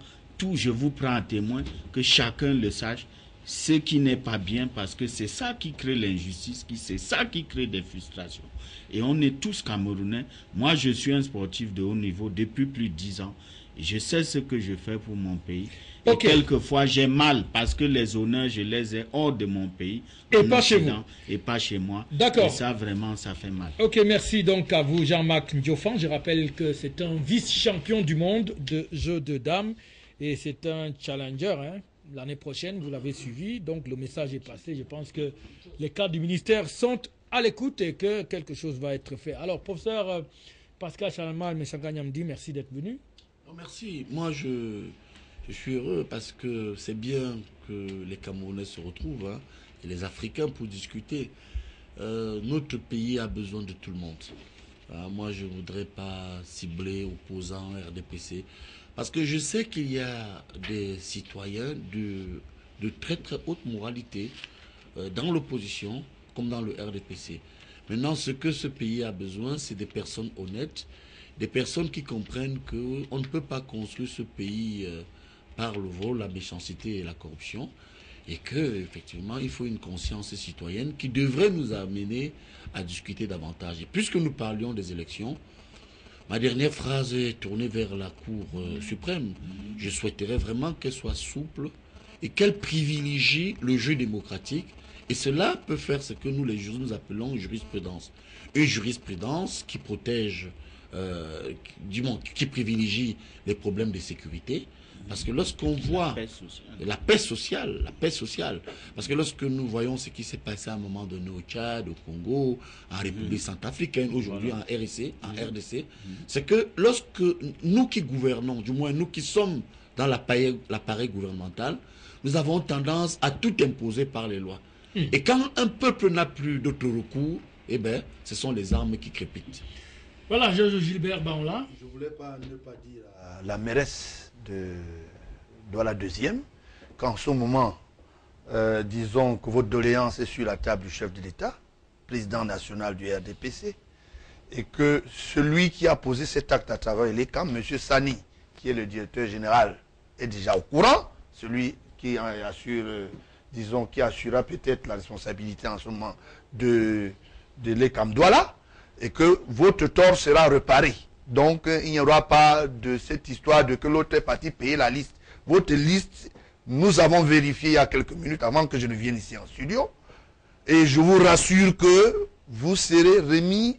je vous prends à témoin, que chacun le sache, ce qui n'est pas bien, parce que c'est ça qui crée l'injustice, c'est ça qui crée des frustrations. Et on est tous Camerounais. Moi, je suis un sportif de haut niveau depuis plus de 10 ans. Et je sais ce que je fais pour mon pays. Et quelquefois, j'ai mal parce que les honneurs, je les ai hors de mon pays. Et pas chez vous. Et pas chez moi. D'accord. Et ça, vraiment, ça fait mal. Ok, merci donc à vous, Jean-Marc Ndiofan. Je rappelle que c'est un vice-champion du monde de jeu de dames. Et c'est un challenger, hein. L'année prochaine, vous l'avez suivi, donc le message est passé. Je pense que les cadres du ministère sont à l'écoute et que quelque chose va être fait. Alors, professeur Pascal Chalamal Messanganyamdi, merci d'être venu. Non, merci. Moi, je suis heureux parce que c'est bien que les Camerounais se retrouvent, hein, et les Africains pour discuter. Notre pays a besoin de tout le monde. Moi, je ne voudrais pas cibler opposants RDPC. Parce que je sais qu'il y a des citoyens de très très haute moralité dans l'opposition comme dans le RDPC. Maintenant, ce que ce pays a besoin, c'est des personnes honnêtes, des personnes qui comprennent qu'on ne peut pas construire ce pays par le vol, la méchanceté et la corruption, et qu'effectivement, il faut une conscience citoyenne qui devrait nous amener à discuter davantage. Et puisque nous parlions des élections, ma dernière phrase est tournée vers la Cour suprême. Je souhaiterais vraiment qu'elle soit souple et qu'elle privilégie le jeu démocratique. Et cela peut faire ce que nous, les juristes, nous appelons une jurisprudence. Une jurisprudence qui protège, qui privilégie les problèmes de sécurité. Parce que lorsqu'on voit la paix sociale, parce que lorsque nous voyons ce qui s'est passé à un moment donné au Tchad, au Congo, en République centrafricaine, aujourd'hui en RDC, c'est que lorsque nous qui gouvernons, du moins nous qui sommes dans l'appareil gouvernemental, nous avons tendance à tout imposer par les lois. Et quand un peuple n'a plus d'autre recours, eh bien, ce sont les armes qui crépitent. Voilà, Gilbert Baola. Je ne voulais pas ne pas dire à la mairesse de Douala deuxième qu'en ce moment, disons que votre doléance est sur la table du chef de l'État, président national du RDPC, et que celui qui a posé cet acte à travers les camps, M. Sani, qui est le directeur général, est déjà au courant, celui qui assure, disons, qui assurera peut-être la responsabilité en ce moment de l'ECAM Douala, et que votre tort sera réparé. Donc, il n'y aura pas de cette histoire de que l'autre est parti payer la liste. Votre liste, nous avons vérifié il y a quelques minutes avant que je ne vienne ici en studio. Et je vous rassure que vous serez remis,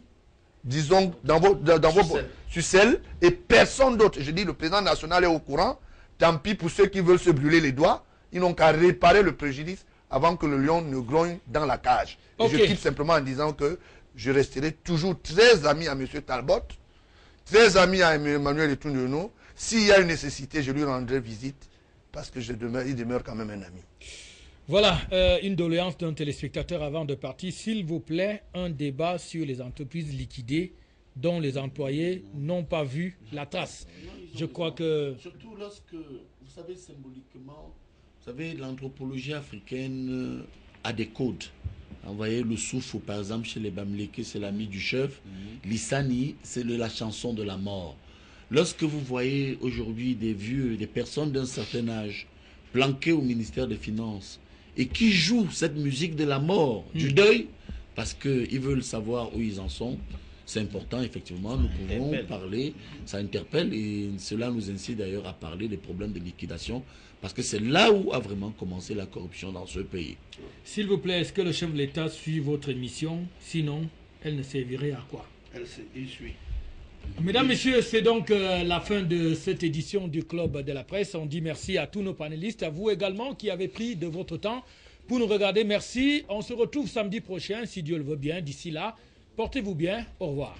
disons, dans vos sucelles et personne d'autre. Je dis, le président national est au courant. Tant pis pour ceux qui veulent se brûler les doigts. Ils n'ont qu'à réparer le préjudice avant que le lion ne grogne dans la cage. Et je quitte simplement en disant que je resterai toujours très ami à M. Talbot, très ami à Emmanuel Etouniono. S'il y a une nécessité, je lui rendrai visite parce que il demeure quand même un ami. Voilà, une doléance d'un téléspectateur avant de partir. S'il vous plaît, un débat sur les entreprises liquidées dont les employés n'ont pas vu la trace. Je crois que... Surtout lorsque, vous savez, symboliquement, vous savez, l'anthropologie africaine a des codes. Vous voyez, le soufou, par exemple, chez les Bamileke, c'est l'ami du chef. L'Issani, c'est la chanson de la mort. Lorsque vous voyez aujourd'hui des vieux, des personnes d'un certain âge, planquées au ministère des Finances, et qui jouent cette musique de la mort, du deuil, parce qu'ils veulent savoir où ils en sont, c'est important, effectivement, nous pouvons parler, ça interpelle, et cela nous incite d'ailleurs à parler des problèmes de liquidation, parce que c'est là où a vraiment commencé la corruption dans ce pays. S'il vous plaît, est-ce que le chef de l'État suit votre émission? Sinon, elle ne servirait à quoi? Il suit. Mesdames, Messieurs, c'est donc la fin de cette édition du Club de la Presse. On dit merci à tous nos panélistes, à vous également qui avez pris de votre temps pour nous regarder. Merci. On se retrouve samedi prochain, si Dieu le veut bien. D'ici là, portez-vous bien. Au revoir.